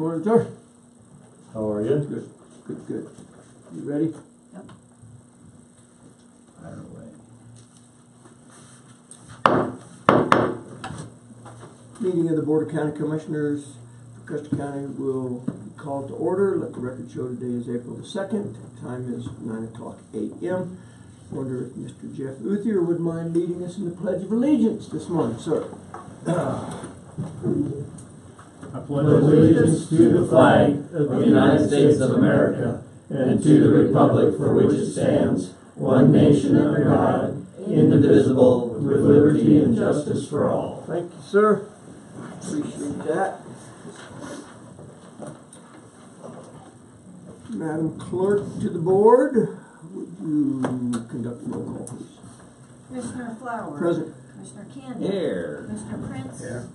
Morning, sir. How are you? Good. You ready? Yep. Fire away. Meeting of the Board of County Commissioners for Custer County will be called to order. Let the record show today is April the 2nd. Time is 9:00 a.m. Wonder if Mr. Jeff Uthier would mind leading us in the Pledge of Allegiance this morning, sir. I pledge allegiance to the flag of the United States of America and to the republic for which it stands, one nation under God, indivisible, with liberty and justice for all. Thank you, sir. Appreciate that. Madam Clerk to the board, would you conduct the roll call, please? Commissioner Flower. Present. Commissioner Cannon. Here. Commissioner Prince. Here.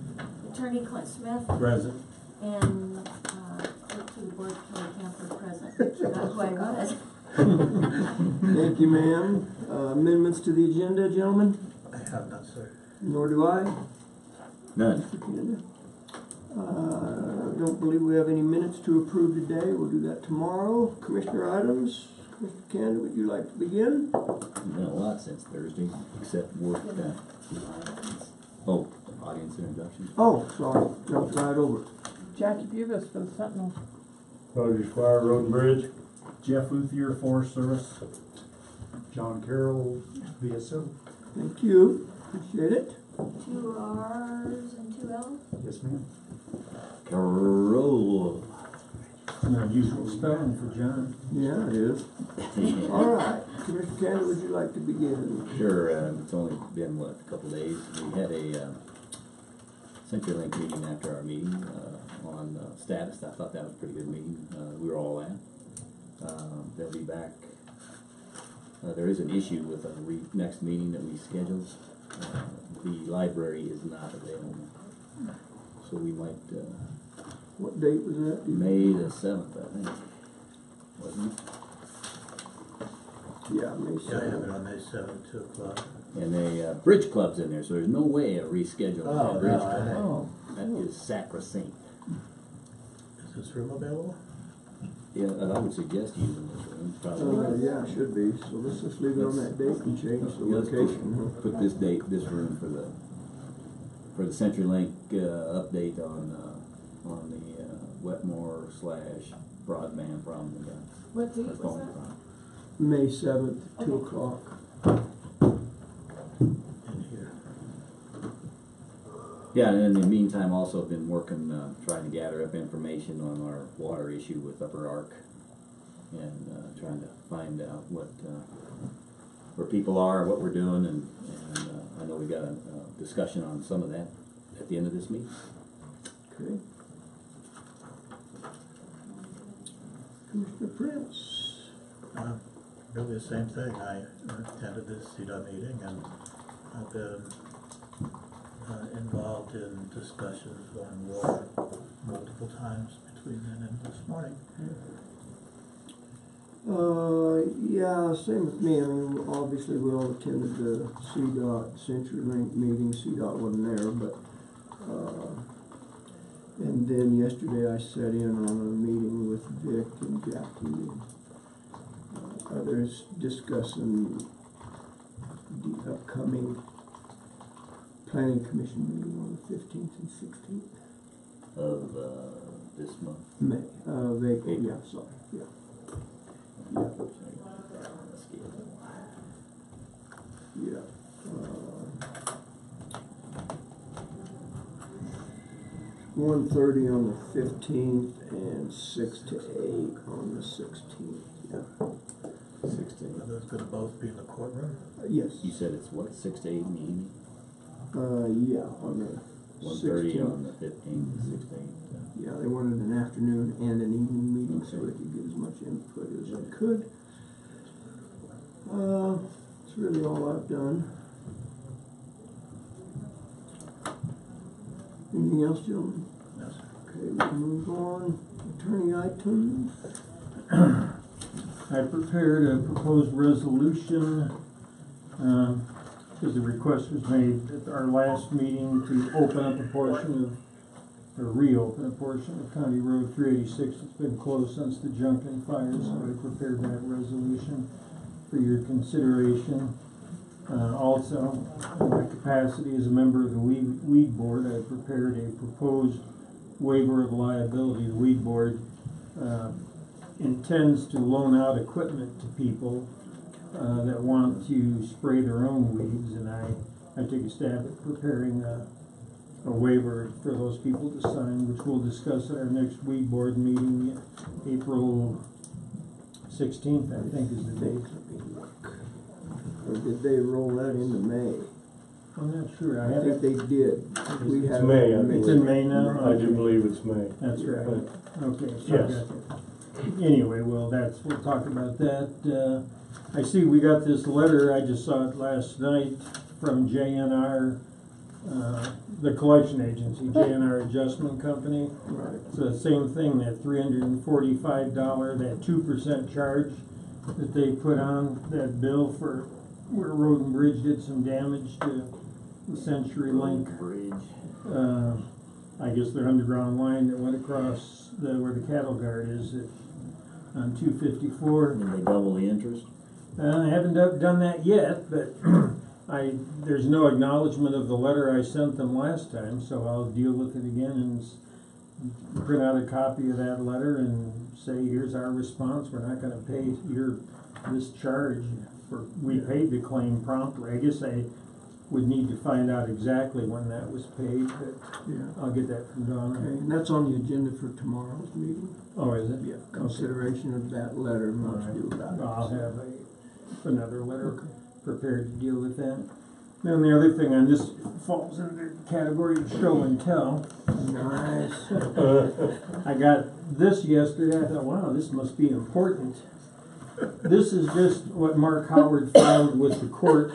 Attorney Clint Smith. Present. And clerk to the board, Kelly Camper, present. That's who I was. Thank you, ma'am. Amendments to the agenda, gentlemen? I have none, sir. Nor do I. None. Don't believe we have any minutes to approve today. We'll do that tomorrow. Commissioner items. Commissioner Cannon, would you like to begin? Been a lot since Thursday, except work. Audience introduction. Oh, sorry. Jumped right over. Jackie Bubis for the Sentinel. Rogers Fire Road and Bridge. Jeff Uthier, Forest Service. John Carroll, VSO. Thank you. Appreciate it. 2 R's and 2 L's. Yes, ma'am. Carol. Unusual spelling for John. Yeah, it is. All right. Commissioner Cannon, would you like to begin? Sure, it's only been, a couple days. We had a CenturyLink meeting after our meeting on status. I thought that was a pretty good meeting. We were all at. They'll be back. There is an issue with the next meeting that we scheduled. The library is not available. So we might... What date was that? May the 7th, I think. Wasn't it? Yeah, May 7th. Yeah, I have it on May 7th, 2 o'clock. And the Bridge Club's in there, so there's no way of rescheduling that Bridge Club. Oh. That is sacrosanct. Is this room available? Yeah, I would suggest using this room, probably. Yeah, it should be. So let's just leave it on that date and change the Let's location. put this room for the CenturyLink update on the Wetmore / broadband problem we got. What date Or was phone that? problem. May 7th, 2 Okay. o'clock. In here. Yeah, and in the meantime, also been working, trying to gather up information on our water issue with Upper Ark, and trying to find out where people are, what we're doing, and I know we got a discussion on some of that at the end of this meeting. Okay. Commissioner Prince. Really the same thing. I attended this CDOT meeting and I've been involved in discussions on water multiple times between then and this morning. Yeah, same with me. I mean, obviously we all attended the CDOT CenturyLink meeting. CDOT wasn't there, but and then yesterday I sat in on a meeting with Vic and Jackie and others discussing the upcoming Planning Commission meeting on the 15th and 16th Of this month. May. April. Yeah, sorry. Yeah. Yeah. 1:30 on the 15th and 6 to 8 on the 16th. Yeah. 16. Are those going to both be in the courtroom? Yes. You said it's what, 6 to 8 in the evening? Yeah, on the 1:30 16th. on the 15th, 6 to 8. Yeah, they wanted an afternoon and an evening meeting so they could get as much input as they could. That's really all I've done. Anything else, gentlemen? No, sir. Okay, we'll move on. Attorney items. I prepared a proposed resolution, because the request was made at our last meeting to open up a portion of or reopen a portion of County Road 386. It's been closed since the Junction fire, so I prepared that resolution for your consideration. Also, in my capacity as a member of the Weed Board, I prepared a proposed waiver of liability. The Weed Board intends to loan out equipment to people that want to spray their own weeds, and I take a stab at preparing a waiver for those people to sign, which we'll discuss at our next Weed Board meeting, April 16th, I think is the date. Or did they roll that into May? I'm not sure. I think they did. It's May, I believe. It's in May now? I do believe it's May. That's right. Okay. So Yes. Anyway, well, we'll talk about that. I see we got this letter, I just saw it last night, from JNR, the collection agency, JNR Adjustment Company. Right. It's the same thing, that $345, that 2% charge that they put on that bill for where Road and Bridge did some damage to the CenturyLink Bridge. I guess their underground line that went across where the cattle guard is on 254. And they double the interest? I haven't done that yet, but there's no acknowledgement of the letter I sent them last time, so I'll deal with it again and print out a copy of that letter and say, here's our response. We're not going to pay this charge. We paid the claim promptly. I guess I would need to find out exactly when that was paid, but Yeah. I'll get that from Donna. Okay, and that's on the agenda for tomorrow's meeting. Oh, is it? Yeah. Consideration of that letter, and what to do about it. I'll have another letter prepared to deal with that. Then the other thing on this falls under the category of show and tell. Nice. I got this yesterday. I thought, wow, this must be important. This is just what Mark Howard filed with the court.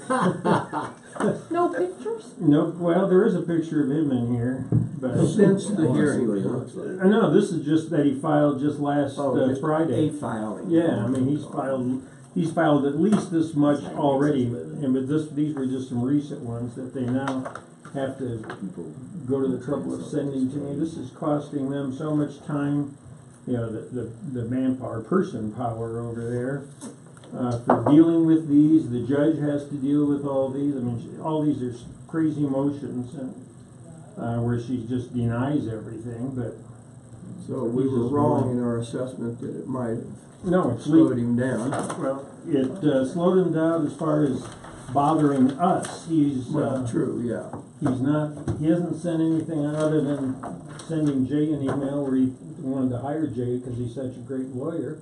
No pictures? Nope. Well, there is a picture of him in here, but Since the I wanna see hearing. what he looks like. I know this is just that he filed just last Just Friday. a filing. Yeah, I mean he's filed at least this much already, and but these were just some recent ones that they now have to go to the trouble of sending to me. This is costing them so much time, you know, the manpower, person power over there, for dealing with these. The judge has to deal with all these. I mean, all these are crazy motions, and where she just denies everything. But So we were wrong in our assessment that it might have no, it's slowed him down. Well, it slowed him down as far as bothering us. He's True, yeah. he hasn't sent anything other than sending Jay an email where he wanted to hire Jay because he's such a great lawyer.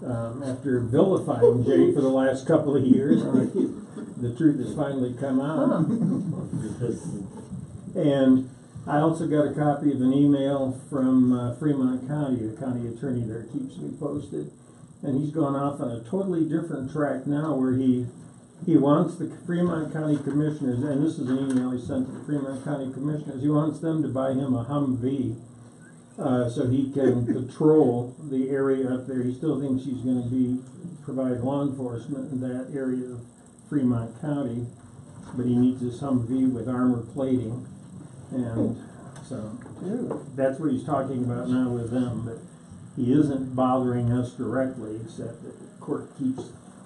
After vilifying Jay for the last couple of years, the truth has finally come out. And I also got a copy of an email from Fremont County. The county attorney there keeps me posted. And he's gone off on a totally different track now where he wants the Fremont County Commissioners, and this is an email he sent to the Fremont County Commissioners, he wants them to buy him a Humvee so he can patrol the area up there. He still thinks he's going to provide law enforcement in that area of Fremont County, but he needs this Humvee with armor plating. And so that's what he's talking about now with them, but he isn't bothering us directly, except that the court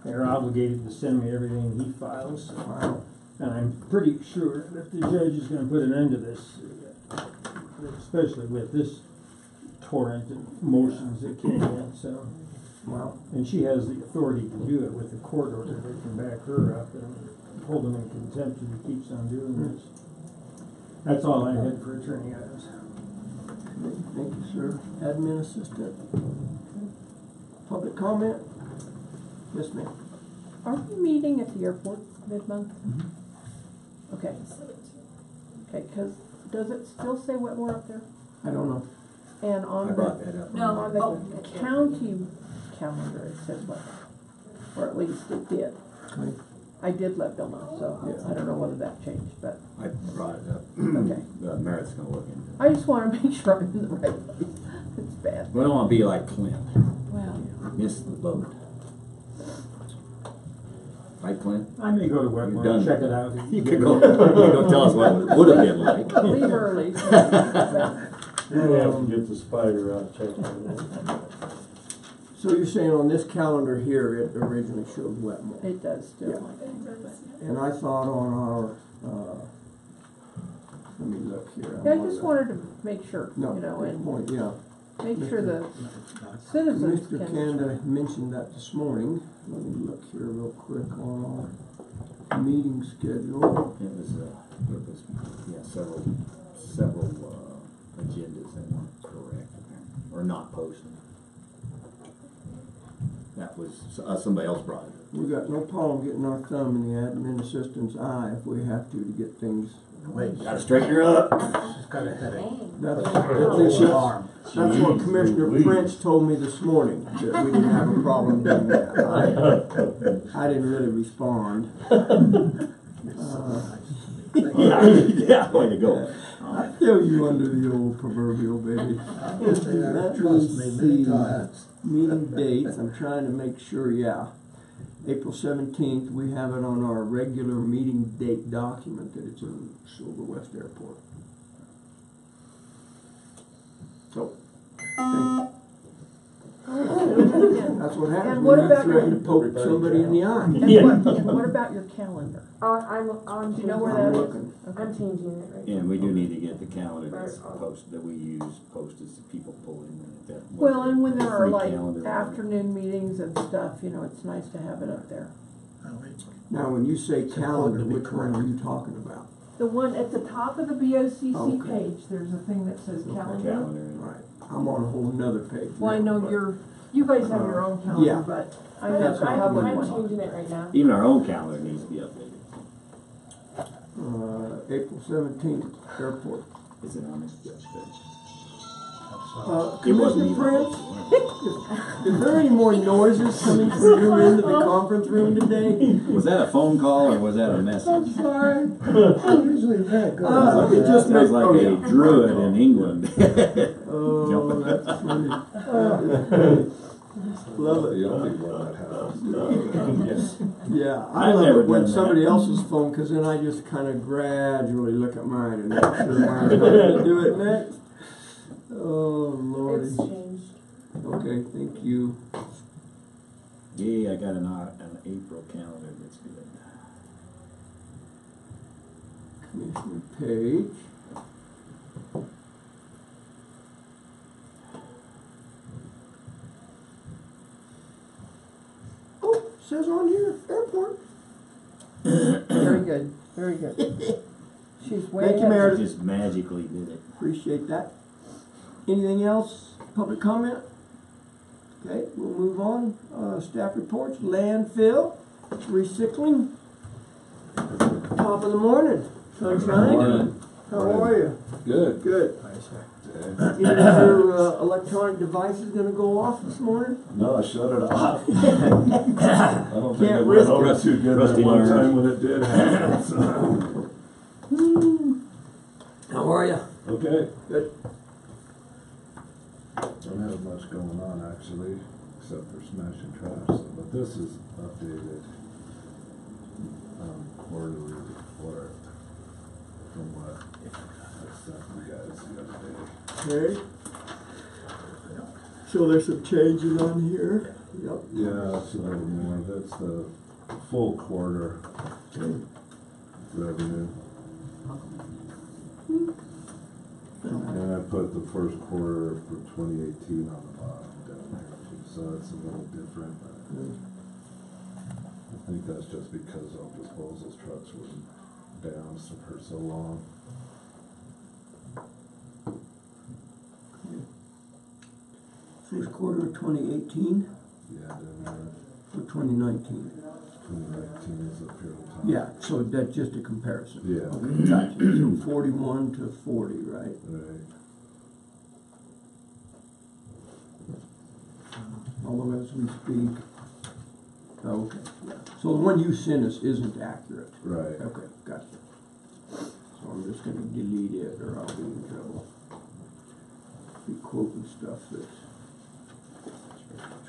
they're obligated to send me everything he files. Wow. And I'm pretty sure that the judge is going to put an end to this, especially with this torrent of motions that came in. So, Wow. and she has the authority to do it with the court order that can back her up and hold him in contempt if he keeps on doing this. That's all I had for attorney items. Thank you, sir. Admin assistant. Public comment? Yes, ma'am. Are we meeting at the airport mid-month? Mm-hmm. Okay. Okay, because does it still say Wetmore up there? I don't know. And on I brought that up. No. on the Oh. county calendar, it says Wetmore. Or at least it did. Okay. I did let Bill know, so Yeah. I don't know whether that changed, but I brought it up. okay. Merritt's gonna look into it. I just want to make sure I'm in the right place. It's bad. We don't wanna be like Clint, Well, miss the boat. Right, Clint? I may go to You're Wetmore done. and check it out. You can go tell us what it would have been like. Leave early. You have to get the spider out, check it out. So you're saying on this calendar here, it originally showed Wetmore? It does still. Yeah. And I thought on our, let me look here. I just wanted to make sure, No, you know, good and point, yeah. make sure the citizens Mr. can. Kanda mentioned that this morning. Let me look here real quick on our meeting schedule. It was, yeah, several agendas that weren't correct, or not posted. That was, somebody else brought it. We got no problem getting our thumb in the admin assistant's eye if we have to get things. Wait, Gotta straighten her up. she's got a headache. That's what Commissioner Prince told me this morning, that we didn't have a problem doing that. I didn't really respond. Yeah, way to go. I feel you under the old proverbial, baby. Let me see. Meeting dates, I'm trying to make sure, yeah. April 17th, we have it on our regular meeting date document that it's in Silver West Airport. So, that's what happens And what when you about threaten to your- poke somebody in the eye. And what about your calendar? I'm Do you know where I'm that is? looking. I'm changing it right now. And we do need to get the calendar that's posted, that we use posted so people pull in that. Well, and when there are free like calendar. afternoon meetings and stuff, you know, it's nice to have it up there. Oh, wait. Now, when you say It's calendar, important to be which one are you talking about? The one at the top of the BOCC Okay. page, there's a thing that says calendar. Calendar. Right, I'm on a whole nother page. Well, I now, know but- you guys have your own calendar, Yeah. but I know the I'm public I'm one. changing it right now. Even our own calendar needs to be updated. April 17th, airport. Is it on this? Yes, good. I'm sorry. It wasn't Commissioner even. Prince, is there any more noises coming from your end of the conference room today? Was that a phone call or was that a message? Sorry. Usually that goes. It just Sounds makes, like oh, a yeah. druid in England. Oh, Jumping. that's funny. That is funny. Love it. The only one that has. Yeah, I I've love never it when done that. somebody else's phone, cause then I just kinda gradually look at mine and make sure mine's not gonna do it next. Oh, lordy. It's changed. Okay, thank you. Yeah, I got an April calendar that's good. Commissioner Page. Oh, says on here, airport. Very good, very good. She's way Thank you, ahead. Meredith. Just magically did it. Appreciate that. Anything else? Public comment? Okay, we'll move on. Staff reports, landfill, recycling. Top of the morning. Sunshine. Morning. How are you? Good. Good. Is your electronic devices gonna go off this morning? No, I shut it off. I don't think Can't it risk went over it. too good Rusty that one learns. time when it did happen. So. How are you? Okay. Good. Don't have much going on actually, except for smashing trash. But this is updated quarterly report from what I sent you guys the other day. Okay. So there's some changes on here. Yep. Yeah, it's a little more. That's the full quarter revenue. And I put the first quarter for 2018 on the bottom down there too, so it's a little different. I think that's just because our disposal trucks were down for so long. First quarter of 2018 Yeah, then or 2019? 2019 is up here on top. Yeah, so that's just a comparison. Yeah. Okay, gotcha. So 41 to 40, right? Right. Although as we speak, oh, okay, yeah. So the one you sent us isn't accurate. Right. Okay, gotcha. So I'm just gonna delete it or I'll be in trouble. Be quoting stuff that's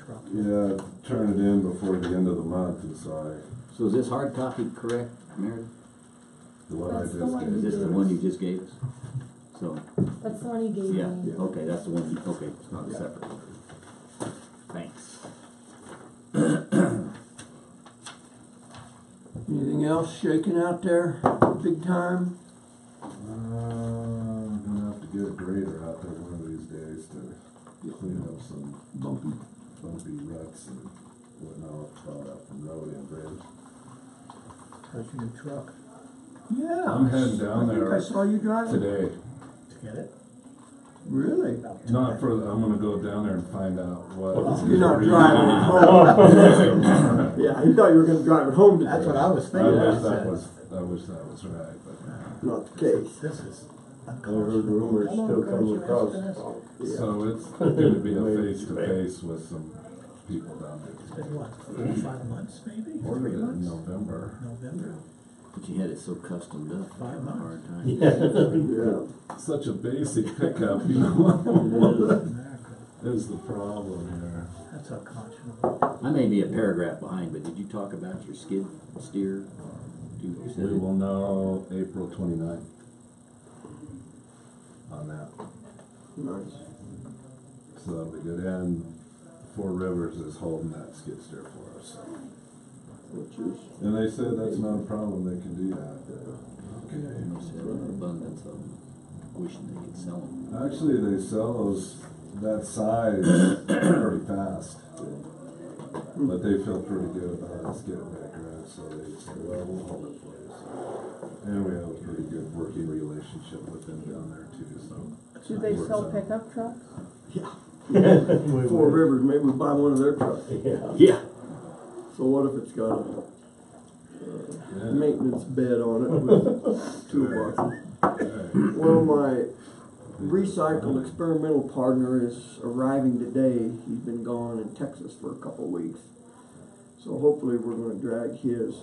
truck. Yeah, turn it in before the end of the month, and so So is this hard copy correct, Meredith? what I That's just the one gave Is this you the one you just gave us? So, That's the one you gave yeah, me. okay, that's the one, okay, it's not separate. Thanks. Anything else shaking out there, big time? I'm gonna have to get a grader out there one of these days to clean up some Bumpy. bumpy ruts and whatnot brought up from road and bridge. How's your new truck? Yeah. I'm heading down I think there I saw you driving. Today. To get it? Really? Not for, I'm gonna go down there and find out what. You're not driving it home. Yeah, I thought you were gonna drive it home today. That's what I was I thinking. wish I that said, was, I wish that was right, but. Not the case. This is I heard unconscionable. rumors How long still ago come did you across. ask this? Yeah. So it's gonna be a face-to-face with some people down It's there. been what, 4 or 5 months maybe? Ordered 3 it in months? November. November. But you had it so customed up, I had a hard time. Yeah. Such a basic pickup, you know? America. Is the problem here. That's unconscionable. I may be a paragraph behind, but did you talk about your skid steer? You said We it. will know April 29th on that. Nice. So that'll be good. And Four Rivers is holding that skid steer for us. Which is, And they said that's not a problem, they can do that. You said an abundance of them, wishing they could sell them. Actually, they sell those, that size pretty fast. But they feel pretty good about us getting that grant, so they said, well, we'll hold it for you. So, and we have a pretty good working relationship with them down there too, so. Do they Works sell out. pickup trucks? Four Rivers, maybe we buy one of their trucks. Yeah. So what if it's got a Yeah. maintenance bed on it with toolboxes? Well, my recycle experimental partner is arriving today. He's been gone in Texas for a couple of weeks. So hopefully we're gonna drag his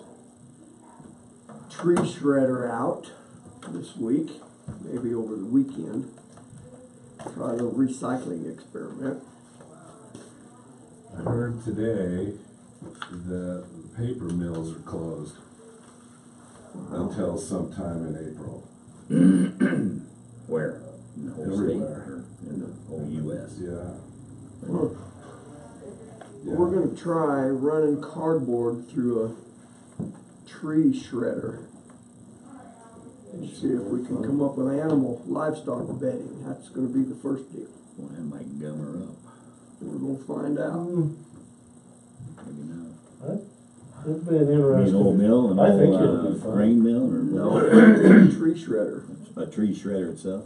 tree shredder out this week, maybe over the weekend. Try a little recycling experiment. I heard today that the paper mills are closed until sometime in April. Where? In the whole state Everywhere. or in the whole US? Yeah. Well, we're gonna try running cardboard through a tree shredder and see if we can come up with livestock bedding. That's gonna be the first deal. Well, that might gum her up. We're gonna find out. Maybe not. It'd be an Be an interesting. old mill, an I think old it'd be fun. grain mill, or No, what? tree shredder. A tree shredder itself?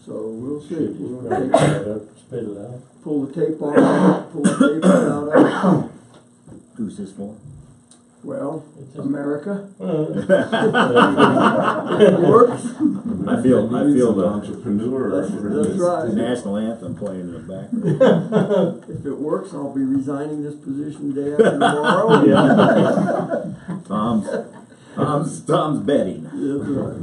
So we'll see. Shit, We're you're gonna gonna have to spit it out. pull the tape off, pull the tape out of it. Who's this for? Well, It's just- America. Uh, It works. I feel He's an the entrepreneur. That's right. national anthem playing in the background. If it works, I'll be resigning this position day after tomorrow. Tom's betting. That's right.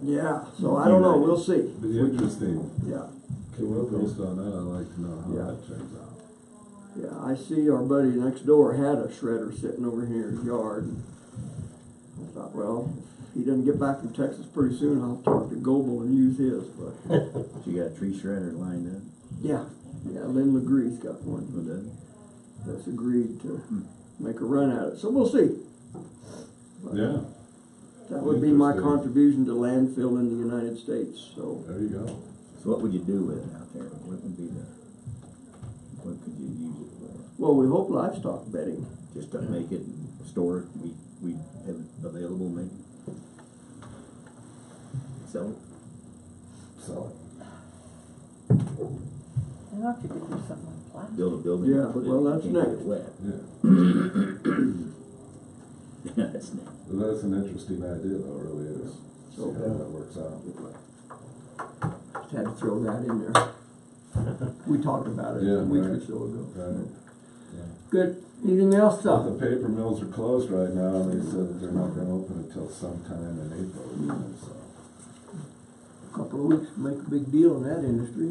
Yeah, so I don't know, we'll see. Be interesting. Yeah, Based on that, I'd like to know how Yeah. that turns out. yeah, I see our buddy next door had a shredder sitting over here in his yard. I thought, well, if he doesn't get back from Texas pretty soon, I'll talk to Goebel and use his, but, You got a tree shredder lined up yeah, Lynn Legree's got one with that? that's agreed to make a run at it, so we'll see. But Yeah, that would be my Interesting. contribution to landfill in the United States, so. there you go. So what would you do with it out there? What would be what could you use it for? Well, we hope livestock bedding. Just to make it, store it, we have it available maybe? Sell it? Sell it. I thought you could do something like plastic. Build a building? Yeah, and put it- well, you that's can't get next. it wet. Yeah. Yeah, that's next. Well, that's an interesting idea though, it really is. See how that works out. Just had to throw that in there. We talked about it Yeah, a week or right. so ago. Right. Good. Anything else, But Tom? the paper mills are closed right now, and they said that they're not gonna open until sometime in April, so. couple of weeks, make a big deal in that industry.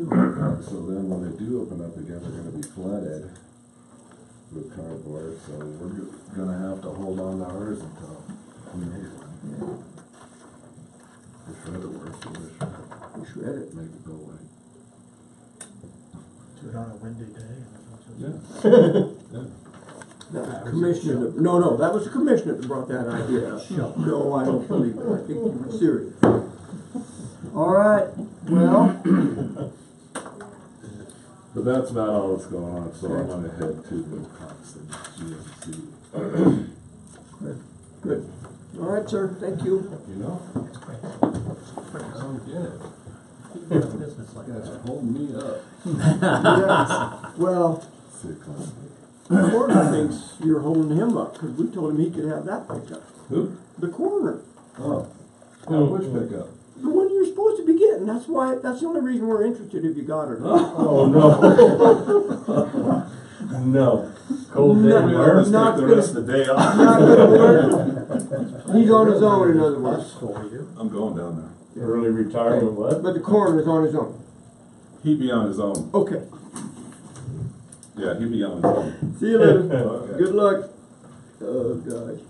So then when they do open up again, they're gonna be flooded with cardboard, so we're gonna have to hold on to ours until we need it. The shredder works, so We shred it. make it go away. Do it on a windy day. Yeah. That was the commissioner that, no, that was the commissioner that brought that idea up. No, I don't believe it. I think you were serious. All right, well, But that's about all that's going on, so I'm gonna head to the Custer GMC. good. All right, sir, thank you. You know? It's great. I don't get it. Business like You guys that. are holding me up. Yeah, well, Sick on me. the coroner thinks you're holding him up, because we told him he could have that pickup. Who? The coroner, Oh. Oh, which pickup? the one you're supposed to be getting, that's the only reason we're interested if you got her. Oh, no. No. Cold day No, Maybe tomorrow. I'll just not take the gonna- rest of the day off. Not gonna work. He's on his own, in other words. That's cool, you. I'm going down there. Early retirement, what? But the coroner's on his own. He'd be on his own. Okay, Yeah, he'd be on his own. see you later. Okay. Good luck. Oh, gosh.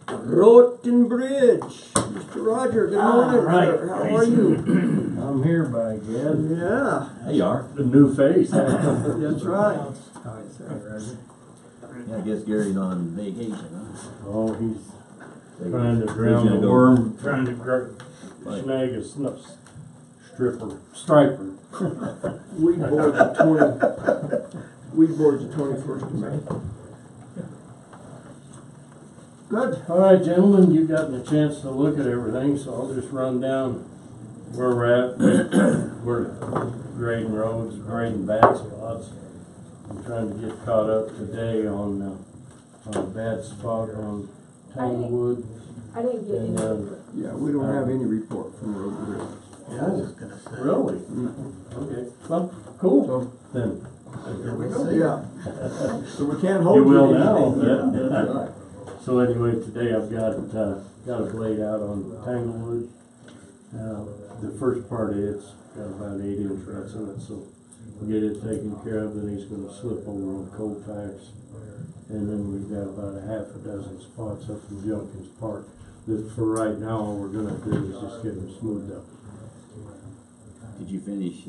Roten Bridge, Mr. Roger, good morning, right. sir. How are you? I'm here, by God. Yeah, There you are. The new face. that's right. Yeah, I guess Gary's on vacation, huh? Oh, he's So trying to he's drown gonna the go- worm, trying to Right. snag a striper. Weed board's the 21st of May. Good. All right, gentlemen, you've gotten a chance to look at everything, so I'll just run down where we're at. We're grading roads, grading bad spots. I'm trying to get caught up today on a bad spot on Tanglewood. I didn't get And, any. Yeah, we don't have any report from Road Bridge. Yeah, I was just gonna say. Really? Okay, well, cool, then. Here we go. Yeah. So we can't hold You you will to now, anything. then. That's right. So anyway, today I've got a blade out on Tanglewood. The first part of it's got about 8-inch ruts in it, so we'll get it taken care of, then he's gonna slip over on Colfax. And then we've got about a half a dozen spots up in Junkins Park that for right now, all we're gonna do is just get them smoothed up. Did you finish,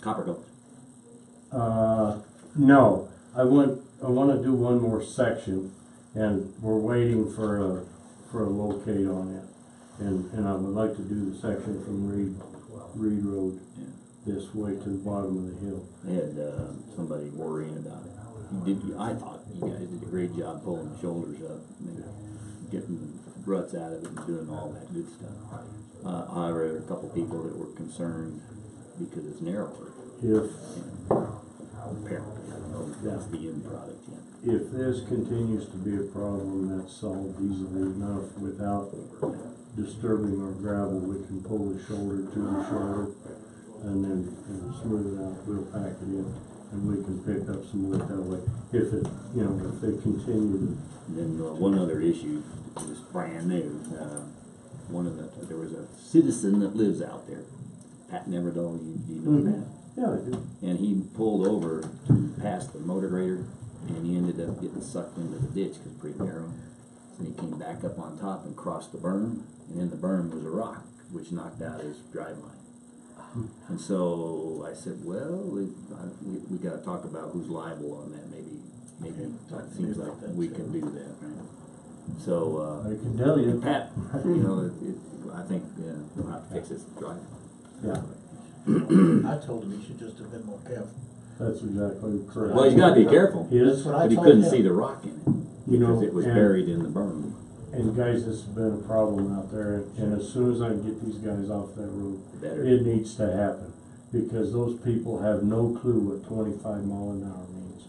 Copper Gulch? No, I wanna do one more section, and we're waiting for a locate on it. And I would like to do the section from Reed Road Yeah. this way to the bottom of the hill. I had, somebody worrying about it. I thought you guys did a great job pulling the shoulders up, and getting ruts out of it and doing all that good stuff. However, there were a couple people that were concerned because it's narrower. If Apparently, I don't know if that's the end product yet. If this continues to be a problem that's solved easily enough without disturbing our gravel, we can pull the shoulder to the shoulder and then smooth it out, we'll pack it in, and we can pick up some wood that way. If they continue to. And then one other issue that was brand new, there was a citizen that lives out there, Pat Neverdall, you know that? Yeah, I do. And he pulled over past the motor grader, and he ended up getting sucked into the ditch because it's pretty narrow. So he came back up on top and crossed the berm, and in the berm was a rock, which knocked out his drive line. And so I said, well, we got to talk about who's liable on that. Maybe it seems like we can do that, right? So I can tell you. and Pat, I think we'll have to fix this drive. Yeah, I told him he should just have been more careful. that's exactly correct. Well, he's got to be careful, Yes, That's what I but he told couldn't him. see the rock in it because it was buried in the berm. And guys, this has been a problem out there, and as soon as I can get these guys off that road, Better. it needs to happen. Because those people have no clue what 25 mile an hour means.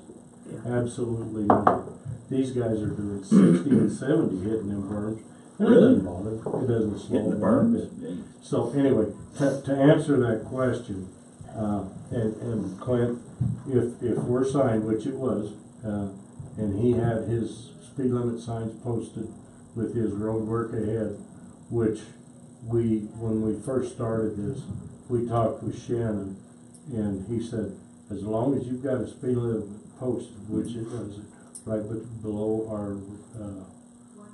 Yeah. Absolutely none. These guys are doing 60 and 70 hitting them berms. And Really? It doesn't bother. It doesn't slow Hitting the them down a berms. bit. So anyway, to answer that question, and Clint, if we're signed, which it was, and he had his speed limit signs posted with his road work ahead, which when we first started this, we talked with Shannon, and he said, as long as you've got a speed limit posted, which it does, right below our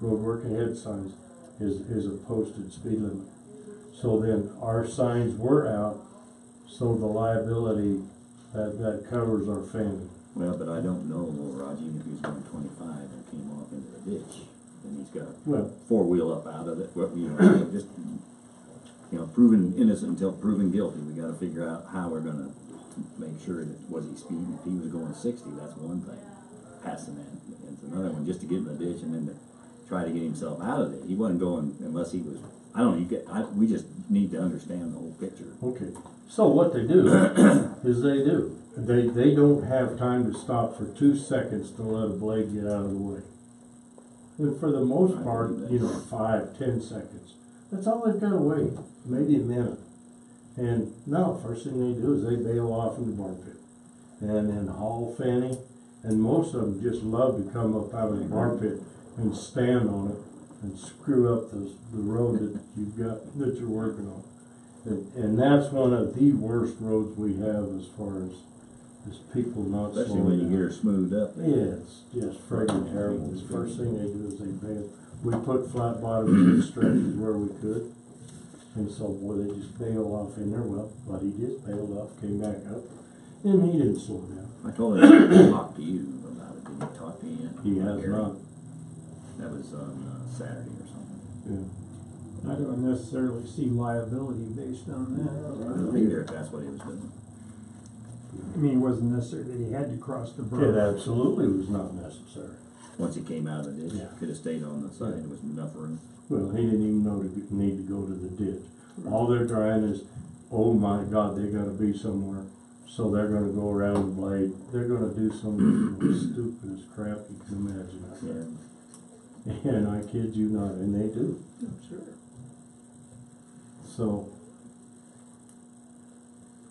road work ahead signs is a posted speed limit. So then our signs were out, so the liability that covers our family. Well, but I don't know, Roger, even if he was going 25 and came off into the ditch, then he's got Well, four-wheel up out of it, well, you know, just, you know, proven innocent until proven guilty. We gotta figure out how we're gonna make sure that, was he speeding? If he was going 60, that's one thing, passing that. It's another one, just to get in the ditch and then to try to get himself out of it. He wasn't going unless he was, I don't know, we just need to understand the whole picture. okay. So what they do is they don't have time to stop for 2 seconds to let a blade get out of the way. And for the most part, 5, 10 seconds. That's all they've got to wait, maybe a minute. And no, first thing they do is they bail off in the bar pit and then haul Fanny. And most of them just love to come up out of the bar pit and stand on it and screw up the road that you're working on. And that's one of the worst roads we have as far as people not Especially slowing when you down. get her smoothed up. Yeah, it's just friggin' terrible. The first thing they do is they bail. We put flat bottoms in stretches where we could. And so, boy, they just bail off in there. Well, but he just bailed off, came back up, and he didn't slow down. I told him to talk to you about it. Did he talk to you yet? He has not. That was on Saturday or something. Yeah. I don't necessarily see liability based on I that. don't either if that's what he was doing. I mean, it wasn't necessary that he had to cross the It road. absolutely was not necessary. Once he came out of the ditch, Yeah. could have stayed on the side. There was enough room. Well, he didn't even know to need to go to the ditch. All they're trying is, oh my God, they gotta be somewhere. So they're gonna go around the blade. They're gonna do some of the most stupidest crap you can imagine out there. And I kid you not, and they do. I'm sure. So,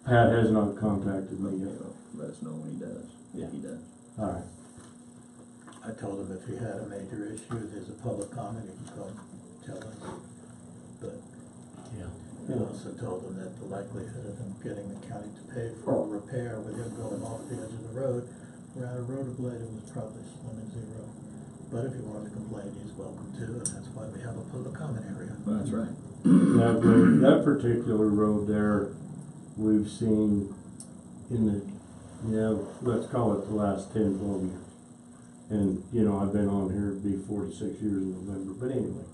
Pat has not contacted me yet. So let us know when he does. Yeah. If he does. All right. I told him if he had a major issue, there's a public comment, he can come tell us. But I also told him that the likelihood of him getting the county to pay for a repair with him going off the edge of the road around a rotor-bladed was probably slim and zero. But if he wanted to complain, he's welcome to, and that's why we have a public comment area. Well, that's right. That particular road there, we've seen in the, let's call it the last 10, 12 years. And, I've been on here, it'd be 46 years in November, but anyway.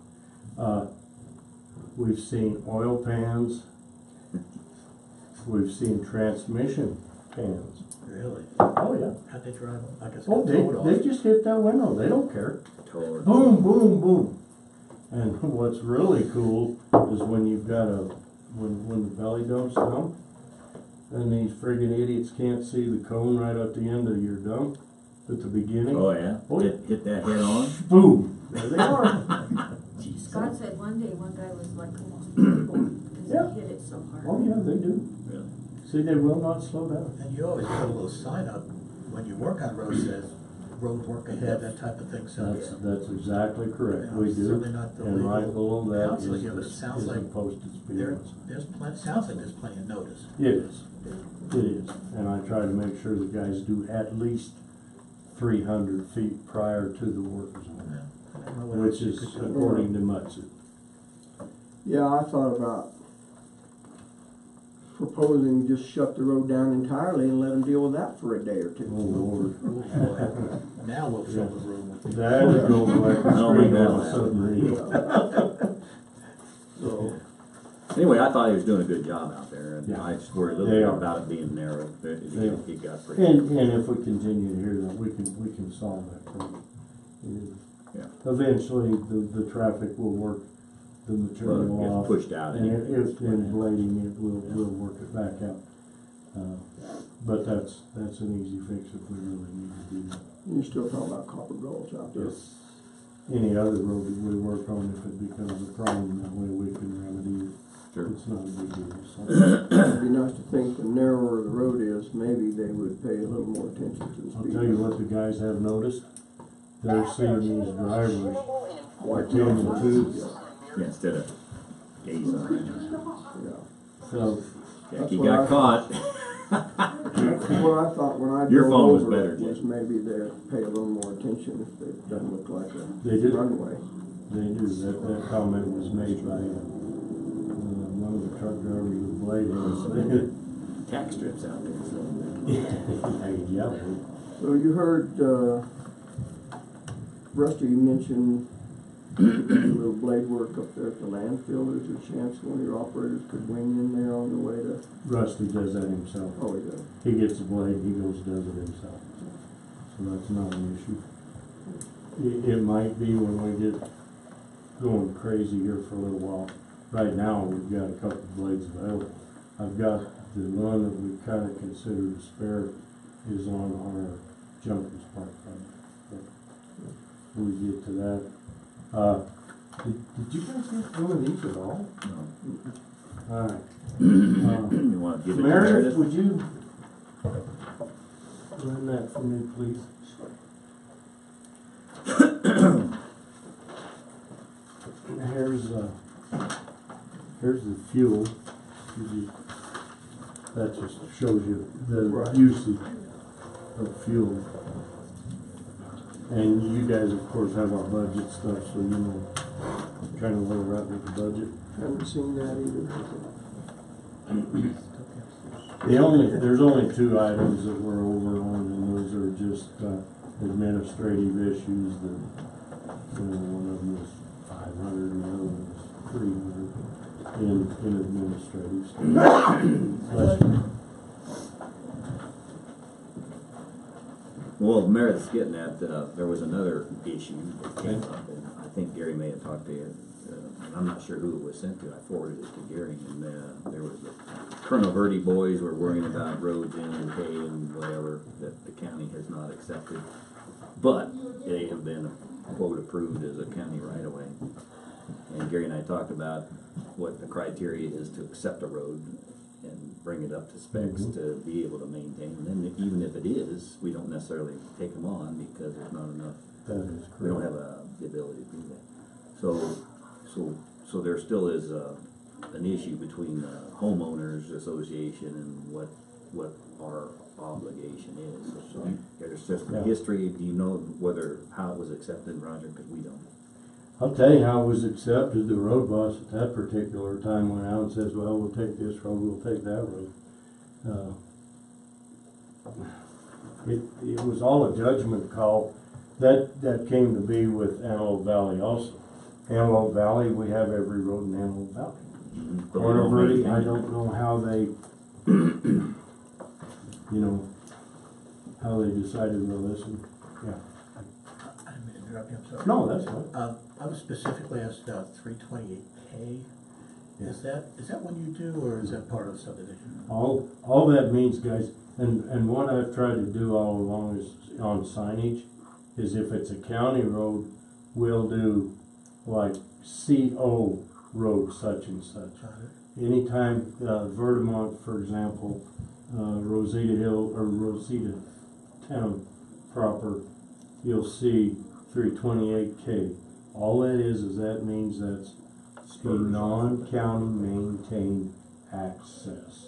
We've seen oil pans. We've seen transmission pans. Really? Oh, yeah. How'd they drive them? I guess Oh, towed off. they just hit that window, they don't care. Toward. Boom, boom, boom. And what's really cool is when you've got when the belly dumps down, and these friggin' idiots can't see the cone right at the end of your dump at the beginning. Oh, yeah? Oh, yeah. Hit that head on? Boom, there they are. Jeez. Scott said one day, one guy was like almost because Yeah. he hit it so hard. Oh, yeah, they do. Really? See, they will not slow down. And you always put a little sign up when you work on roads, says road work ahead, that type of thing, so. That's exactly correct, Yeah, we do. certainly not the And right legal below that counsel here, but it is sounds a like posted speed There, limit. sounds like there's plenty of notice. It is, it is, and I try to make sure the guys do at least 300 feet prior to the work zone, I don't know what else which you is could do. according to Mutson. Yeah, I thought about proposing just shut the road down entirely and let them deal with that for a day or Oh, two. Lord. Oh, boy. Now we'll fill the room with people. That would go like a I don't think stream on that'll a happen. submarine. So, Anyway, I thought he was doing a good job out there, and Yeah. I just worry a little They bit are. about it being narrow. They are. It got pretty. And if we continue to hear that, we can solve that problem. Yeah. Eventually, the traffic will work the material Well, it off. gets pushed out. And if in blading it, we'll work it back out. But that's an easy fix if we really need to do that. you're still talking about copper gulch out there. Yes. Any other road that we work on, if it becomes a problem, that way we can remedy it. Sure. It's not a big deal, so. It'd be nice to think the narrower the road is, maybe they would pay a little more attention to the I'll speed. tell you what the guys have noticed, they're seeing these drivers attending to. Yeah, instead of days on Yeah. So, it. That's He what got I caught. That's what I thought when I Your drove phone was over, better, was Jim. maybe they'd pay a little more attention if it doesn't look like They a do. runway. they do, that comment was made by one of the truck drivers with blade house. Tax strips out there, so. Yeah. So you heard, Rusty, you mentioned a little blade work up there at the landfill. Is there a chance one of your operators could wing in there on the way to? Rusty does that himself. Oh, he does. He gets the blade, he goes and does it himself. So that's not an issue. It might be when we get going crazy here for a little while. Right now, we've got a couple of blades available. I've got the one that we kind of consider a spare is on our Junkers Park project. But we get to that. Did you guys get one of these at all? No. Alright. You wanna give it to Meredith, Meredith? would you run that for me, please? Here's the fuel. That just shows you the Right. usage of fuel. And you guys, of course, have our budget stuff, so you know kind of where we're at with the budget. Haven't seen that either. There's only two items that we're over on, and those are just administrative issues that, one of them was 500 and the other one was 300 in administrative stuff. Well, Meredith's getting at, there was another issue that came up, and I think Gary may have talked to you, and I'm not sure who it was sent to. I forwarded it to Gary, and there was the Colonel Verde boys were worrying about roads in and hay and whatever that the county has not accepted, but they have been, quote, approved as a county right-of-way. And Gary and I talked about what the criteria is to accept a road and bring it up to specs to be able to maintain. And then even if it is, we don't necessarily take them on because there's not enough. That is correct. We don't have the ability to do that. So there still is an issue between the homeowners association and what our obligation is. So there's just a history. Do you know how it was accepted, Roger? Because we don't. I'll tell you how it was accepted. The road boss at that particular time went out and says, well, we'll take this road, we'll take that road. It was all a judgment call. That came to be with Antelope Valley also. Antelope Valley, we have every road in Antelope Valley. Corner Verde, I don't know how they, how they decided to listen. Yeah. I didn't mean to interrupt you, I'm sorry. No, that's fine. I was specifically asked about 328K. Is that one you do, or is that part of the subdivision? All that means, guys, and what I've tried to do all along is on signage, is if it's a county road, we'll do like CO road such and such. Anytime Verdemont, for example, Rosita Hill or Rosita Town proper, you'll see 328K. All that is that means that's a non-county maintained access.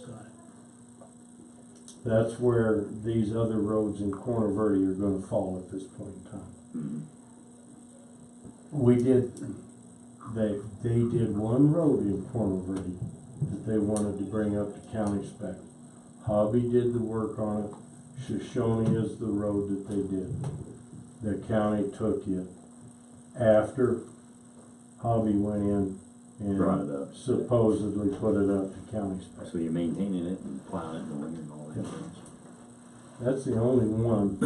That's where these other roads in Corner Verde are going to fall at this point in time. They did one road in Corner Verde that they wanted to bring up to county spec. Hobby did the work on it. Shoshone is the road that they did. The county took it after Hobby went in Brought it and up. supposedly put it up to county spec. So you're maintaining it and plowing it and mowing it and all that things. That's the only one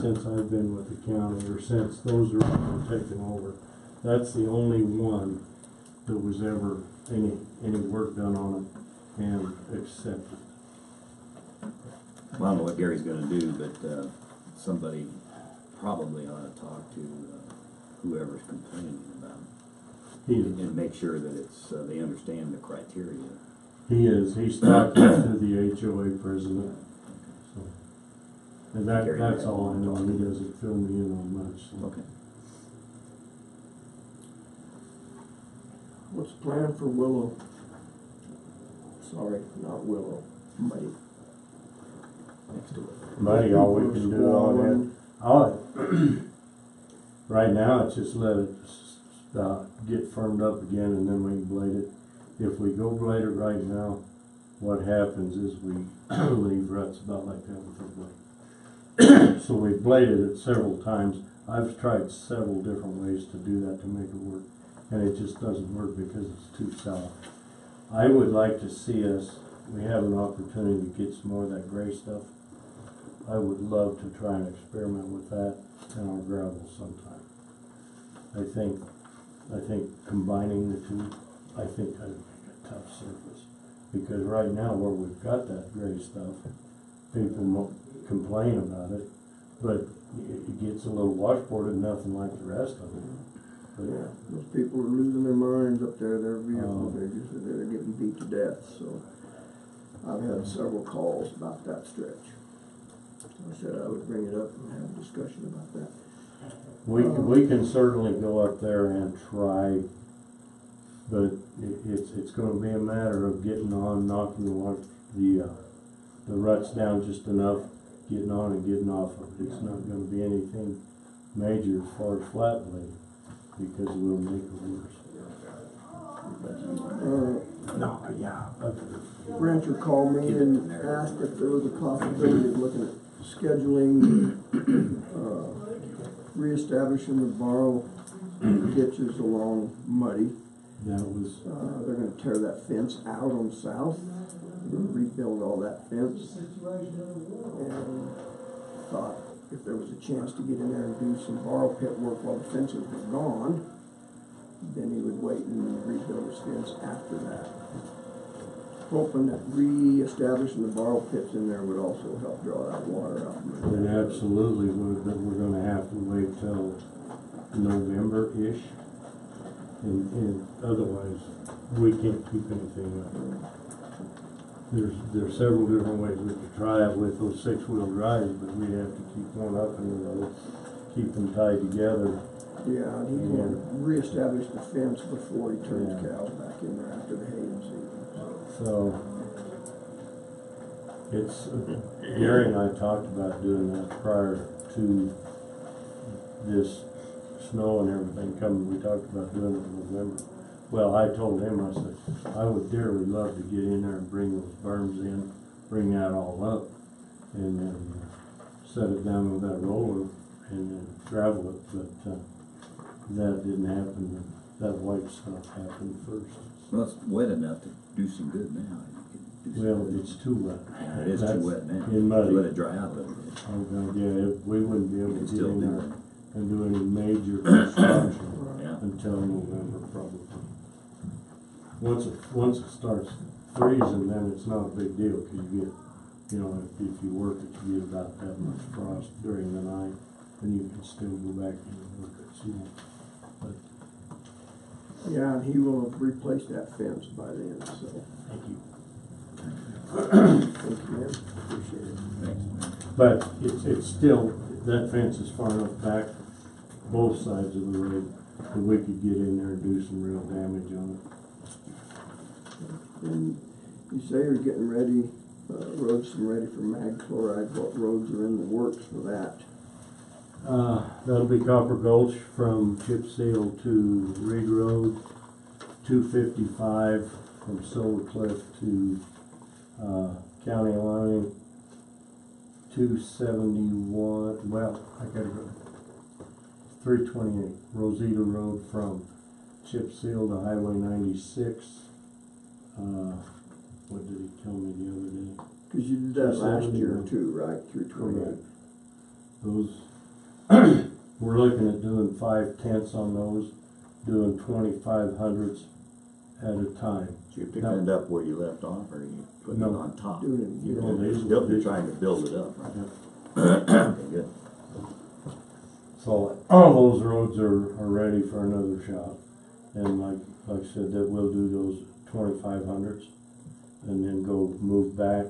since I've been with the county, or since those roads were taken over. That's the only one that was ever any work done on it and accepted. Well, I don't know what Gary's gonna do, but somebody probably ought to talk to whoever's complaining about it. And make sure that it's, they understand the criteria. He is. He's talking to the HOA president. So, and that's all I know. He doesn't fill me in on yards. Okay. What's the plan for Willow? Sorry, not Willow, Muddy. Next to it. Muddy, all we can do on it. Right now, it's just let it get firmed up again, and then we can blade it. If we go blade it right now, what happens is we leave ruts about like that with the blade. So we've bladed it several times. I've tried several different ways to do that to make it work, and it just doesn't work because it's too soft. I would like to see us, we have an opportunity to get some more of that gray stuff. I would love to try and experiment with that in our gravel sometime. I think combining the two, I think that'd make a tough surface. Because right now where we've got that gray stuff, people complain about it, but it gets a little washboarded, nothing like the rest of it. But Yeah, those people are losing their minds up there, their vehicles, they're getting beat to death, so. I've had several calls about that stretch. So I said I would bring it up and have a discussion about that. we can certainly go up there and try, but it's gonna be a matter of getting on, knocking the ruts down just enough, getting on and getting off of it. It's not gonna be anything major as far as flat blade, because we'll make it worse. Rancher called me and asked if there was a possibility of looking at scheduling, reestablishing the borrow ditches along Muddy. That was, They're gonna tear that fence out on the south, they're gonna rebuild all that fence. And thought if there was a chance to get in there and do some borrow pit work while the fences were gone, then he would wait and rebuild his fence after that. Hoping that re-establishing the borrow pits in there would also help draw that water out. it absolutely would, but we're gonna have to wait till November-ish. And otherwise, we can't keep anything up. There's several different ways we could try it with those 6-wheel drives, but we'd have to keep one up in the road, keep them tied together. Yeah, and he's gonna re-establish the fence before he turns cows back in there after the haying season. So, it's, Gary and I talked about doing that prior to this snow and everything coming. We talked about doing it in November. Well, I told him, I said, I would dearly love to get in there and bring those berms in, bring that all up, and then set it down with that roller and then gravel it, but that didn't happen. That white stuff happened first. Well, it's wet enough to do some good now. You can do some Well, good. it's too wet. Yeah, it is too wet now. In muddy. Let it dry out a little bit. Oh, God, yeah, we wouldn't be able You to can get still in do there that. and do any major construction Yeah. until November probably. Once it starts freezing, then it's not a big deal, cause you get, if you work it, you get about that much frost during the night, and you can still go back and work it, so. But, Yeah, and he will have replaced that fence by then, so. thank you. Thank you, man, appreciate it. Thanks. But it's still, that fence is far enough back, both sides of the road, that we could get in there and do some real damage on it. And you say you're getting ready, roads ready for mag chloride, what roads are in the works for that? That'll be Copper Gulch from Chip Seal to Reed Road, 255 from Silver Cliff to County Line, 271, well, I gotta go, 328, Rosita Road from Chip Seal to Highway 96. What did he tell me the other day? Cause you did that last 270, year too, right, through 28? Those, we're looking at doing 5/10 on those, doing 2500s at a time. So you're picking it up where you left off, or you putting it No. on top? Doing it, You're trying to build it up, right? Yep. Okay, good. So all those roads are ready for another shot, and like I said, that we'll do those 2500s, and then go move back,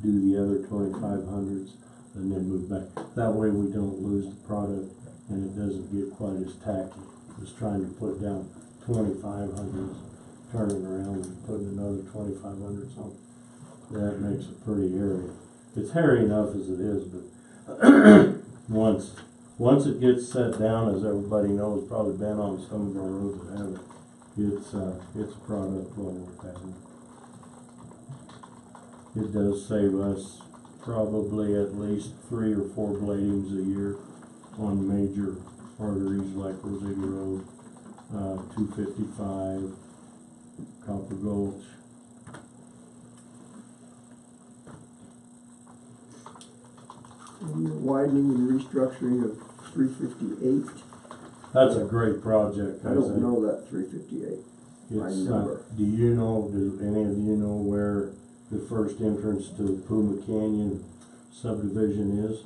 do the other 2500s, and then move back. That way we don't lose the product and it doesn't get quite as tacky as trying to put down 2,500s, turning around and putting another 2,500s on. That makes it pretty hairy. It's hairy enough as it is, but once it gets set down, as everybody knows, probably been on some of our roads that have it, it's a product well worth having. It does save us probably at least 3 or 4 bladings a year on major arteries like Rosita Road, 255, Copper Gulch. And the widening and restructuring of 358. That's a great project. I don't know that 358. It's, do you know, do any of you know where the first entrance to Puma Canyon subdivision is?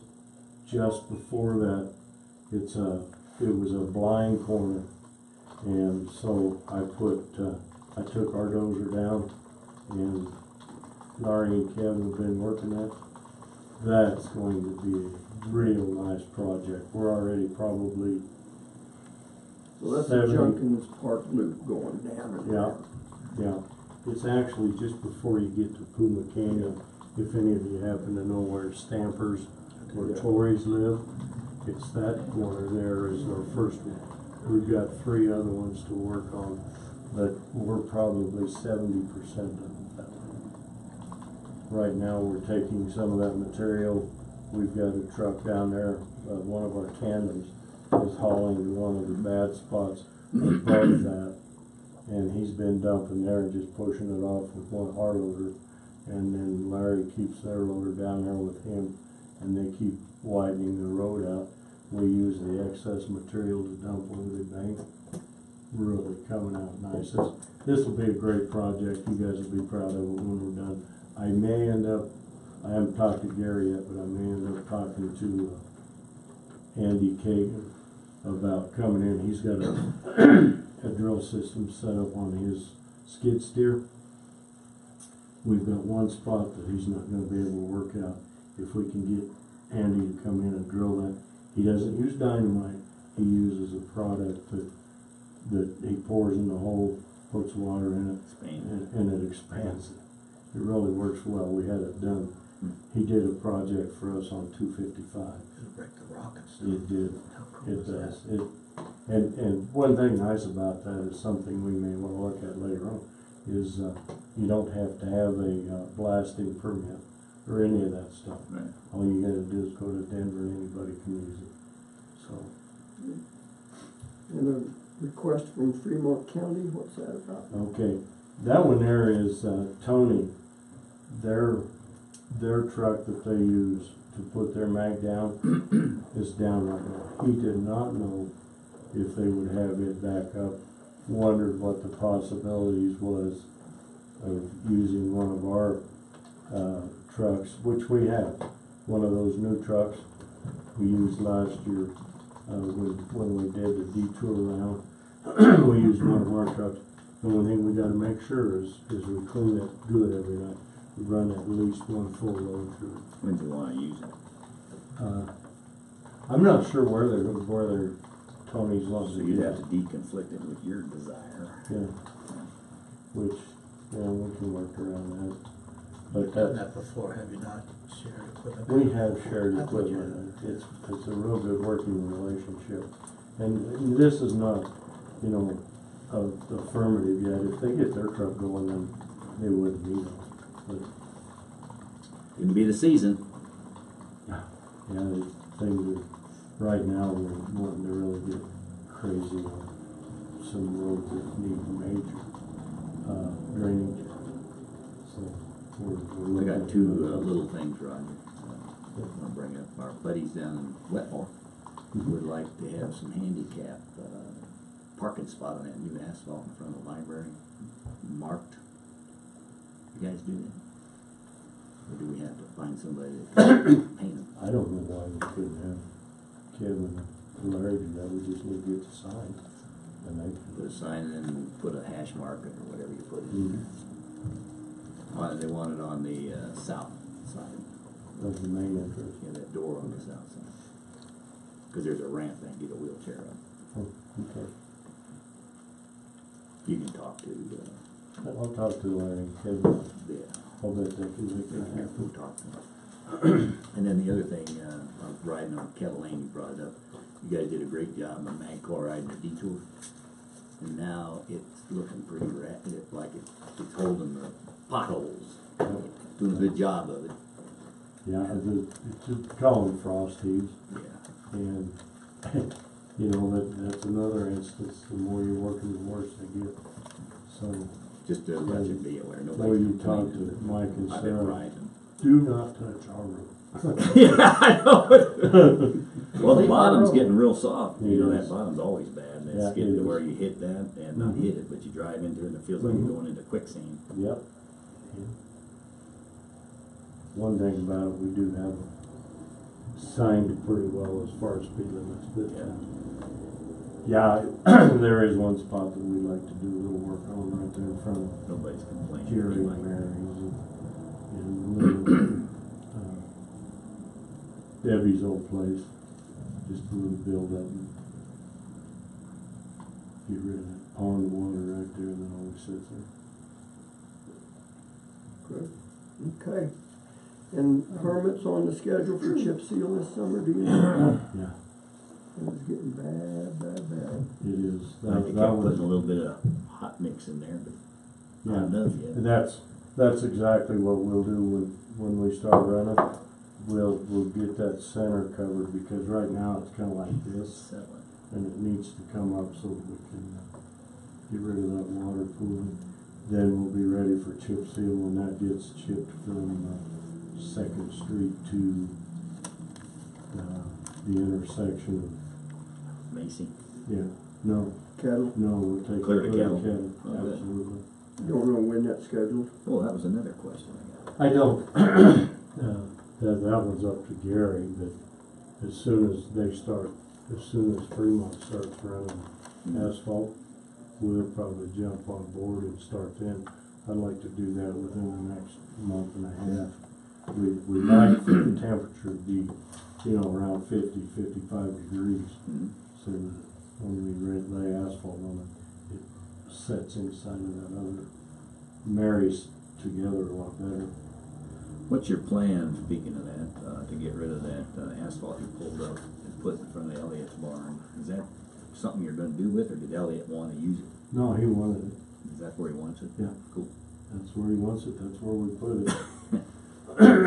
Just before that, it was a blind corner, and so I took our dozer down, and Laurie and Kevin have been working that. That's going to be a real nice project. We're already probably So that's 70. the Junkins Park loop going down. And Yeah, yeah. It's actually just before you get to Puma Canyon. If any of you happen to know where Stampers or Tories live, it's that corner there is our first one. We've got 3 other ones to work on, but we're probably 70% of that. Right now we're taking some of that material. We've got a truck down there, one of our tandems is hauling to one of the bad spots above that, and he's been dumping there and just pushing it off with our loader, and then Larry keeps their loader down there with him, and they keep widening the road out. We use the excess material to dump over the bank. Really coming out nice. This will be a great project. You guys will be proud of it when we're done. I may end up, I haven't talked to Gary yet, but I may end up talking to Andy Kagan about coming in. He's got a drill system set up on his skid steer. We've got one spot that he's not going to be able to work out. If we can get Andy to come in and drill that. He doesn't use dynamite. He uses a product that he pours in the hole, puts water in it, and it expands it. It really works well. We had it done. He did a project for us on 255. It'll break the rock and stuff. It did. How cool It is does. that? And one thing nice about that is something we may want to look at later on, is you don't have to have a blasting permit or any of that stuff. Right. All you gotta do is go to Denver and anybody can use it. So, a request from Fremont County, what's that about? okay, that one there is Tony, their truck that they use to put their mag down is down right now. He did not know if they would have it back up, wondered what the possibilities was of using one of our trucks, which we have. One of those new trucks we used last year when we did the detour round. We used one of our trucks. The only thing we got to make sure is we clean it good every night. We run at least one full load through it. When do you want to use it? I'm not sure where Tony's wants So to you'd use have to it. deconflict it with your desire. Yeah. Which, yeah, we can work around that. But You've done that before, have you not? Shared equipment? we have shared I thought you equipment. It's a real good working relationship. And this is not, affirmative yet. If they get their truck going, then they wouldn't need it. But, Couldn't be the season. yeah, the thing that right now we're wanting to really get crazy on some roads that need major drainage. So we're I looking got at 2 those. little things, Roger. I'll bring up our buddies down in Wetmore. Would like to have some handicap parking spot on that new asphalt in front of the library marked. You guys do that? Or do we have to find somebody that can paint them? I don't know why we couldn't have Kevin and Larry do that. We just need to get the sign. And they Put a sign in and put a hash marker or whatever you put in. They want it on the south side. of the main entrance. Yeah, that door on the south side. cause there's a ramp they can get a wheelchair up. Oh, okay. You can talk to, I'll talk to Larry, Kevin, yeah. I'll bet they can make Yeah, that we'll happen. talk to them. And then the other thing, I was riding on Kettle Lane, you brought it up. You guys did a great job on Magcor riding the detour. And now it's looking pretty it's holding the potholes. Doing a good job of it. Yeah, it's a calling frost heaves, Yeah. and, you know, that's another instance, the more you're working, the worse they get. So, Just to let you be aware, the more nobody. you talk to Mike and I've been Sarah, riding. do not touch our road. Yeah, I know. Well, the bottom's getting real soft. It You know, is. that bottom's always bad. And Yeah, it's getting it to where is. you hit that and not Mhm. hit it, but you drive into it and it feels like Mhm. you're going into quicksand. Yep. Yeah. One thing about it, we do have it signed pretty well as far as speed limits, but, yeah, there is one spot that we'd like to do a little work on right there in front of Nobody's complaining. Jerry and Anyway. Mary's and Debbie's old place, just a little build up and get rid of that pond water right there that always sits there. Good. Okay. And permits on the schedule for chip seal this summer, do you know? Yeah, It's getting bad. it is. I think That I'm was, putting a little bit of hot mix in there, but yeah. not enough yet. And that's exactly what we'll do when we start running. We'll get that center covered, because right now it's kinda like this, Settling. and it needs to come up so that we can get rid of that water pooling. Then we'll be ready for chip seal when that gets chipped from Second Street to the intersection Macy. of, yeah, no, Cattle, we'll take Clear to Kettle. Kettle, Oh, good. absolutely. don't know when that's scheduled. Oh, that was another question I got. I don't. That one's up to Gary, but as soon as Fremont starts running asphalt, we'll probably jump on board and start then. I'd like to do that within the next month and a half. We like for the temperature to be, around 50, 55 degrees, Mhm. so that when we lay asphalt on it, it sets inside of that other, marries together a lot better. What's your plan, speaking of that, to get rid of that asphalt you pulled up and put in front of Elliot's barn? Is that something you're gonna do with, or did Elliot wanna use it? No, he wanted it. Is that where he wants it? Yeah. Cool. That's where he wants it, that's where we put it.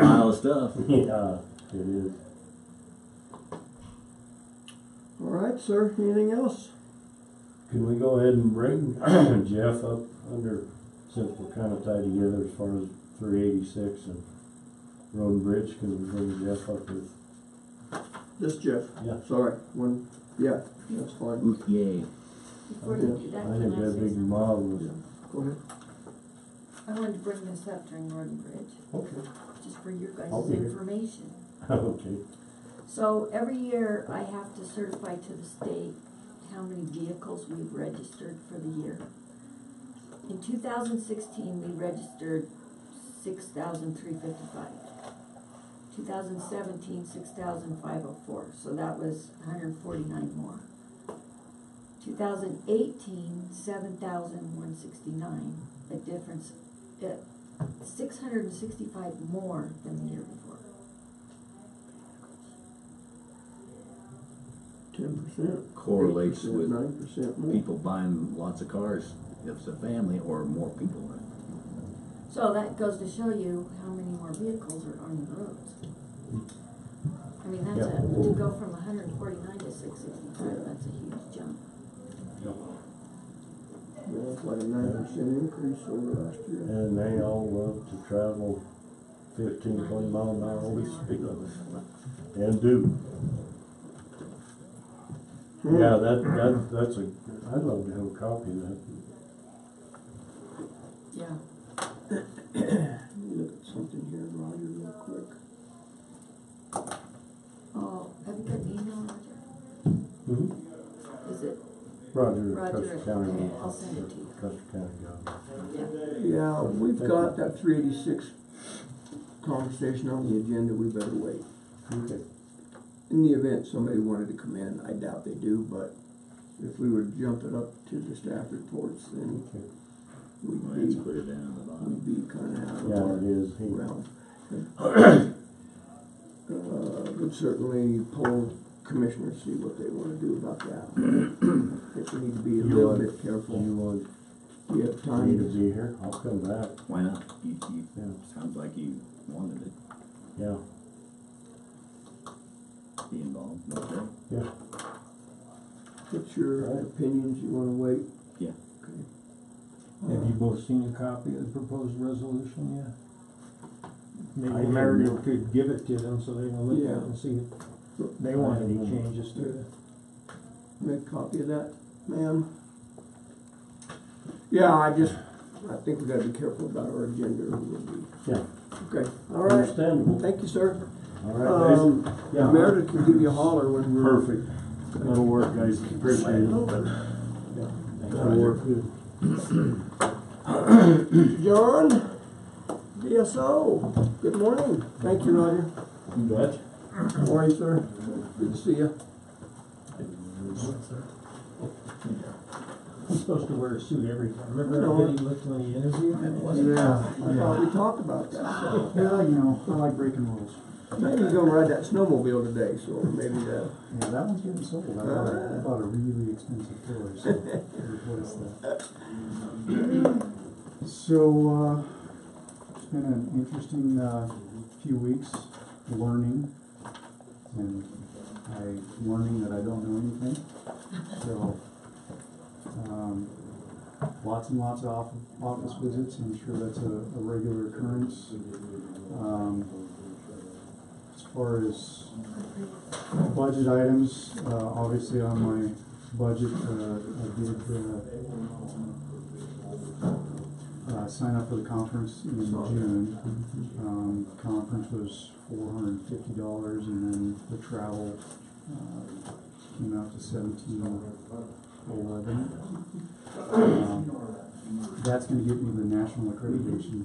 Pile of stuff. Yeah, it is. All right, sir, anything else? Can we go ahead and bring Jeff up under, since we're kinda tied together as far as 386 and Road and Bridge, can we bring Jeff up with? This Jeff? Yeah. Sorry, yeah, that's fine. Ooh, yay. Before you do that, I can think I say that big something? mob was, Go ahead. I wanted to bring this up during Road and Bridge, okay, just for your I'll guys' be here. information. okay, So every year I have to certify to the state how many vehicles we've registered for the year. In 2016, we registered 6,355. 2017, 6,504, so that was 149 more. 2018, 7,169, a difference, 665 more than the year before. 10%. Correlates with 9% more. people buying lots of cars, if it's a family or more people. So that goes to show you how many more vehicles are on the roads. I mean, that's Yeah. to go from 149 to 665, that's a huge jump. Yeah, it's like a 9% increase over last year. and they all love to travel 15, 20 mile an hour over the speed limit, and do. Yeah, that's I'd love to have a copy of that. Yeah. Look at something here, Roger, real quick. Oh, have you got an email, Roger? Mm-hmm. Is it? Roger, Roger, Custer County. okay, I'll send it to you. Custer County job. Yeah. Yeah, we've got that 386 conversation on the agenda, we better wait. Okay. in the event somebody wanted to come in, I doubt they do, but if we would jump it up to the staff reports, then Let's put it down at the bottom. we'd be kinda out of Yeah, our it is. realm. Would certainly poll commissioners, see what they wanna do about that. I think we need to be a You little want- bit careful. You want Do you have me time to to be here? I'll come back. Why not? You Yeah. sounds like you wanted it, Yeah, be involved, okay? yeah. put your Right. opinions, you wanna wait? Yeah. Okay. Have you both seen a copy of the proposed resolution yet? I Maybe Meredith didn't. could give it to them so they can look at Yeah. it and see if they want any changes to it. Make a copy of that, ma'am? Yeah, I think we gotta be careful about our agenda. Yeah. Okay, all right, Understandable. thank you, sir. All right, guys. Yeah. Meredith can give you a holler when we're. Perfect. That'll work, guys. Appreciate it. That'll work good. John, DSO, good morning. Thank you, Roger. You bet. How are you, sir? Good to see you. He's supposed to wear a suit every time. Remember No. how good he looked when he interviewed? Yeah, I thought we talked about that, so. Yeah, you know, I like breaking rules. Maybe you're gonna ride that snowmobile today, so maybe that. Yeah, that one's getting sold. I bought a really expensive toy, so replace that. So, it's been an interesting few weeks learning, and learning that I don't know anything. So, lots and lots of office visits. I'm sure that's a regular occurrence. As far as budget items, obviously on my budget, I did sign up for the conference in June. Conference was $450, and then the travel came out to $1,711. That's going to get me the national accreditation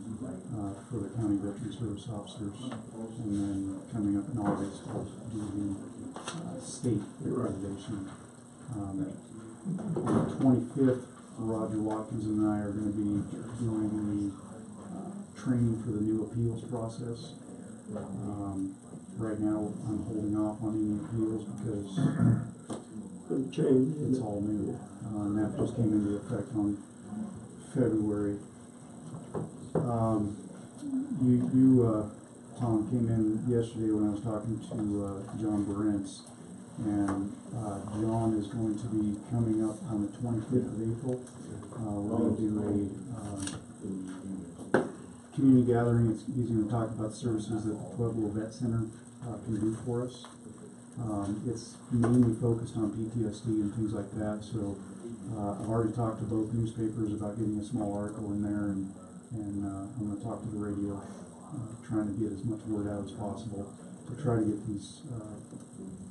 for the county veteran service officers, and then coming up in August, I'll do the state accreditation. On the 25th, Roger Watkins and I are going to be doing the training for the new appeals process. Right now, I'm holding off on any appeals because it's all new. And that just came into effect on February. Tom, came in yesterday when I was talking to John Barentz, and John is going to be coming up on the 25th of April. We're going to do a community gathering. He's going to talk about services that the Pueblo Vet Center can do for us. It's mainly focused on PTSD and things like that, so I've already talked to both newspapers about getting a small article in there, and I'm going to talk to the radio, trying to get as much word out as possible to try to get these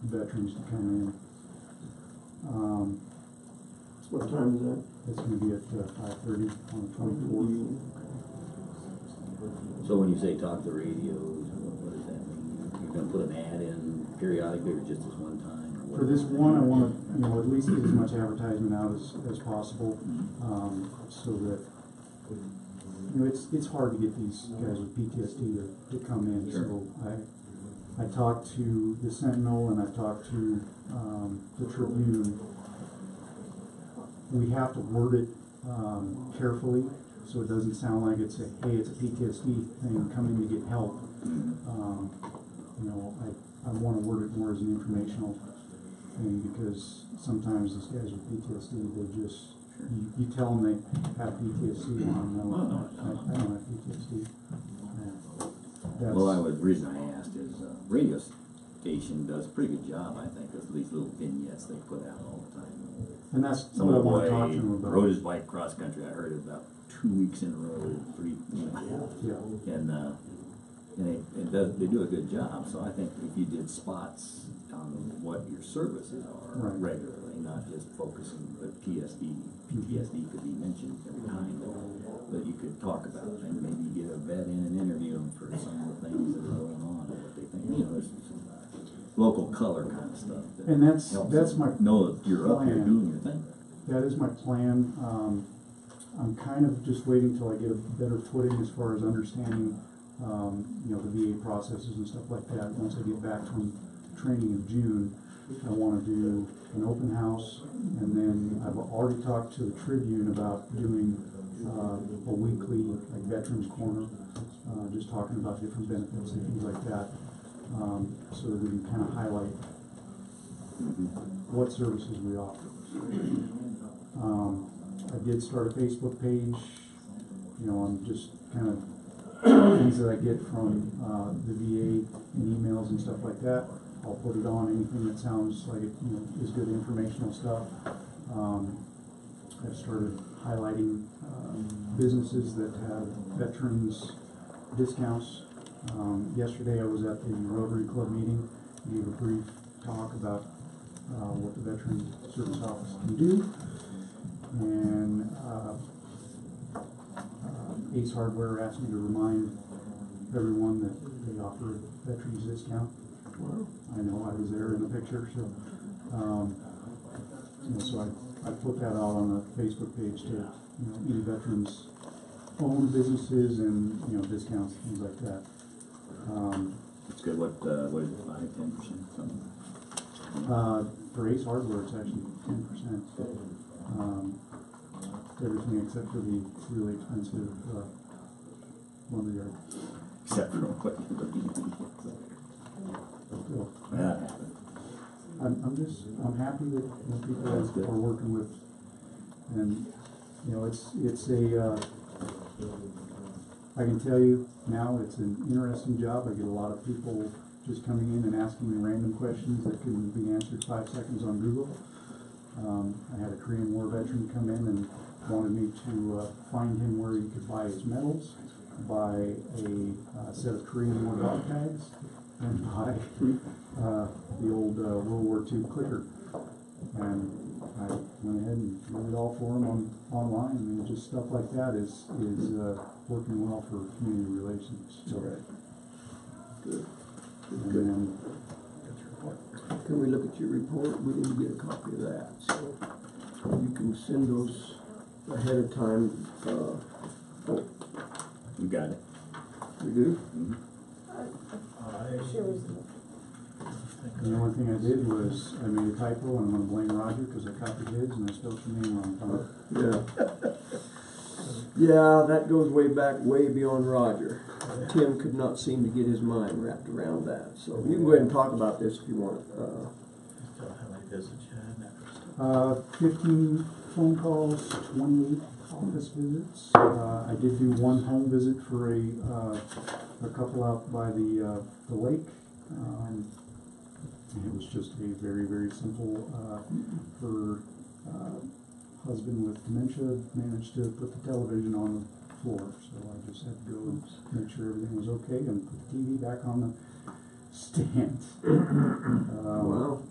veterans to come in. What time is that? It's going to be at 5:30 on the 24th. So when you say talk to the radio, what does that mean? You're gonna put an ad in periodically or just this one time? Or what? For this one, I want to, at least get as much advertisement out as possible, so that, it's hard to get these guys with PTSD to come in. Sure. So I talked to the Sentinel and I talked to the Tribune. We have to word it carefully, so it doesn't sound like it's a PTSD thing, come in to get help. I want to word it more as an informational thing, because sometimes these guys with PTSD, they just, you tell them they have PTSD, and no, I don't have PTSD. Well, the reason I asked is radio station does a pretty good job, I think, of these little vignettes they put out all the time. And that's Some what I of the want to talk way to them about. rode his bike cross country, I heard it about 2 weeks in a row, 3, Yeah. and they do a good job. So I think if you did spots on what your services are Right. regularly, not just focusing, but PTSD could be mentioned every time, but you could talk about it and maybe get a vet in and interview them for some of the things that are going on and what they think. local color kind of stuff. And that's helps my them know that you're up here plan. doing your thing. That is my plan. I'm kind of just waiting till I get a better footing as far as understanding, the VA processes and stuff like that. Once I get back from training in June, I want to do an open house, and then I've already talked to the Tribune about doing a weekly like Veterans Corner, just talking about different benefits and things like that, so that we can kind of highlight what services we offer. I did start a Facebook page. I'm just kind of things that I get from the VA and emails and stuff like that. I'll put it on anything that sounds like it is good informational stuff. I've started highlighting businesses that have veterans discounts. Yesterday I was at the Rotary Club meeting, gave a brief talk about what the Veteran Service Office can do, and Ace Hardware asked me to remind everyone that they offer a veterans discount. Wow. I know I was there in the picture, so so I put that out on the Facebook page to any veterans own businesses and discounts, things like that. It's good. What is it, 5-10% something? For Ace Hardware, it's actually 10%. Everything except for the really expensive lumberyard. Except for what? So, Yeah. I'm happy that people are working with, and it's a I can tell you now it's an interesting job. I get a lot of people just coming in and asking me random questions that can be answered 5 seconds on Google. I had a Korean War veteran come in and wanted me to find him where he could buy his medals, buy a set of Korean War dog tags, and buy the old World War II clicker. And I went ahead and did it all for him online. I mean, just stuff like that is working well for community relations. So, Good. and Good. then, Can we look at your report? We didn't get a copy of that, so you can send those ahead of time. You got it. We do? the only thing I did was I made a typo, and I'm going to blame Roger because I copied his and I spelled your name wrong. Yeah. Yeah, that goes way beyond Roger. Tim could not seem to get his mind wrapped around that. So you can go ahead and talk about this if you want. Tell how many visits you had and that first 15 phone calls, 28 office visits. I did do one home visit for a couple out by the lake. It was just a very, very simple, her husband with dementia managed to put the television on the floor, so I just had to go and make sure everything was okay and put the TV back on the stand. Wow.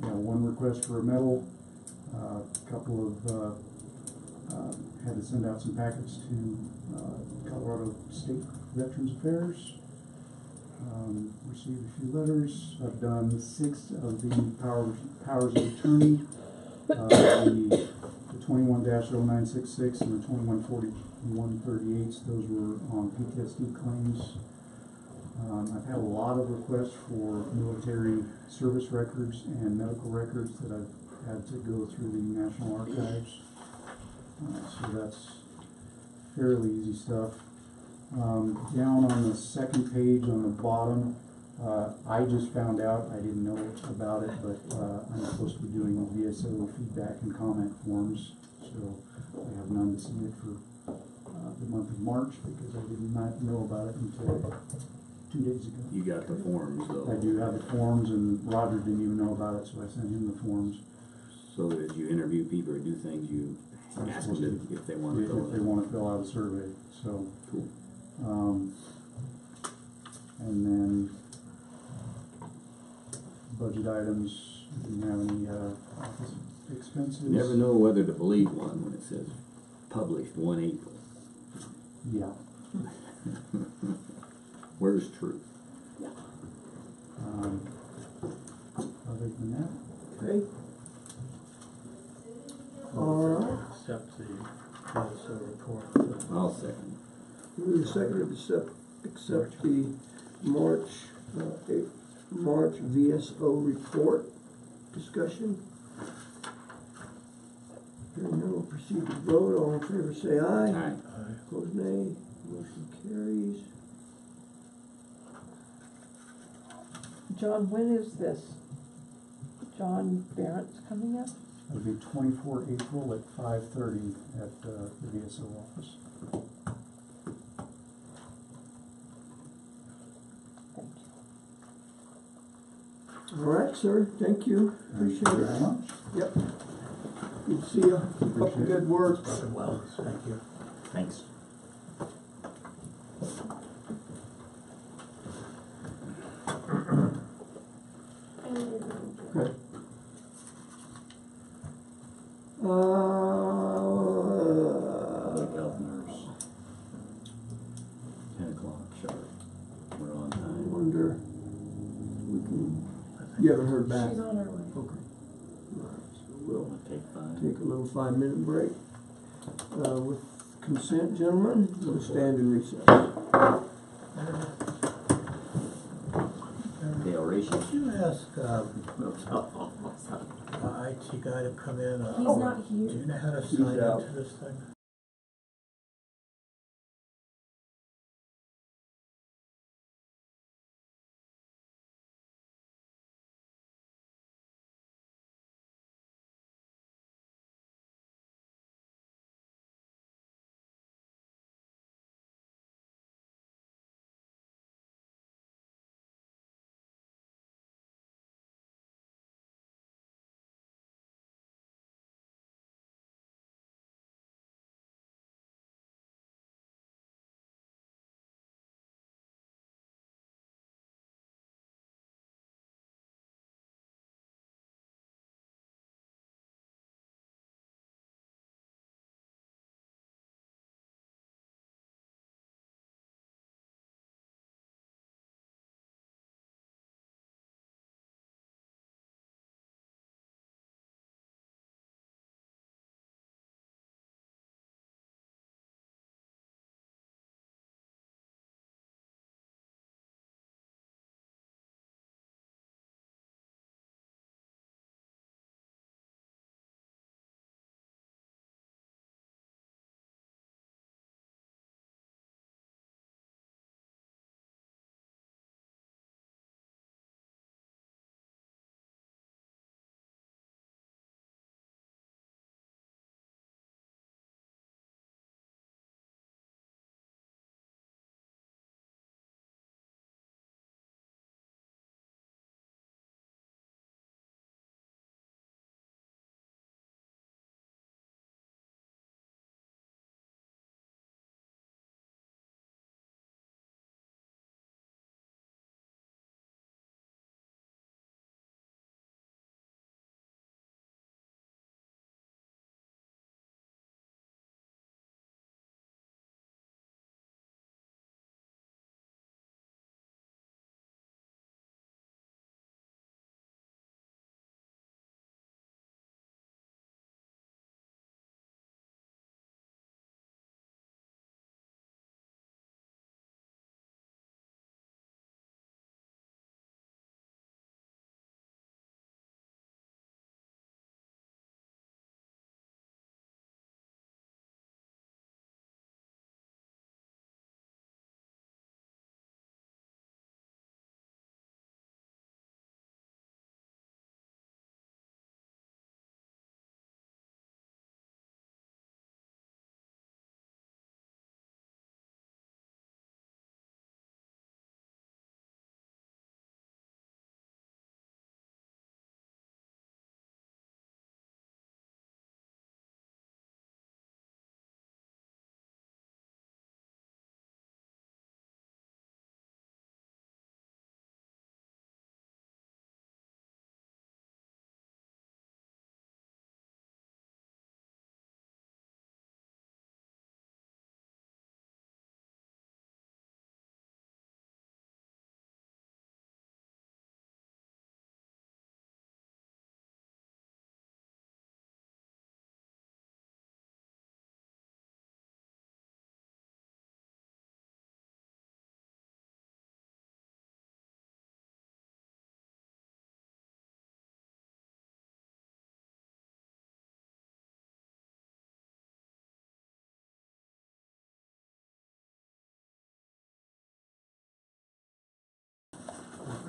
One request for a medal, a couple of, had to send out some packets to Colorado State Veterans Affairs. Received a few letters. I've done 6 of the powers of attorney, the 21-0966 and the 214138s. Those were on PTSD claims. I've had a lot of requests for military service records and medical records that I've had to go through the National Archives. So that's fairly easy stuff. Down on the second page on the bottom, I just found out, I didn't know about it, but I'm supposed to be doing VSO feedback and comment forms, so I have none to submit for the month of March because I did not know about it until 2 days ago. You got the forms though. I do have the forms, and Roger didn't even know about it, so I sent him the forms. So as you interview people or do things, you ask them if they want to If they want to fill out a survey, so. Cool. And then budget items, didn't have any office expenses. You never know whether to believe one when it says published 1 April. Yeah. Where's truth? Other than that, Okay. All right. Accept the BOCC report. I'll second. We seconded to accept the March, March VSO report. Discussion. Hearing none, we'll proceed to vote. All in favor say aye. Aye. Opposed nay. Motion carries. John, when is this? John Barrett's coming up? it'll be 24 April at 5:30 at the VSO office. Thank you. All right, sir. Thank you. Appreciate Thank you it. very much. Yep. Good to see you. Keep up the good work. Well, thank you. Thanks. Okay. Public health nurse. 10 o'clock sharp. We're on I time. wonder, we can, you haven't heard back? She's on her way. Okay. All right, so we'll Wanna take 5? take a little 5-minute break. With consent, gentlemen, we'll stand in recess. Dale Ration. Could you ask, IT guy to come in? He's not Do here. you know how to He's sign out. into this thing?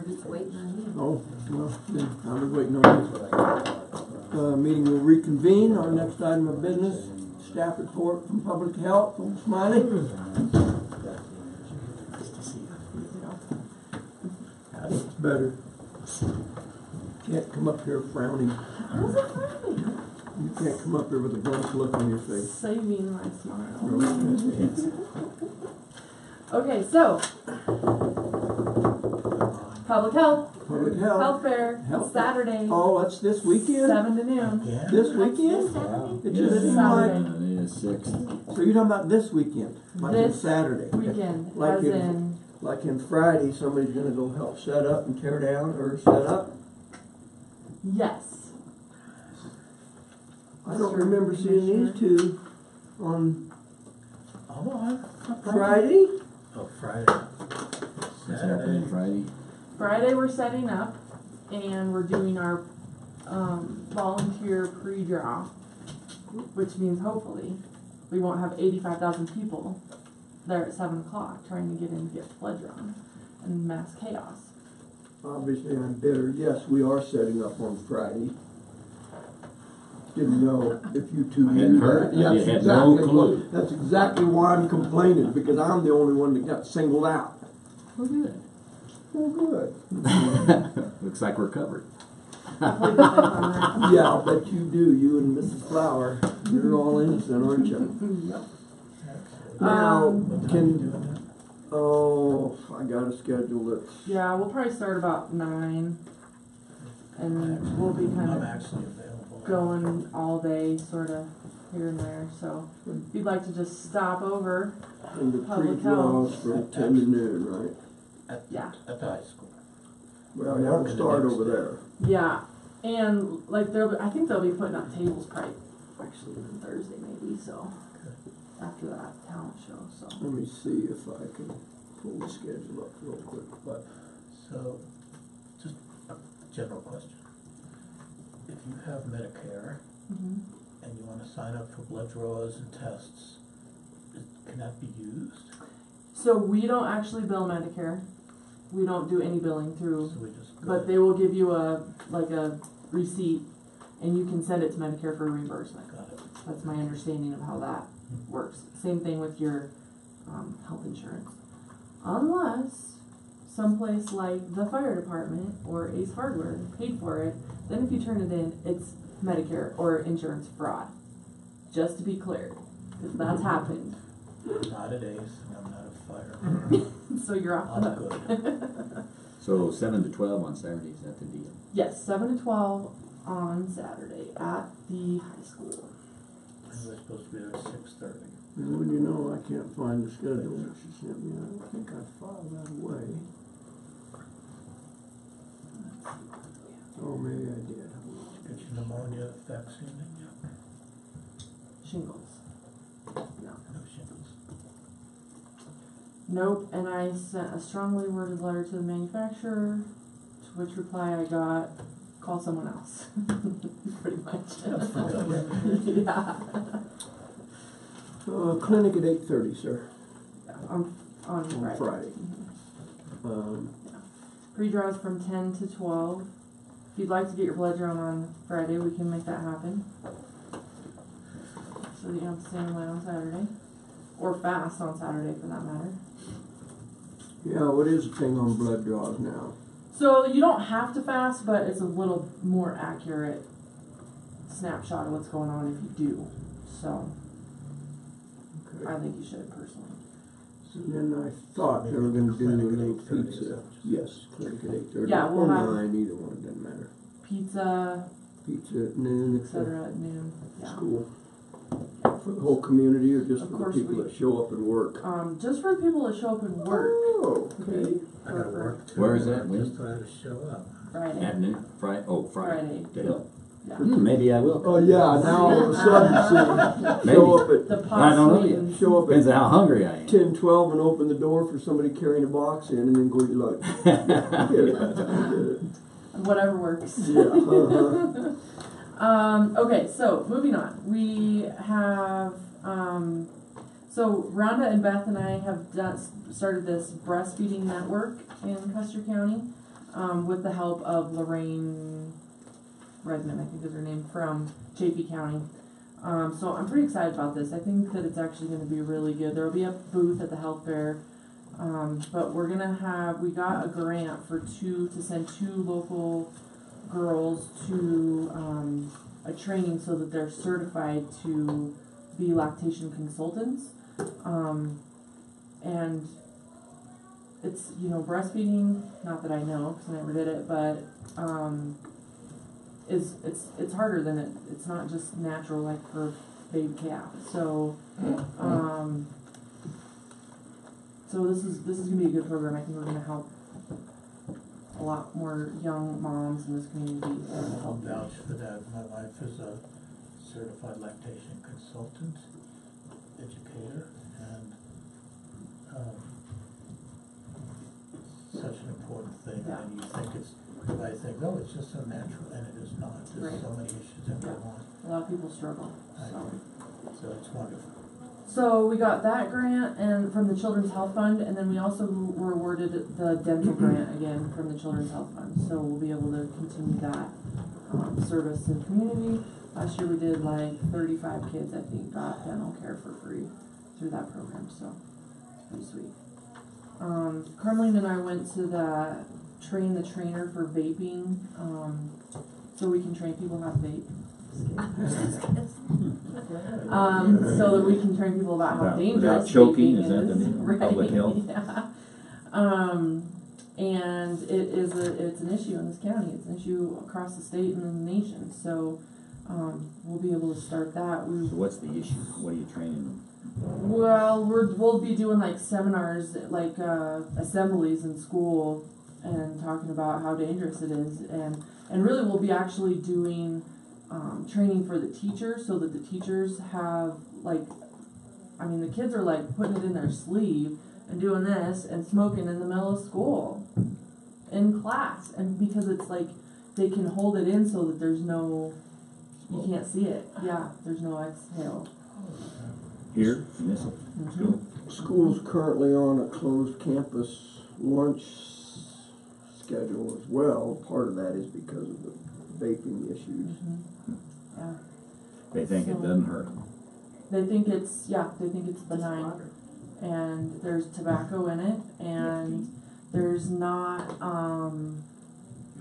Just waiting on you. Oh, well, then I'll be waiting on you. Meeting will reconvene. Our next item of business, staff report from Public Health. Old Smiley. That's better. Can't come up here frowning. You can't come up here with a blank look on your face. Saving my smile. Really? Okay, so public health, Public Health. health fair, Health- Saturday, Oh, that's this weekend? 7 to noon. Again? This weekend? Wow. It Yeah. just seemed Saturday. like, It is 6. so you're talking about this weekend, like in This Saturday. Weekend, Like as in- in, Like in Friday, somebody's gonna go help set up and tear down, or set up. yes. I don't remember seeing these two on Hold on. Friday. Oh, Friday. What's happening Friday? Friday we're setting up and we're doing our volunteer pre-draw, which means hopefully we won't have 85,000 people there at 7 o'clock trying to get in to get blood drawn and mass chaos. Obviously, I'm bitter. Yes, we are setting up on Friday. Didn't know if you two I hadn't knew heard. that. Yeah, I that's had no exactly clue. that's exactly why I'm complaining, because I'm the only one that got singled out. Well, good. Oh, good. Looks like we're covered. Hopefully the thing's on there. Yeah, I'll bet you do. You and Mrs. Flower, you're all innocent, aren't you? Yep. Now, What time you can doing that? oh, I got a schedule that's Yeah, we'll probably start about 9 and we'll be kind I'm of actually available. going all day, sort of here and there. So if you'd like to just stop over, in the Public pre-draws health. from 10 to noon, right? yeah. At the high school. Well, yeah, we'll start over there. Yeah, and like I think they'll be putting up tables probably actually on Thursday maybe. So after that talent show. So Let me see if I can pull the schedule up real quick. But So, just a general question. If you have Medicare mhm. and you wanna sign up for blood draws and tests, can that be used? So we don't actually bill Medicare. We don't do any billing through, So we just go. but they will give you a receipt, and you can send it to Medicare for reimbursement. Got it. That's my understanding of how that works. Same thing with your health insurance. Unless someplace like the fire department or Ace Hardware paid for it, then if you turn it in, it's Medicare or insurance fraud. Just to be clear, because that's happened. Not at Ace, and I'm not a fire. So you're off the I'm hook. good. So 7 to 12 on Saturday, is that the deal? Yes, 7 to 12 on Saturday at the high school. And we're supposed to be there at 6:30. and when you know I can't find the schedule that she sent me, I don't think I filed that away. Oh, maybe I did. Get your pneumonia vaccine in yet? Shingles. No. No shingles. Nope, and I sent a strongly worded letter to the manufacturer, to which reply I got, call someone else. Pretty much. That's familiar. Yeah. Clinic at 8:30, sir, On on Friday. Friday. Pre-draws from 10 to 12. If you'd like to get your blood drawn on Friday, we can make that happen. So that you don't have to stay in line on Saturday. Or fast on Saturday for that matter. Yeah, what is the thing on blood draws now? So you don't have to fast, but it's a little more accurate snapshot of what's going on if you do. So Okay. I think you should personally. And then I thought they were gonna do a little pizza. Yes, clinic at 8:30. Yeah, we'll or have- 9, either one, doesn't matter. Pizza, Pizza at noon at the etc. at noon. Yeah. school. For the whole community or just Of for the course people we- that show up and work? Just for the people that show up and work. Oh, okay. I gotta work too. Where is that? I just had to show up. Friday. At noon? Friday? Oh, Friday. Friday. To help. Yeah. Maybe I will. Oh, yeah, now all of a sudden, see, Maybe. show up at, The I don't know posse yet. and show up Depends at on how hungry I am. 10:12 and open the door for somebody carrying a box in and then go to lunch. Get it, I get it. whatever works. Yeah, uh-huh. Okay, so moving on. We have so Rhonda and Beth and I have started this breastfeeding network in Custer County. with the help of Lorraine Redmond, I think is her name, from Chaffey County. So I'm pretty excited about this. I think that it's actually going to be really good. There will be a booth at the health fair, but we got a grant to send 2 local girls to a training so that they're certified to be lactation consultants. And it's, breastfeeding, not that I know, because I never did it, but it's harder than it's not just natural like for baby calf. So this is gonna be a good program. I think we're gonna help a lot more young moms in this community. I'll vouch for that. My wife is a certified lactation consultant, educator, and such an important thing. Yeah. And everybody thinks, oh, it's just so natural, and it is not. There's Right. so many issues that go on. A lot of people struggle. So it's wonderful. So we got that grant and from the Children's Health Fund, and then we also were awarded the dental grant again from the Children's Health Fund. So we'll be able to continue that service to the community. Last year we did like 35 kids, I think, got dental care for free through that program. So it's pretty sweet. Carmeline and I went to the train the trainer for vaping, so we can train people how to vape. So that we can train people about how dangerous without choking, vaping is that the name? Right. Public health? Yeah. And it's an issue in this county. It's an issue across the state and the nation. So we'll be able to start that. So what's the issue? What are you training them? Well, we'll be doing like seminars, like assemblies in school, and talking about how dangerous it is, and really we'll be actually doing training for the teachers, so that the teachers have the kids are like putting it in their sleeve and doing this and smoking in the middle of school, in class, and because it's like they can hold it in so that you can't see it. Yeah, there's no exhale. Here, in this school? School's currently on a closed campus lunch schedule as well. Part of that is because of the vaping issues. Yeah. They think it doesn't hurt. They think it's benign, and there's tobacco in it, and there's not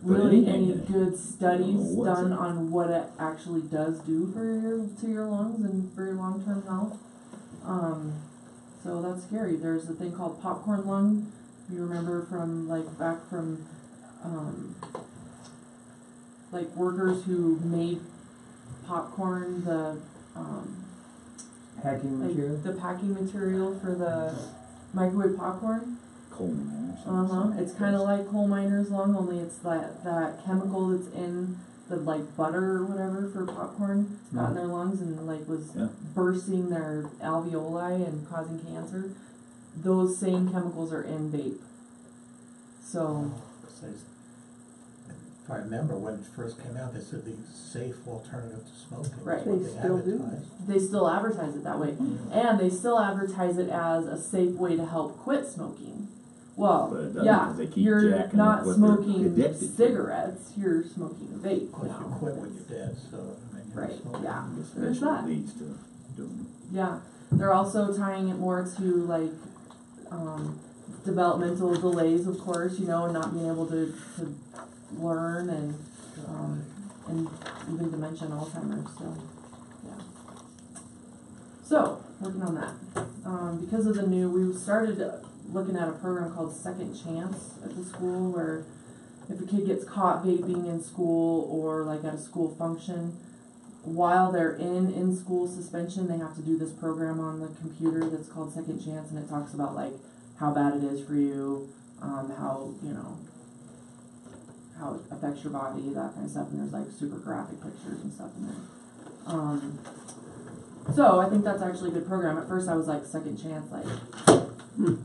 really any good studies done on what it actually does do to your lungs and for your long-term health. So that's scary. There's a thing called popcorn lung. You remember from back from workers who made popcorn, the Hacking material? the packing material for the microwave popcorn. Coal miners. It's kind of like coal miner's lung, only it's that chemical that's in the butter or whatever for popcorn got in their lungs and was bursting their alveoli and causing cancer. Those same chemicals are in vape. So if I remember when it first came out, they said the safe alternative to smoking. Right. That's what They still do. advertised. they still advertise it that way, and they still advertise it as a safe way to help quit smoking. Well, But it doesn't, yeah, 'cause they keep you're jacking not up what smoking they're addicted to. cigarettes, you're smoking a vape Of course, you now. quit when you're dead, so you're Right, smoking. yeah. It's There's eventually that. leads to doing Yeah, they're also tying it more to developmental delays, of course, not being able to learn and even dementia and Alzheimer's. So yeah. So working on that. Because of we started looking at a program called Second Chance at the school, where if a kid gets caught vaping in school or at a school function, while they're in school suspension, they have to do this program on the computer that's called Second Chance, and it talks about how bad it is for you, how how it affects your body, that kind of stuff, and there's super graphic pictures and stuff in there. So I think that's actually a good program. At first I was Second Chance,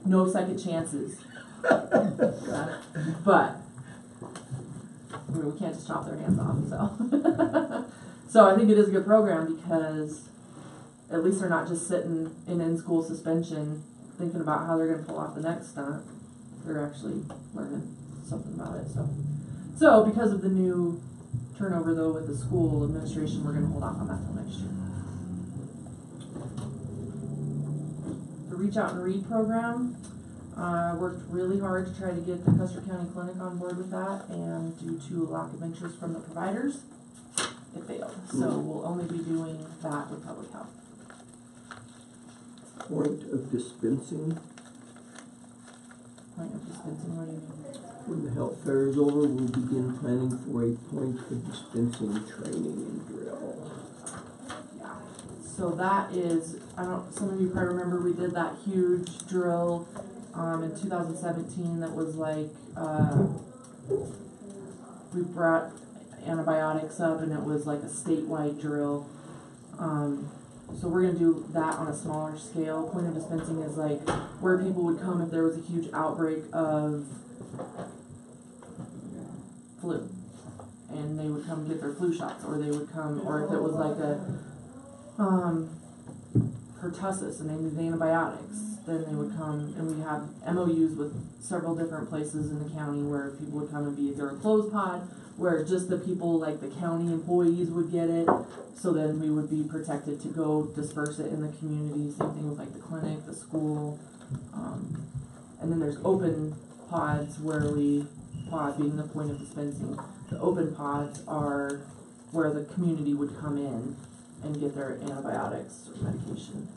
no second chances. But we can't just chop their hands off, so. So I think it is a good program because at least they're not just sitting in school suspension thinking about how they're going to pull off the next stunt. They're actually learning. something about it. So because of the new turnover though with the school administration, we're gonna hold off on that till next year. The Reach Out and Read program, worked really hard to try to get the Custer County Clinic on board with that, and due to a lack of interest from the providers, it failed. So we'll only be doing that with public health. Point of dispensing. Point of dispensing, what do you mean? When the health fair is over, we'll begin planning for a point of dispensing training and drill. Yeah. So that is, some of you probably remember we did that huge drill in 2017 that was like, we brought antibiotics up and it was like a statewide drill. So we're going to do that on a smaller scale. Point of dispensing is like where people would come if there was a huge outbreak of flu. And they would come get their flu shots, or they would come, or if it was like a pertussis and they needed antibiotics, then they would come, and we have MOUs with several different places in the county where people would come and be either a closed pod, where just the people, like the county employees, would get it, so then we would be protected to go disperse it in the community. Same thing with like the clinic, the school, and then there's open pods where pod being the point of dispensing. The open pods are where the community would come in and get their antibiotics or medication.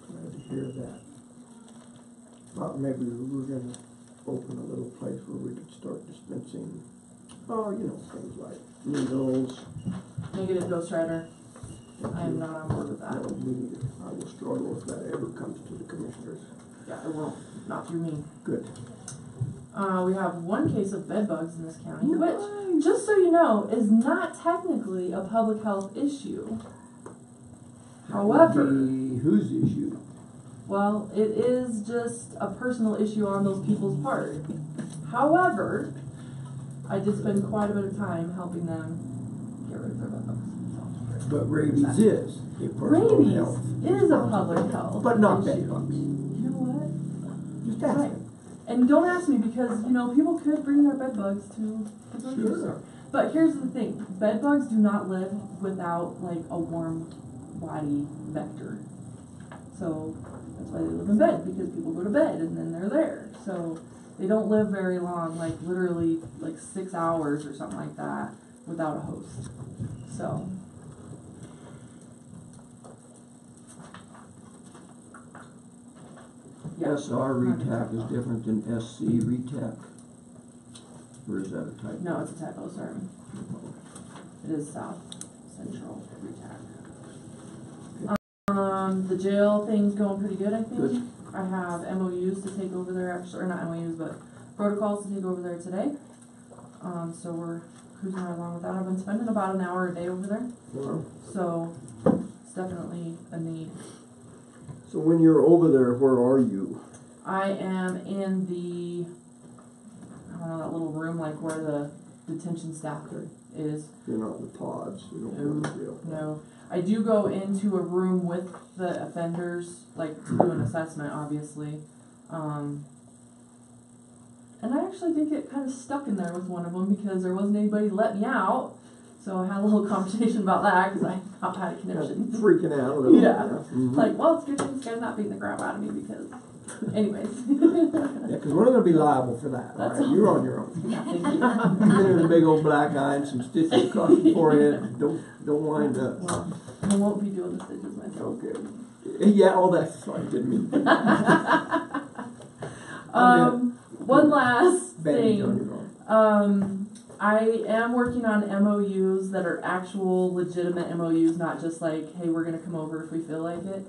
Glad to hear that. Thought maybe we were gonna open a little place where we could start dispensing, things like needles. Negative dose rider. I am not on board with that. No, me neither. I will struggle if that ever comes to the commissioners. Yeah, it won't. Not through me. Good. We have one case of bed bugs in this county, which, just so you know, is not technically a public health issue. However, whose issue? well, it is just a personal issue on those people's part. However, I did spend quite a bit of time helping them get rid of their bed bugs. But rabies is a personal Rabies health is a public health but not issue. bed bugs. You know what? Just ask Right. them. And don't ask me because, people could bring their bed bugs to the grocery Sure. store. But here's the thing, bed bugs do not live without like a warm body vector. So that's why they live in bed, because people go to bed and then they're there. So they don't live very long, like literally like 6 hours or something like that without a host. So yeah. SR RETAC is different than SC RETAC? Or is that a type? No, it's a typo, sorry. It is South Central RETAC. The jail thing's going pretty good, I think. Good. I have MOUs to take over there, actually, or not MOUs, but protocols to take over there today. So we're cruising right along with that. I've been spending about an hour a day over there. Wow. So it's definitely a need. So when you're over there, where are you? I am in that little room like where the detention staff is. You're not in the pods. You don't go to jail. No. I do go into a room with the offenders, like to do an assessment, obviously. And I actually did get kind of stuck in there with one of them because there wasn't anybody to let me out. So I had a little conversation about that because I about had a conniption. Freaking out a little. Yeah. Mm-hmm. Like, well, it's good thing this guy's not beating the crap out of me because, anyways. Yeah, because we're not going to be liable for that. All That's right? all. You're on your own. Yeah, thank you. There's a big old black eye and some stitches across the forehead. Don't wind up. Well, I won't be doing the stitches myself. Okay. Yeah, that's right. Didn't mean. One last Bandage on thing. your arm. I am working on MOUs that are actual legitimate MOUs, not just like, hey, we're gonna come over if we feel like it.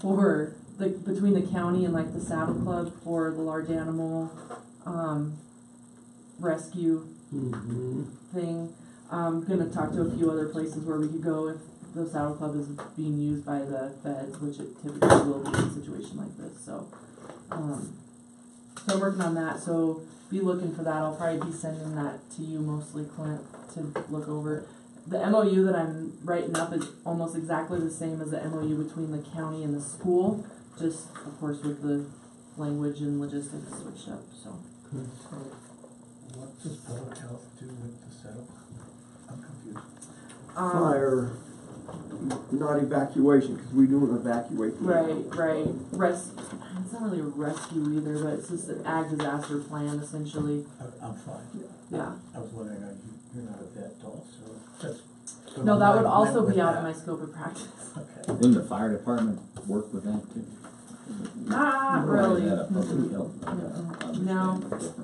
For between the county and like the Saddle Club for the large animal rescue thing. I'm gonna talk to a few other places where we could go if the Saddle Club is being used by the feds, which it typically will be in a situation like this. So I'm working on that. So be looking for that. I'll probably be sending that to you mostly, Clint, to look over. The MOU that I'm writing up is almost exactly the same as the MOU between the county and the school, just of course with the language and logistics switched up, so. What does public health do with the setup? I'm confused. Fire, not evacuation, because we don't evacuate. Right. It's not really a rescue either, but it's just an ag disaster plan essentially. I'm fine. Yeah. I was wondering, you're not a vet also? That's. No, that would also went with be out that. of my scope of practice. Okay. Wouldn't the fire department work with that too? Not Or is really. that a public health? No.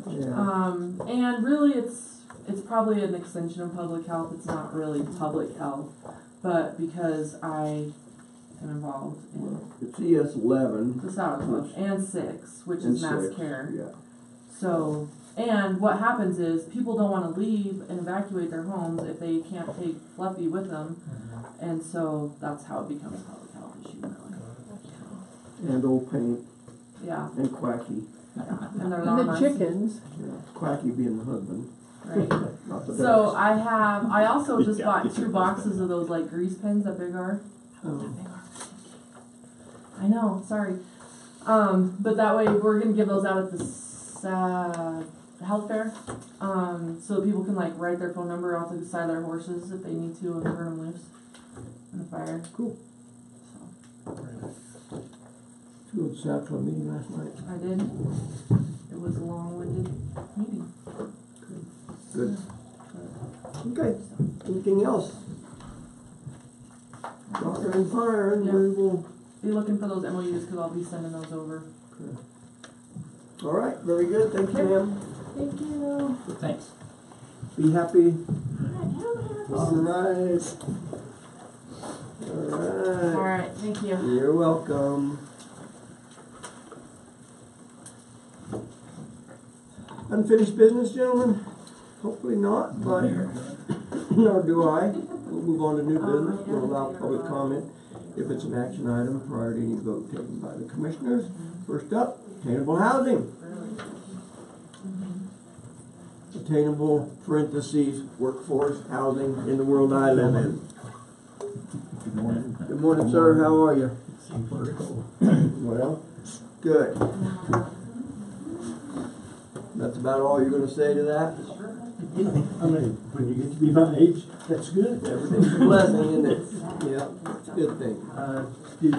Yeah. And really it's probably an extension of public health. It's not really public health, but because I am involved in It's ES11. the Saddle Club and 6, which and is mass 6, care. Yeah. So, and what happens is people don't want to leave and evacuate their homes if they can't take Fluffy with them, and so that's how it becomes a public health issue, really. And old paint, Yeah, and Quacky. yeah, and they're And not the nice. chickens. Yeah. Quacky being the husband, Right. not the So ducks. I also just Yeah, bought get 2 your boxes of those like grease pens that Big R. Oh. I know, sorry. But that way we're gonna give those out at the health fair, so that people can like write their phone number off the side of their horses if they need to and burn them loose in a fire. Cool. So Did you go to the South Club meeting last night? I did. It was a long-winded meeting. Good. Okay, anything else? Doctor and fire, and Yeah. we will. Be looking for those MOUs because I'll be sending those over. All right, very good, thank you, ma'am. Thank you. Thanks. Be happy. All right. All right. Alright, thank you. You're welcome. Unfinished business, gentlemen? Hopefully not, but nor do I. We'll move on to new business. We'll allow public comment if it's an action item prior to any vote taken by the commissioners. First up, attainable housing. Attainable parentheses workforce housing in the world I live in. Good morning. Good morning, sir. How are you? Well, good. That's about all you're gonna say to that? I mean, when you get to be my age, that's good. Everything's a blessing, isn't it? Yeah, it's a good thing. Did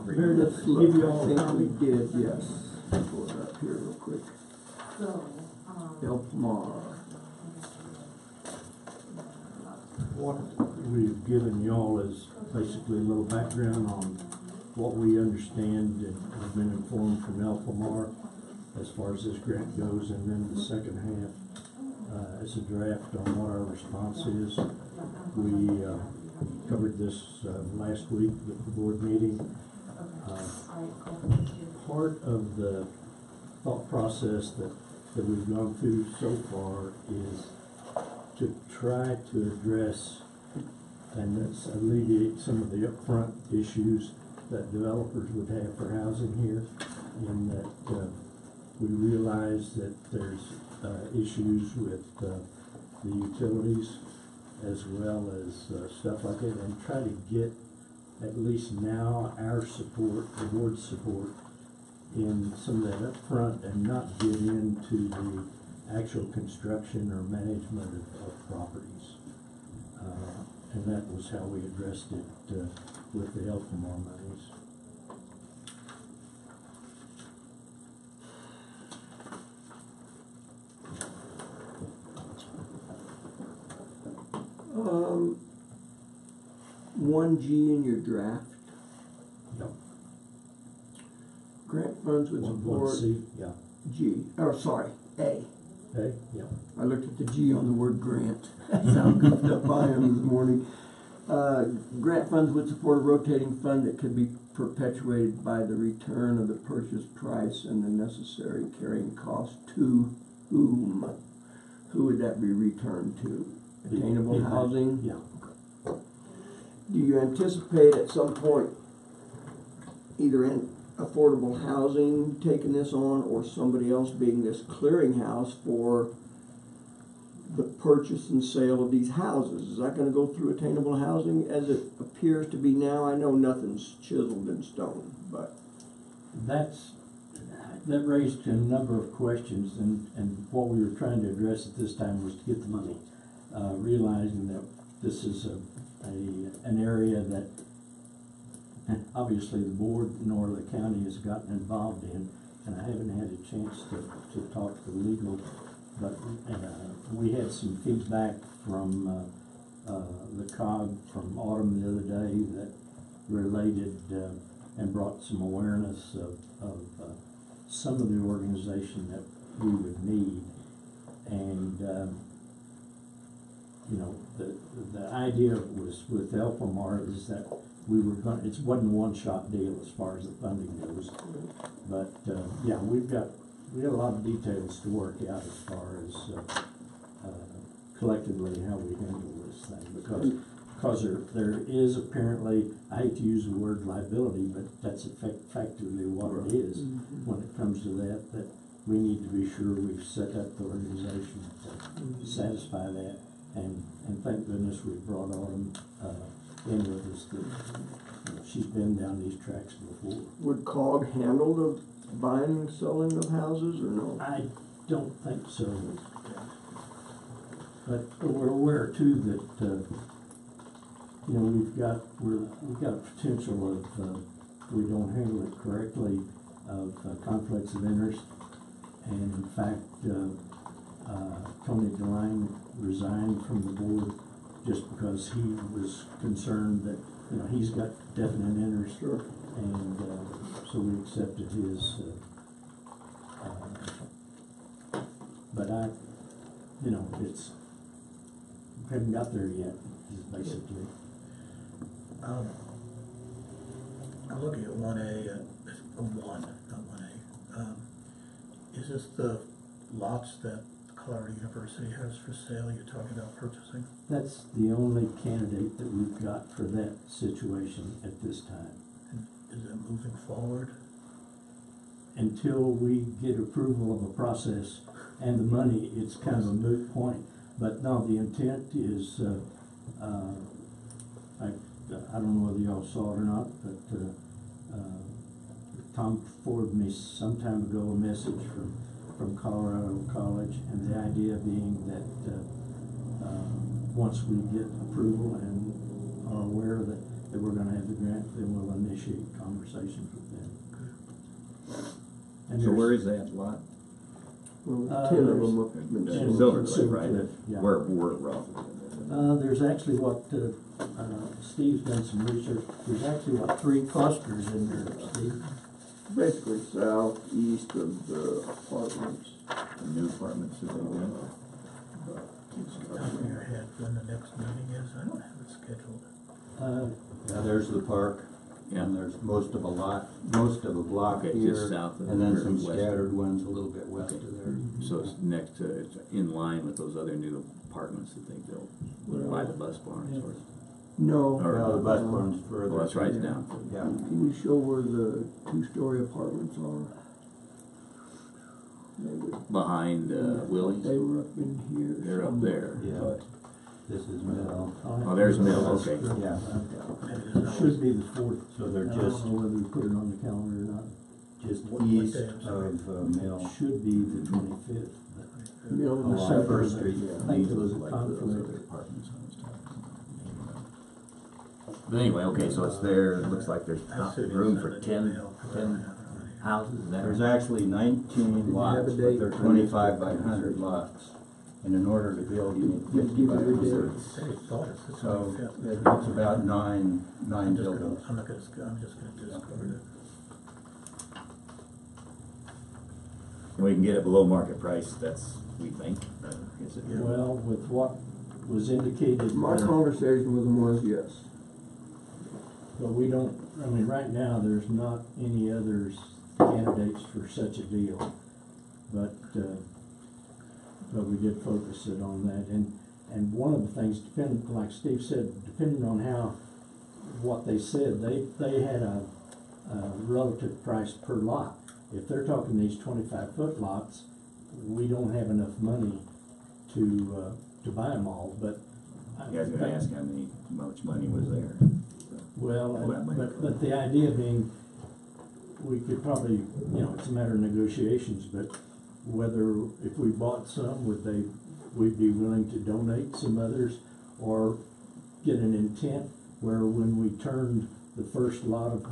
Meredith Let's give look. you I all a think copy? we did, yes. Pull it up here real quick. So, Help Mar. What we've given y'all is basically a little background on what we understand and have been informed from Alphamar as far as this grant goes, and then the second half is a draft on what our response is. We covered this last week at the board meeting. Part of the thought process that we've gone through so far is to try to address and that's alleviate some of the upfront issues that developers would have for housing here, in that we realize that there's issues with the utilities as well as stuff like that, and try to get at least now our support, the board's support, in some of that up front and not get into the actual construction or management of properties. And that was how we addressed it with the Elfamar monies. Um, 1G in your draft. Yep. Grant funds would support 1C, yeah. G, or sorry, A. Okay, yeah. I looked at the G on the word grant. That's how goofed up I am this morning. Grant funds would support a rotating fund that could be perpetuated by the return of the purchase price and the necessary carrying cost to whom? Who would that be returned to? Attainable housing? Yeah. Do you anticipate at some point either in affordable housing taking this on or somebody else being this clearinghouse for the purchase and sale of these houses? Is that gonna go through attainable housing as it appears to be now? I know nothing's chiseled in stone, but That's that raised a number of questions, and what we were trying to address at this time was to get the money, realizing that this is an area that obviously the board nor the county has gotten involved in, and I haven't had a chance to talk to legal, but we had some feedback from the COG from Autumn the other day that related and brought some awareness of some of the organization that we would need, and you know, the idea was with Elpamar is that we were going, it wasn't a one-shot deal as far as the funding goes, but yeah, we got a lot of details to work out as far as collectively how we handle this thing, because there is apparently, I hate to use the word liability, but that's effectively what it is when it comes to that we need to be sure we've set up the organization to satisfy that, and thank goodness we brought Autumn in with us. That she's been down these tracks before. Would COG handle the buying and selling of houses, or no? I don't think so. But we're aware too that you know, we've got a potential of if we don't handle it correctly of conflicts of interest, and in fact Tony DeLine resigned from the board just because he was concerned that, you know, he's got definite interest. Sure. And so we accepted his but you know, we haven't got there yet, basically. I'm looking at 1A, 1, not 1A. Is this the lots that Colorado University has for sale you're talking about purchasing? That's the only candidate that we've got for that situation at this time. And is it moving forward? Until we get approval of a process and the money, it's kind of a moot point. But no, the intent is, I don't know whether y'all saw it or not, but Tom forwarded me some time ago a message from Colorado College, and the idea being that once we get approval and are aware that we're going to have the grant, then we'll initiate conversations with them. And So where is that lot? Well, 10 of them up in Silver Cliff, right? Yeah. Where roughly? There's actually Steve's done some research. There's actually 3 clusters in there, Steve. basically southeast of the apartments. The new apartments that they built? Top of your head when the next meeting is? I don't have it scheduled. Yeah, there's the park, Yeah. and there's most of a block Okay, here, just south of and then there, some west. scattered ones a little bit west Okay. of there. So it's next to, it's in line with those other new apartments that they built by the bus barn, sort of. No. Or- Well, the bus barn's further. Well, that's right down. Yeah. Can you show where the 2-story apartments are? They would, Behind Willie's. They were up in here. They're up there. Yeah. This is Mill. Oh, there's Mill, okay. Yeah, It should be the 4th. so they're I just, don't know whether we put it on the calendar or not. just What east day, I'm sorry? of Mill. It should be the 25th. You know, Along the First Street. I think there was a Like conflict. those other apartments I was talking about. But anyway, okay, so it's there, it looks like there's I see it room in for the 10 email, 'cause I don't have it already. houses, is that There's right? actually 19 you lots, have a but date? they're 25 by 100 lots. And in order to build, you need 50 by 100. They thought it's the So 25th. it's about nine I'm just buildings. gonna discard it. And we can get it below market price, that's, we think, is it? Well, with what was indicated My there, conversation with them was yes. but we don't, I mean, right now, there's not any others candidates for such a deal. But we did focus it on that, and one of the things, like Steve said, depending on what they said, they had a relative price per lot. If they're talking these 25-foot lots, we don't have enough money to buy them all, but. You guys gonna ask how much money was there? Well, Well, that might- but the idea being, we could probably, it's a matter of negotiations, but whether, if we bought some, we'd be willing to donate some others, or get an intent where when we turned the first lot of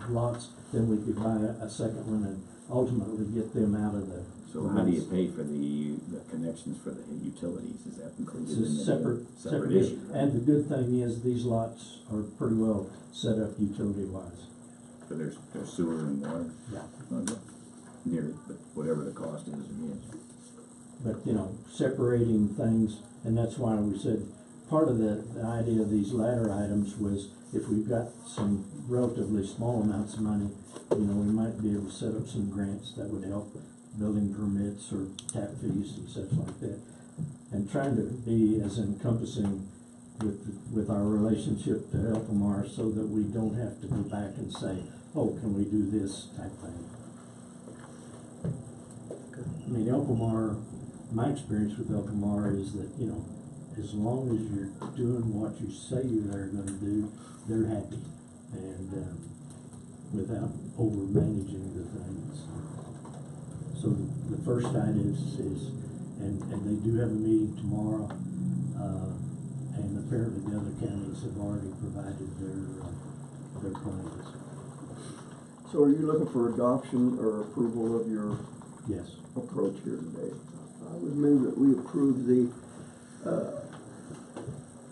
lots, then we could buy a second one and ultimately get them out of the. So how do you pay for the connections for the utilities? Is that included in the It's a separate deal? issue. And the good thing is, these lots are pretty well set up utility-wise. For their sewer and water? Yeah. Near, but whatever the cost is, it is. But, separating things, and that's why we said, part of the idea of these ladder items was, if we've got some relatively small amounts of money, we might be able to set up some grants that would help building permits or tap fees and such like that. And trying to be as encompassing with our relationship to Elpamar, so that we don't have to go back and say, oh, can we do this type thing. I mean, Elpamar, my experience with Elpamar is that, as long as you're doing what you say you're going to do, they're happy, and without over managing the things. So the first item is, and they do have a meeting tomorrow, and apparently the other counties have already provided their plans. So are you looking for adoption or approval of your Yes. approach here today? I would move that we approve the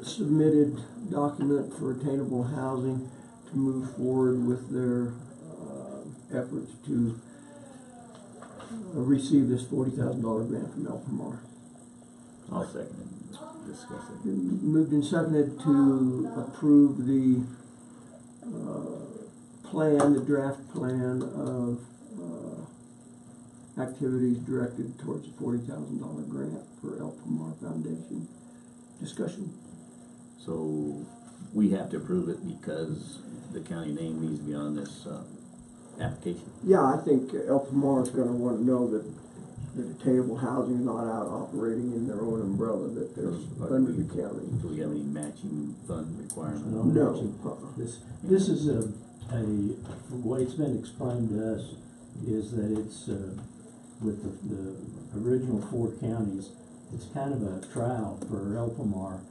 submitted document for attainable housing to move forward with their efforts to receive this $40,000 grant from Elpamar. I'll second it. Discuss it. Moved and seconded to approve the the draft plan of activities directed towards a $40,000 grant for Elpamar Foundation. Discussion. So we have to approve it because the county name needs to be on this application? Yeah, I think Elpamar is going to want to know that attainable housing is not out operating in their own umbrella, that they're under the county. Do we have any matching fund requirement? No. This is the way it's been explained to us is that it's with the original 4 counties, it's kind of a trial for Elpamar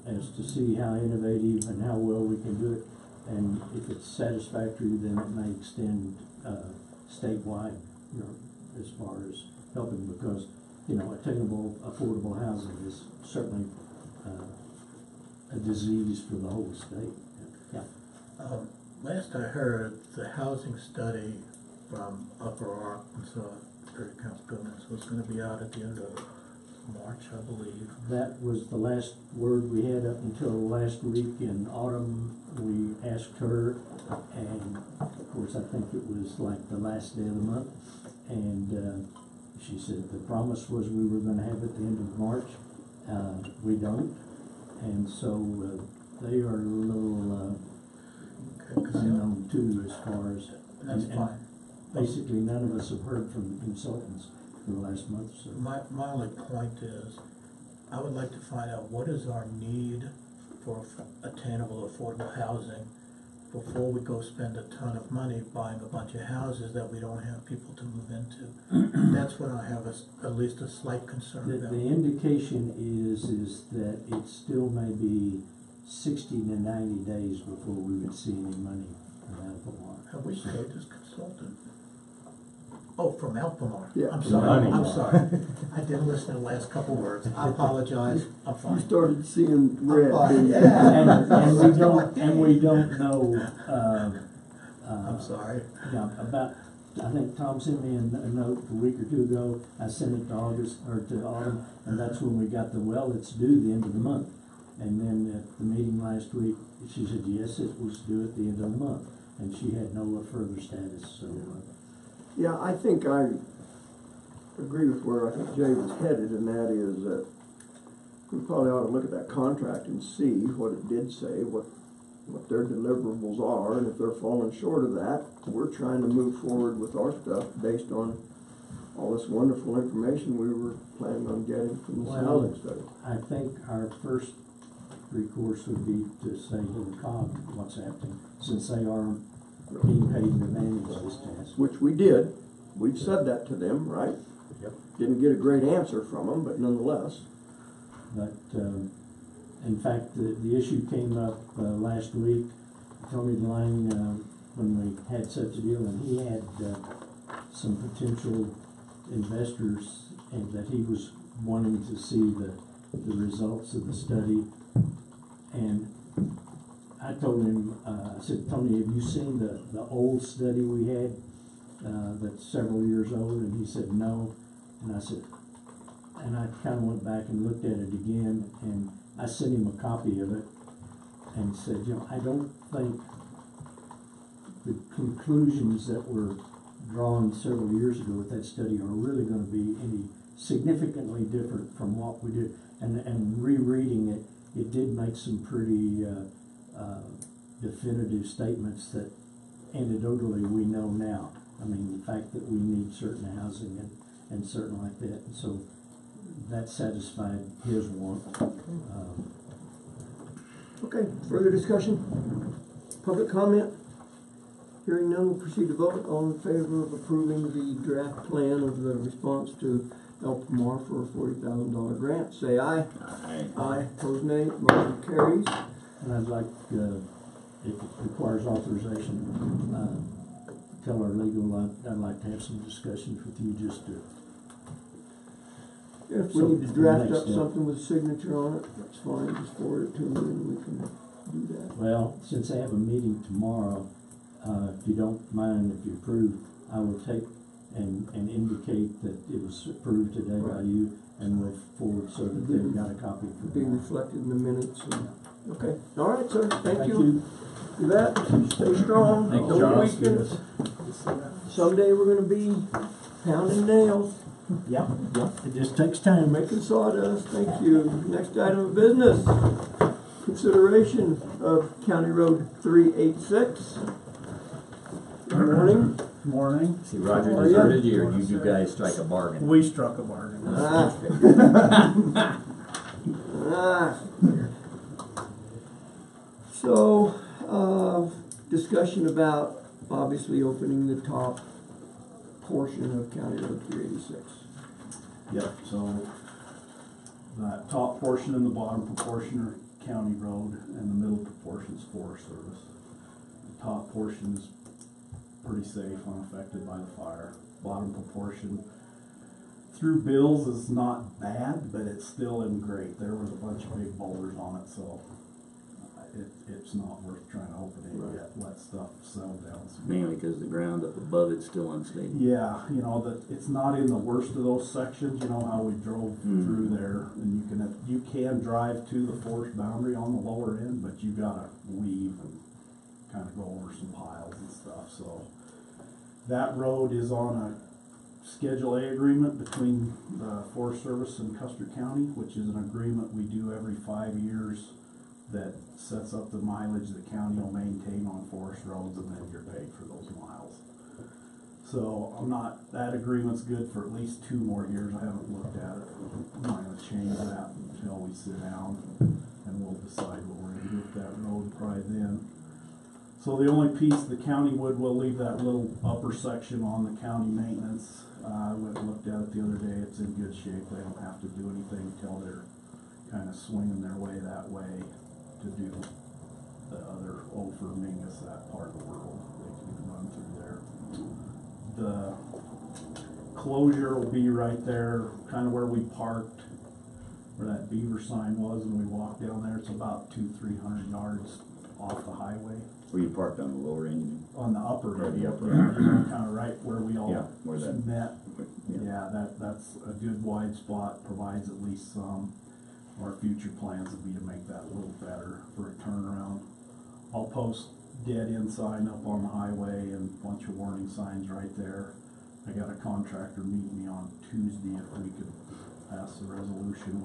as to see how innovative and how well we can do it, and if it's satisfactory, then it may extend statewide, as far as helping, because attainable, affordable housing is certainly a disease for the whole state. Yeah. Last I heard, the housing study from Upper Arkansas, Prairie Council Governments, was going to be out at the end of March, I believe. That was the last word we had up until last week in autumn. We asked her, and of course I think it was like the last day of the month, and she said the promise was we were going to have it at the end of March. We don't, and so they are a little unknown too, as far as, that's and fine. basically none of us have heard from the consultants for the last month or so. My only point is, I would like to find out what is our need for attainable, affordable housing before we go spend a ton of money buying a bunch of houses that we don't have people to move into. That's what I have at least a slight concern about. The indication is that it still may be 60 to 90 days before we would see any money from Elpamar. Have we paid this consultant? Oh, from Elpamar. Yeah. I'm sorry. Money. I'm sorry. I didn't listen to the last couple words. I apologize. I'm You fine. started seeing red. fine. didn't you? and we don't know. I'm sorry. Yeah, about. I think Tom sent me a note a week or two ago. I sent it to Autumn, and that's when we got it's due the end of the month. And then at the meeting last week, she said yes, it was due at the end of the month, and she had no further status. So. Yeah, I think I agree with where I think Jay was headed, and that is that we probably ought to look at that contract and see what it did say, what their deliverables are, and if they're falling short of that, we're trying to move forward with our stuff based on all this wonderful information we were planning on getting from the housing study. I think our first recourse would be to say to the COG what's happening, since they are team paid to manage this task. Which we did. We've said that to them, right? Yep. Didn't get a great answer from them, but nonetheless. But, in fact, the issue came up last week. Tony Lang, when we had such a deal, and he had some potential investors, and that he was wanting to see the results of the study. And I told him, I said, Tony, have you seen the old study we had that's several years old? And he said, no. And I said, and I kind of went back and looked at it again, and I sent him a copy of it and said, I don't think the conclusions that were drawn several years ago with that study are really going to be any significantly different from what we did. And rereading it, it did make some pretty definitive statements that anecdotally we know now. I mean, the fact that we need certain housing and certain like that. And so that satisfied his want. Okay, further discussion? Public comment? Hearing none, we'll proceed to vote. All in favor of approving the draft plan of the response to El Pomar for a $40,000 grant, say aye. Aye. Aye. Opposed, nay. Motion carries. And I'd like, if it requires authorization, tell our legal, I'd like to have some discussions with you just to. If we So, need to draft next up step. something with a signature on it, that's fine. Just forward it to me and we can do that. Well, since I have a meeting tomorrow, if you don't mind, if you approve, I will take and indicate that it was approved today by you, and we'll forward so that they've got a copy for Be tomorrow. reflected in the minutes. Okay. All right, sir. Thank you. Do that. Stay strong. Thank you, Don't Charles. weaken. Someday we're gonna be pounding nails, Yep, it just takes time. making sawdust. Thank you. Next item of business. Consideration of County Road 386. Good morning. Morning. See, Roger How are ya? deserted you, or you guys strike a bargain? We struck a bargain. So, discussion about obviously opening the top portion of County Road 386. Yep, so that top portion and the bottom proportion are county road, and the middle proportion is Forest Service. The top portion is pretty safe, unaffected by the fire. Bottom proportion through Bill's is not bad, but it's still in great. There was a bunch of big boulders on it, so it's not worth trying to open it yet. Let stuff settle down. Mainly because the ground up above it's still unstable. Yeah, that it's not in the worst of those sections. You know how we drove through there, and you can drive to the forest boundary on the lower end, but you gotta weave and kind of go over some piles and stuff. So that road is on a Schedule A agreement between the Forest Service and Custer County, which is an agreement we do every 5 years that sets up the mileage the county will maintain on forest roads, and then you're paid for those miles. So that agreement's good for at least 2 more years. I haven't looked at it. I'm not gonna change that until we sit down and we'll decide what we're gonna do with that road probably then. So the only piece the county we'll leave that little upper section on the county maintenance. I went and looked at it the other day. It's in good shape. They don't have to do anything until they're kind of swinging their way that way to do the other Ophir, Mingus, that part of the world. They can run through there. The closure will be right there, kind of where we parked, where that beaver sign was, and we walked down there. It's about 200-300 yards off the highway. Where you parked on the lower end? On the upper end, the upper end. Kind of right where we all where that met. Yeah. That's a good wide spot, provides at least some. Our future plans would be to make that a little better for a turnaround. I'll post dead end sign up on the highway and a bunch of warning signs right there. I got a contractor meeting me on Tuesday if we could pass the resolution.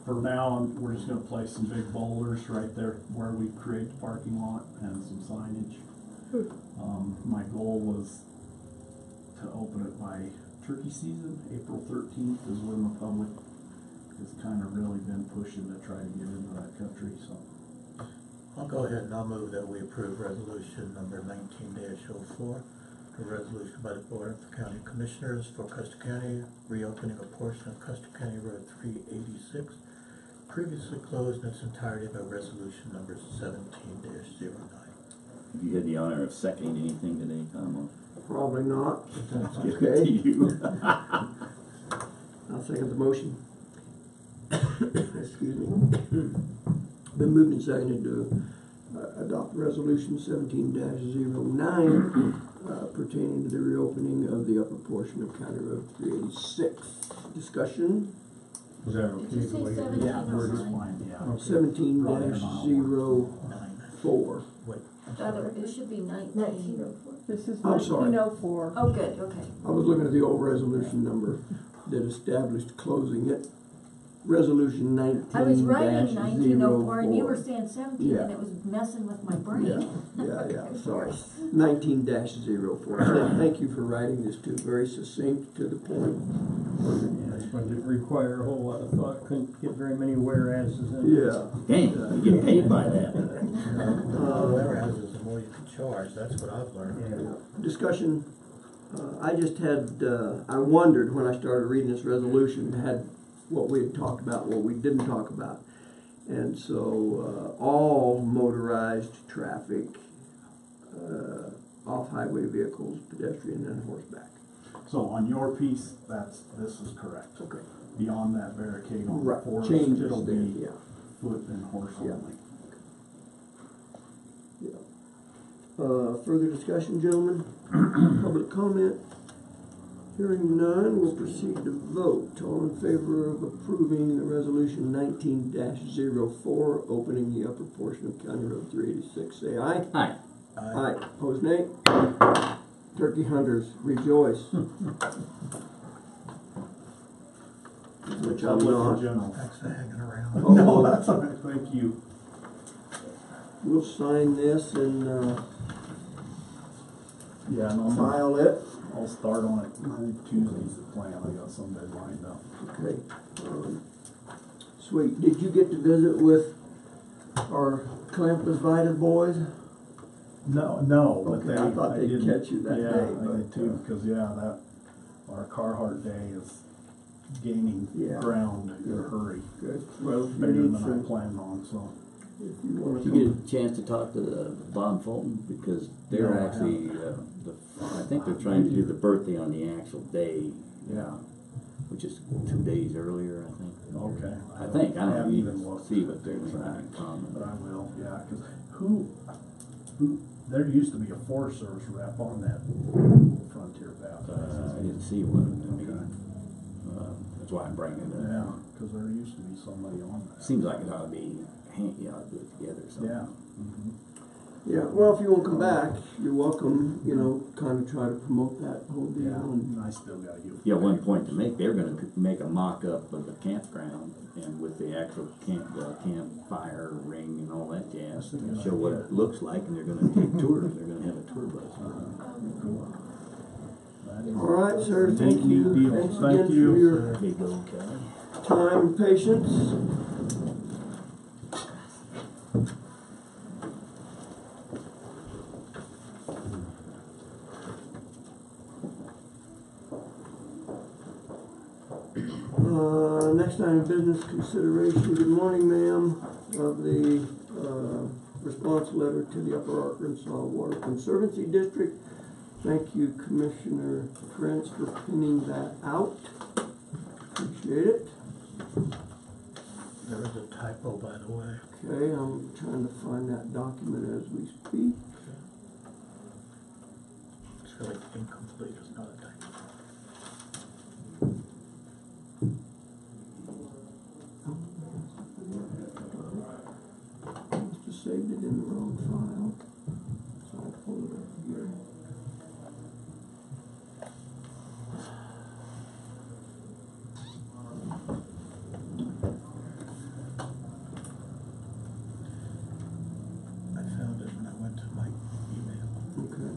For now, we're just gonna place some big boulders right there where we create the parking lot and some signage. My goal was to open it by turkey season. April 13th is when the public has kind of really been pushing to try to get into that country. So I'll go ahead and I'll move that we approve resolution number 19-04, a resolution by the Board of County Commissioners for Custer County reopening a portion of Custer County Road 386, previously closed in its entirety by resolution number 17-09. Have you had the honor of seconding anything today, Tom? Probably not. Give it to Okay, you. I'll second the motion. Excuse me. Been moved and seconded to adopt resolution 17-09 pertaining to the reopening of the upper portion of County Road 386. Discussion. Is that Did okay? you the say way it is? 17? Yeah, we're just fine, yeah. 17-04. Wait, I'm Rather, sorry. it should be 19. This is I'm sorry. 1904. Oh, good, okay. I was looking at the old resolution number that established closing it. Resolution 19-04. I was writing 1904 and you were saying 17 Yeah. and it was messing with my brain. Yeah, sorry. 19-04. Thank you for writing this too, very succinct, to the point. This one didn't require a whole lot of thought, couldn't get very many whereases in it. Yeah. Dang, you get paid by that. Whoever has is the more you can charge, that's what I've learned. Discussion, I just had, I wondered when I started reading this resolution, had what we had talked about, what we didn't talk about. And so, all motorized traffic, off-highway vehicles, pedestrian and horseback. So on your piece, this is correct. Okay. Beyond that barricade on the Right, forest, changes it'll there, be yeah. foot and horse Yeah. only. Further discussion, gentlemen? Public comment? Hearing none, we'll proceed to vote. All in favor of approving the resolution 19-04, opening the upper portion of County Road 386, say aye. Hi. Aye. Opposed, nay? Turkey hunters, rejoice. Which I'm Public in not. general. Thanks for hanging around. Oh, No, that's all right, thank you. We'll sign this and Yeah, and file it. I'll start on it, I think Tuesday's the plan, I got somebody lined up. Okay. Sweet. Did you get to visit with our Clampus Vita boys? No, but Okay, they. I thought they'd didn't- catch you that yeah, day, I but, did too, because, our Carhartt Day is gaining Yeah. ground in a hurry. Good. Well, if you Bigger need than I some, planned on, so. if you want Did to you come. get a chance to talk to Bob Fulton? Because they're No, I actually, I think they're trying to do the birthday on the actual day, Yeah. which is 2 days earlier, I think. Okay. I think, I don't haven't even even looked see what they're at trying that, to comment. but I will, yeah, because there used to be a Forest Service rep on that Frontier Baptist. I didn't see one. I mean, Okay. that's why I'm bringing it Yeah, up. because there used to be somebody on that. Seems like it ought to be, you ought to do it together, so. Yeah. Mhm. Yeah, well, if you won't come back, you're welcome, kind of try to promote that whole deal. Yeah, And and I still gotta give. Yeah, one point to make, they're gonna make a mock-up of the campground and with the actual campfire ring and all that jazz, and show what it looks like, and they're gonna take tours, they're gonna have a tour bus. Cool. That is- All right, sir, Neat, thank you. neat deal. Thanks Thank again you, for your sir. Big old Kelly. time and patience. Next item of business consideration, good morning, ma'am, of the response letter to the Upper Arkansas Water Conservancy District. Thank you, Commissioner Prince, for pinning that out. Appreciate it. There is a typo, by the way. Okay, I'm trying to find that document as we speak. It's really incomplete, it's not a typo. Must have saved it in the wrong file. So I'll pull it up here. I found it when I went to my email. Okay.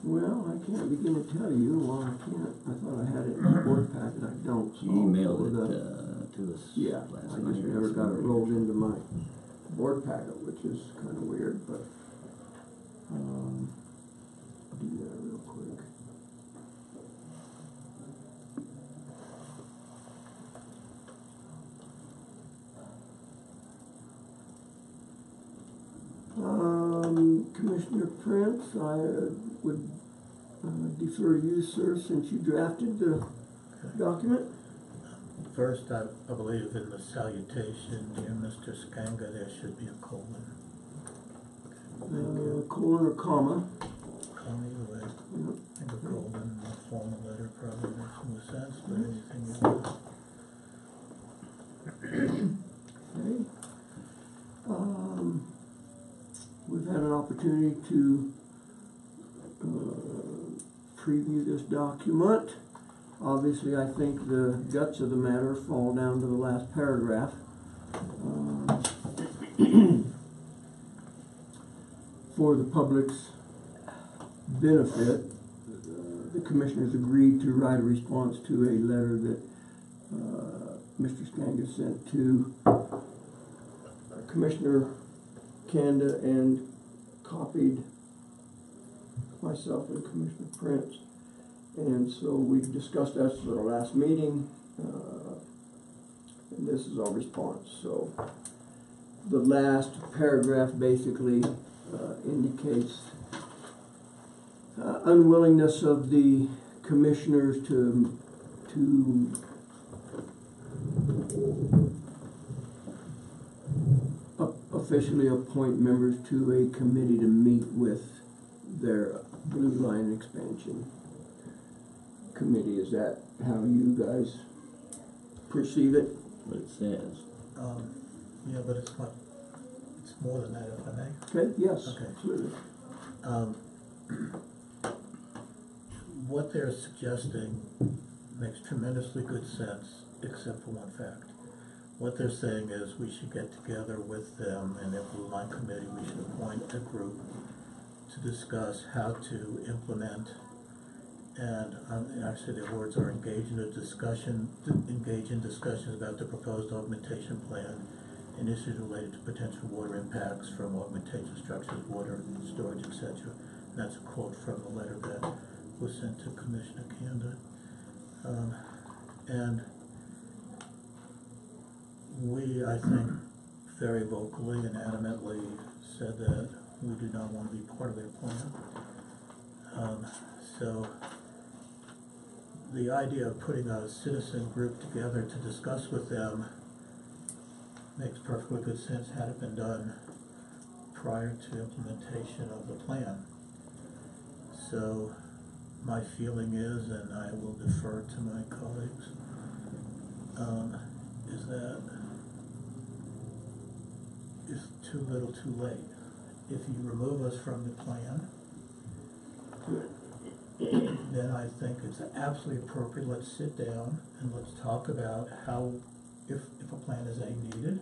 Well, I can't begin to tell you. Well, I can't. I thought I had it in the board packet. I don't. So You emailed I'll it forward that. to us Yeah, last I night. just or never got it something. rolled into my board packet, which is kind of weird, but I'll do that real quick. Commissioner Prince, I would defer to you, sir, since you drafted the document. First, I believe in the salutation, dear Mr. Skanga, there should be a colon. Thank you. Colon or comma. Comma either way. Yep. I think a colon in the formal letter probably makes more sense, but anything you want. Okay. We've had an opportunity to preview this document. Obviously, I think the guts of the matter fall down to the last paragraph. For the public's benefit, the commissioners agreed to write a response to a letter that Mr. Skanga sent to Commissioner Kanda and copied myself and Commissioner Prince. And so we discussed that at our last meeting, and this is our response. So the last paragraph basically indicates unwillingness of the commissioners to officially appoint members to a committee to meet with their Blue Line expansion committee. Is that how you guys perceive it? What it says. Yeah, but it's more than that, if I may. Okay, yes, Okay. absolutely. What they're suggesting makes tremendously good sense, except for one fact. What they're saying is we should get together with them and their Blue Line committee, we should appoint a group to discuss how to implement, and actually their words are engage in discussions about the proposed augmentation plan and issues related to potential water impacts from augmentation structures, water storage, etc. And that's a quote from the letter that was sent to Commissioner Kanda. And we, I think, very vocally and adamantly said that we do not want to be part of their plan. So the idea of putting a citizen group together to discuss with them makes perfectly good sense had it been done prior to implementation of the plan. So my feeling is, and I will defer to my colleagues, is that it's too little too late. If you remove us from the plan, then I think it's absolutely appropriate, let's sit down and let's talk about how, if a plan is needed,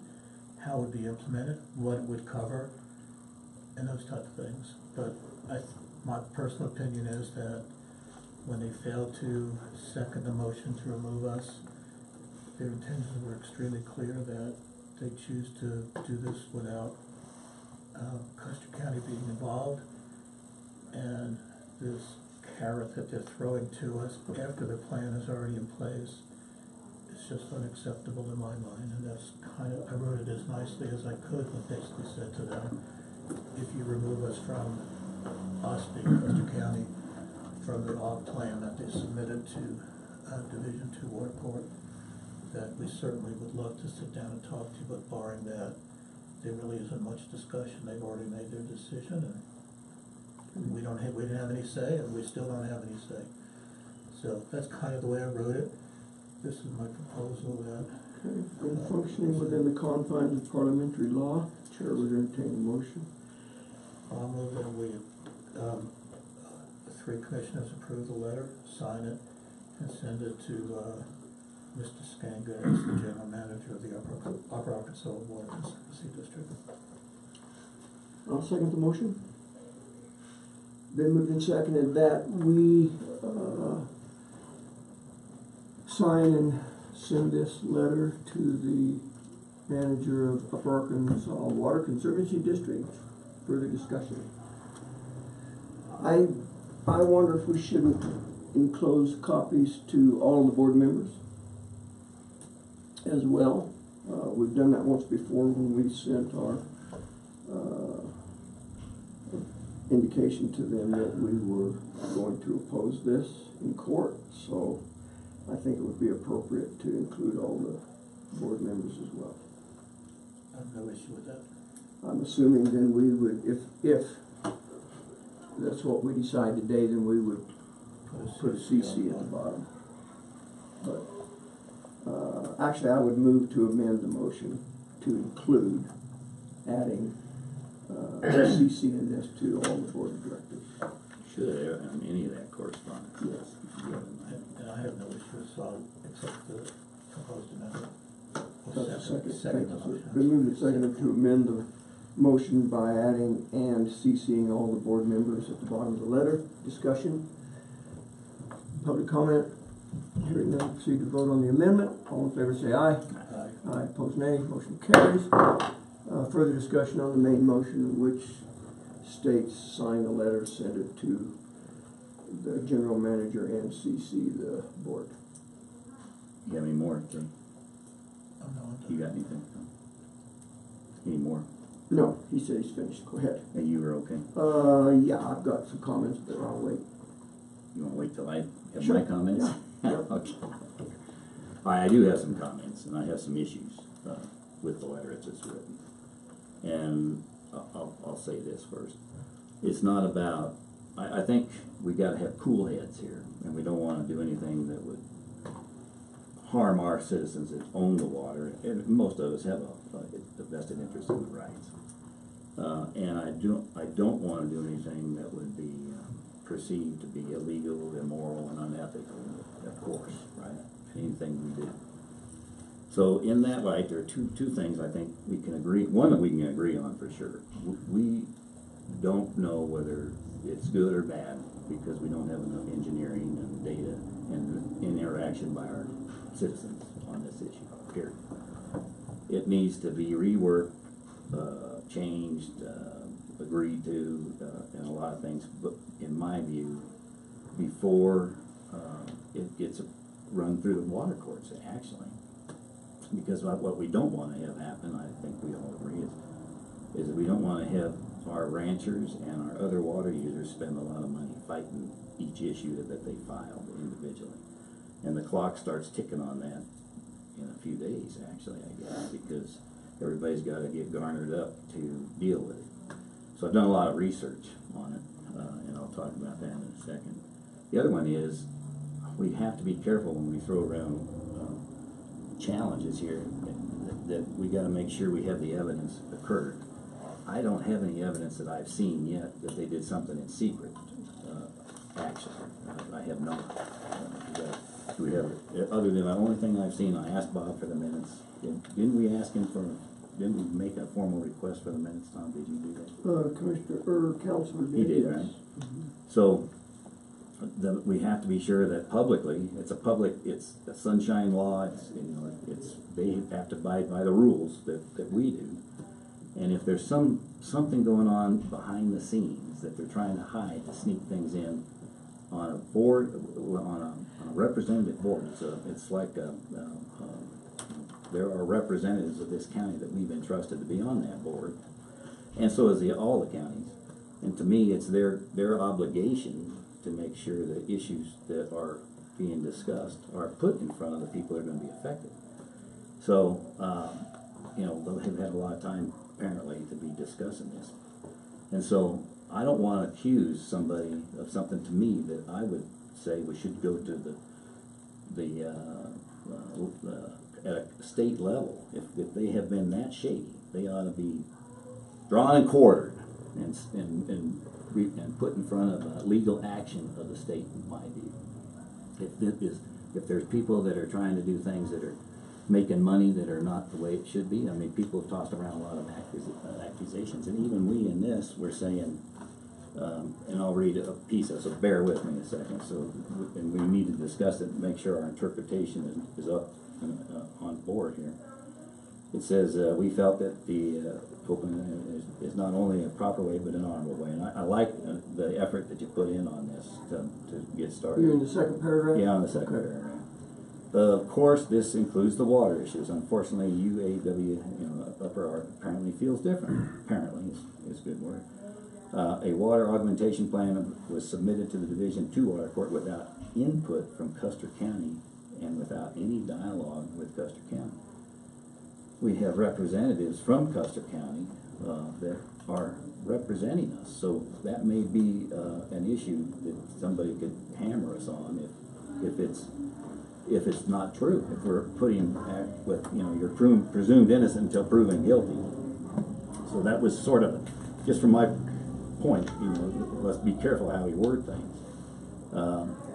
how it would be implemented, what it would cover, and those types of things. But my personal opinion is that when they failed to second the motion to remove us, their intentions were extremely clear that they choose to do this without Custer County being involved, and this carrot that they're throwing to us after the plan is already in place is just unacceptable in my mind. And that's kind of, I wrote it as nicely as I could, but basically said to them, if you remove us from us being Custer County from the OG plan that they submitted to Division 2 Waterport, that we certainly would love to sit down and talk to you, but barring that, there really isn't much discussion. They've already made their decision, and we didn't have any say, and we still don't have any say. So that's kind of the way I wrote it. This is my proposal that. Okay, and functioning within the confines of parliamentary law, Chair would entertain a motion. I'll move that we, the three commissioners approve the letter, sign it, and send it to Mr. Skanga as the general manager of the Upper Arkansas Water Conservancy District. I'll second the motion. been moved and seconded that we sign and send this letter to the manager of Upper Arkansas Water Conservancy District. Further discussion. I wonder if we shouldn't enclose copies to all the board members as well. We've done that once before when we sent our indication to them that we were going to oppose this in court. So I think it would be appropriate to include all the board members as well. I have no issue with that. I'm assuming then we would, if that's what we decide today, then we would put a CC at the bottom. But actually, I would move to amend the motion to include adding CC in this to all the board of directors. Should have any of that correspondence. Yes. And I have no issue, so I'll accept the proposed amendment. Second the motion. Been moved and seconded to amend the motion by adding and CCing all the board members at the bottom of the letter. Discussion. Public comment. Hearing none, proceed to vote on the amendment. All in favor say aye. Aye. Aye, opposed nay. Motion carries. Further discussion on the main motion, which states sign the letter, send it to the general manager and CC the board. You have any more, Jay? Oh, no, You got anything? Any more? No, he said he's finished. Go ahead. And you were okay? Yeah, I've got some comments, but I'll wait. You want to wait till I have Sure. my comments? Yeah. Okay. I do have some comments, and I have some issues with the letter as it's written. And I'll say this first. It's not about, I think we got to have cool heads here, and we don't want to do anything that would harm our citizens that own the water, and most of us have a vested interest in the rights. And I don't want to do anything that would be perceived to be illegal, immoral, and unethical, of course, right? Anything we do. So in that light, there are two things I think we can agree, one that we can agree on for sure. We don't know whether it's good or bad because we don't have enough engineering and data and interaction by our citizens on this issue, period. It needs to be reworked, changed, agreed to, and a lot of things, but in my view, before it gets run through the water courts, actually. Because what we don't want to have happen, I think we all agree, is that we don't want to have our ranchers and our other water users spend a lot of money fighting each issue that they filed individually. And the clock starts ticking on that in a few days, actually, I guess, because everybody's got to get garnered up to deal with it. So I've done a lot of research on it, and I'll talk about that in a second. The other one is we have to be careful when we throw around challenges here that we got to make sure we have the evidence occurred. I don't have any evidence that I've seen yet that they did something in secret. Actually, I have not. Do we have, other than the only thing I've seen, I asked Bob for the minutes. Didn't we ask him for? Didn't we make a formal request for the minutes, Tom? Did you do that? Councilor did. He did, yes. right? So we have to be sure that publicly, it's a sunshine law. They have to abide by the rules that we do. And if there's something going on behind the scenes that they're trying to hide, to sneak things in on a board, on a representative board, it's like there are representatives of this county that we've entrusted to be on that board, and so is all the counties. And to me, it's their obligation to make sure that issues that are being discussed are put in front of the people that are going to be affected. So, they've had a lot of time apparently to be discussing this. And so I don't want to accuse somebody of something to me that I would say we should go to at a state level. If they have been that shady, they ought to be drawn and quartered and put in front of legal action of the state, in my view. If there's people that are trying to do things that are making money that are not the way it should be, I mean, people have tossed around a lot of accusations, and even we in this, we're saying And I'll read a piece of it, so bear with me a second. So, and we need to discuss it and make sure our interpretation is up on board here. It says, we felt that the open is not only a proper way, but an honorable way. And I like the effort that you put in on this to get started. You're in the second paragraph? Yeah, on the second paragraph. Of course, this includes the water issues. Unfortunately, UAW, Upper Ark, apparently feels different. Apparently is a good word. A water augmentation plan was submitted to the Division II Water Court without input from Custer County and without any dialogue with Custer County. We have representatives from Custer County that are representing us, so that may be an issue that somebody could hammer us on if it's not true. If we're putting with you're presumed innocent until proven guilty. So that was sort of just from my point. Let's be careful how we word things.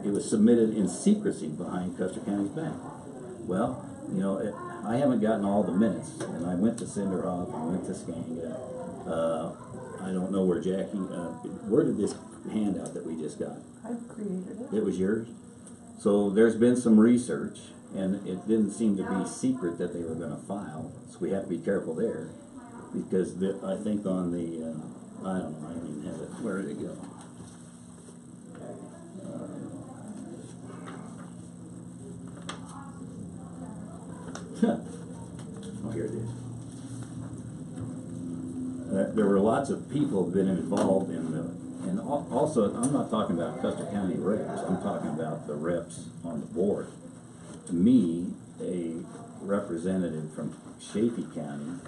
It was submitted in secrecy behind Custer County's back. Well, I haven't gotten all the minutes, and I went to Cinderhoff, I went to Skanga. I don't know where Jackie, where did this handout that we just got? I've created it. It was yours? So there's been some research, and it didn't seem to be secret that they were going to file, so we have to be careful there. Because I think on the, I don't know, I don't even have it, where did it go? Oh, here it is. There were lots of people who've been involved in and also, I'm not talking about Custer County reps, I'm talking about the reps on the board. To me, a representative from Chaffee County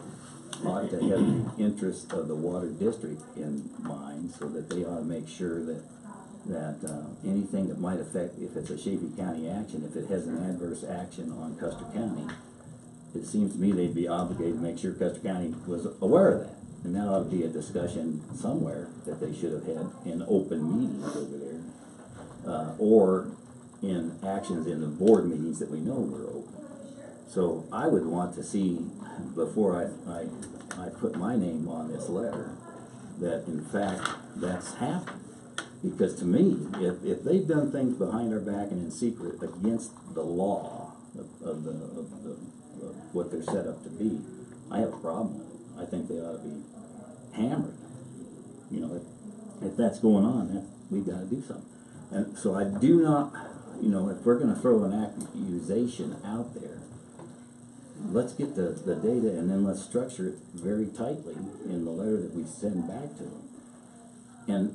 ought to have the interest of the water district in mind, so that they ought to make sure that anything that might affect, if it's a Chaffee County action, if it has an adverse action on Custer County, it seems to me they'd be obligated to make sure Custer County was aware of that. And that ought to be a discussion somewhere that they should have had in open meetings over there, or in actions in the board meetings that we know were open. So I would want to see, before I put my name on this letter, that in fact that's happened. Because to me, if they've done things behind our back and in secret against the law of what they're set up to be, I have a problem with it. I think they ought to be hammered. If that's going on, we've got to do something. And so I do not, if we're going to throw an accusation out there, let's get the data, and then let's structure it very tightly in the letter that we send back to them.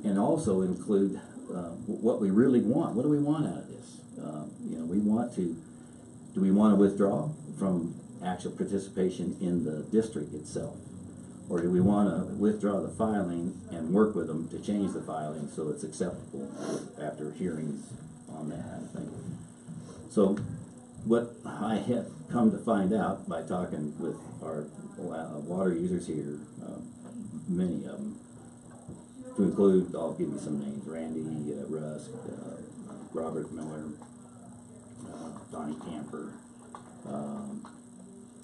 And also include what we really want. What do we want out of this? Do we want to withdraw from actual participation in the district itself? Or do we want to withdraw the filing and work with them to change the filing so it's acceptable after hearings on that kind of thing? So what I have come to find out by talking with our water users here, many of them, to include, I'll give you some names: Randy, Rusk, Robert Miller, Donnie Camper,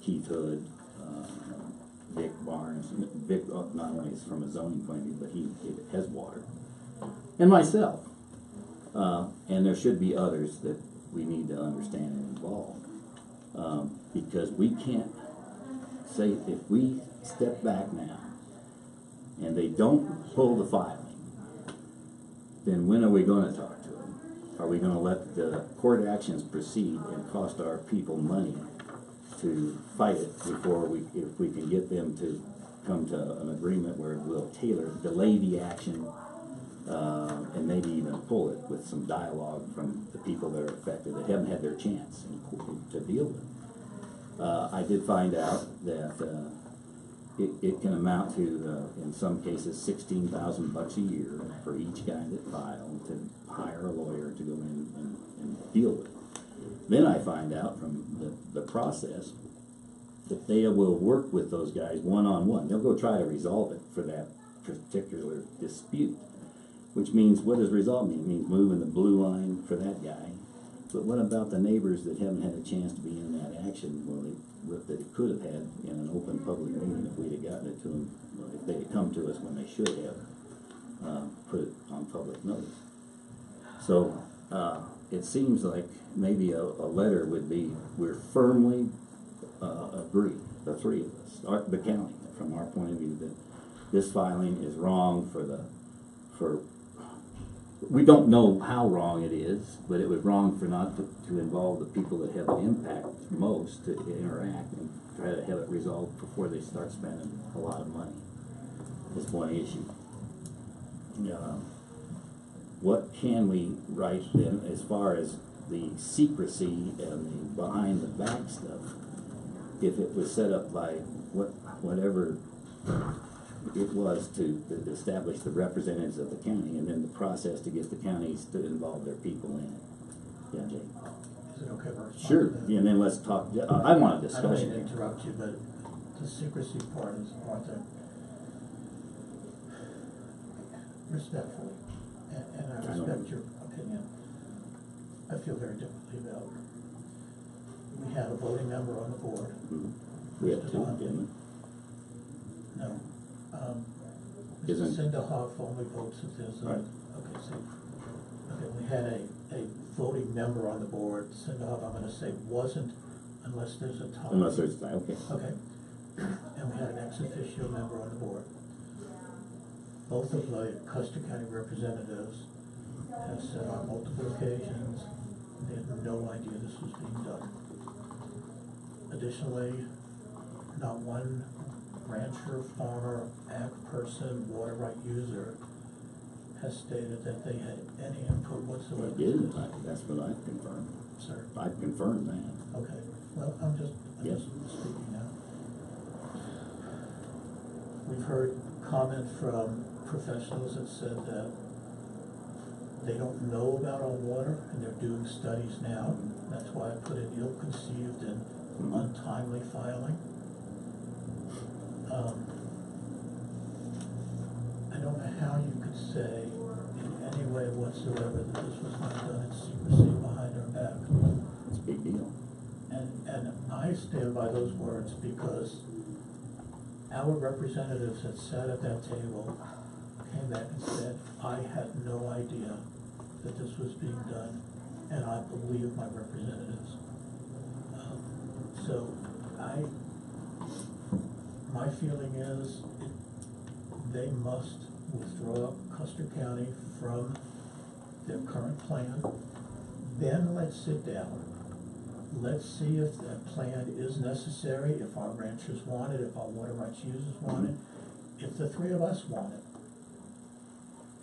Keith Hood, Vic Barnes. Vic not only is from a zoning point of view, but he has water, and myself. And there should be others that we need to understand and involve, because we can't say, if we step back now and they don't pull the filing, then when are we going to talk to them? Are we going to let the court actions proceed and cost our people money to fight it before if we can get them to come to an agreement where we'll delay the action, and maybe even pull it with some dialogue from the people that are affected that haven't had their chance to deal with it. I did find out that it can amount to, in some cases, $16,000 a year for each guy that filed to hire a lawyer to go in and deal with it. Then I find out from the process that they will work with those guys one-on-one. They'll go try to resolve it for that particular dispute, which means, what does resolve mean? It means moving the blue line for that guy. But what about the neighbors that haven't had a chance to be in that action, that they could have had in an open public meeting if we'd have gotten it to them, if they'd have come to us when they should have? put it on public notice. So, it seems like maybe a letter would be, we're firmly, agree, the three of us, the county, from our point of view, that this filing is wrong we don't know how wrong it is, but it was wrong for not to involve the people that have the impact most to interact and try to have it resolved before they start spending a lot of money. Is one issue. What can we write then as far as the secrecy and the behind the back stuff? If it was set up by whatever it was to establish the representatives of the county, and then the process to get the counties to involve their people in it. Yeah, Jake. Is it okay if I respond Sure, to that? and then let's talk, I want a I don't discussion. mean to interrupt you, but the secrecy part is the part that respectfully, and I respect your opinion, I feel very differently about it. We had a voting member on the board. We have two, didn't we? No. Mr. Isn't- Sindehoff only votes if there's a, Right. okay, see, okay, we had a voting member on the board. Sindehoff, I'm gonna say, wasn't unless there's a tie. Unless there's, okay. Okay. And we had an ex officio member on the board. Both of the Custer County representatives have said on multiple occasions they had no idea this was being done. Additionally, not one rancher, farmer, ag person, water right user has stated that they had any input whatsoever. It is, that's what I've confirmed. Sir, I've confirmed that. okay, well, I'm just Yes. speaking now. We've heard comment from professionals that said that they don't know about our water and they're doing studies now. That's why I put in ill-conceived and untimely filing. I don't know how you could say in any way whatsoever that this was not done in secrecy behind our back. It's a big deal. And I stand by those words because our representatives that sat at that table came back and said, I had no idea that this was being done, and I believe my representatives. So my feeling is they must withdraw Custer County from their current plan. Then let's sit down. Let's see if that plan is necessary, if our ranchers want it, if our water rights users want it, if the three of us want it.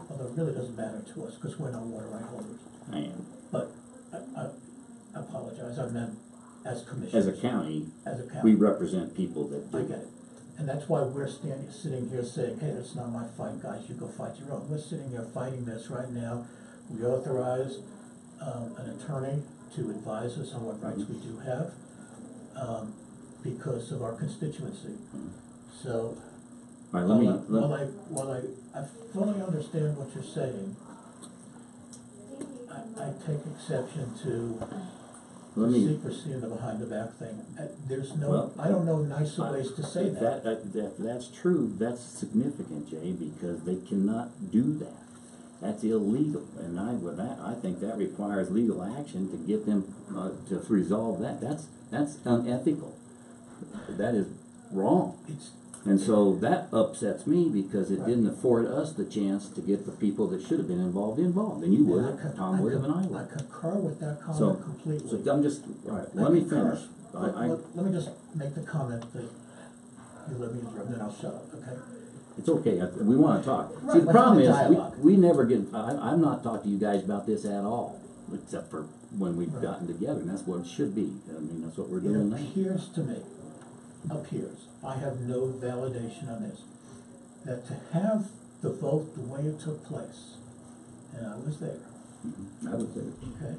Although it really doesn't matter to us because we're not water right holders. I am. But I apologize, I meant as commissioners. As a county, As a county. we represent people that do. I get it. And that's why we're sitting here saying, hey, that's not my fight, guys, you go fight your own. We're sitting here fighting this right now. We authorize an attorney to advise us on what rights we do have because of our constituency. So All right, while I fully understand what you're saying, I take exception to the secrecy and the behind the back thing. There's no, Well, I don't know nicer ways to say that. If that's true, that's significant, Jay, because they cannot do that. That's illegal, and I think that requires legal action to get them to resolve that. That's unethical. That is wrong. And so that upsets me because it didn't afford us the chance to get the people that should have been involved, and you would have, Tom would have, and I would. I concur with that comment completely. So I'm just, all right, let me finish. Let me just make the comment that you let me interrupt, then I'll shut up, okay? It's okay, we wanna talk. Right, See, the let's problem have a is, dialogue. we never get, I'm not talking to you guys about this at all, except for when we've Right. gotten together, and that's what it should be. I mean, that's what we're It doing now. appears to me, I have no validation on this, that to have the vote the way it took place, and I was there, I would say, okay?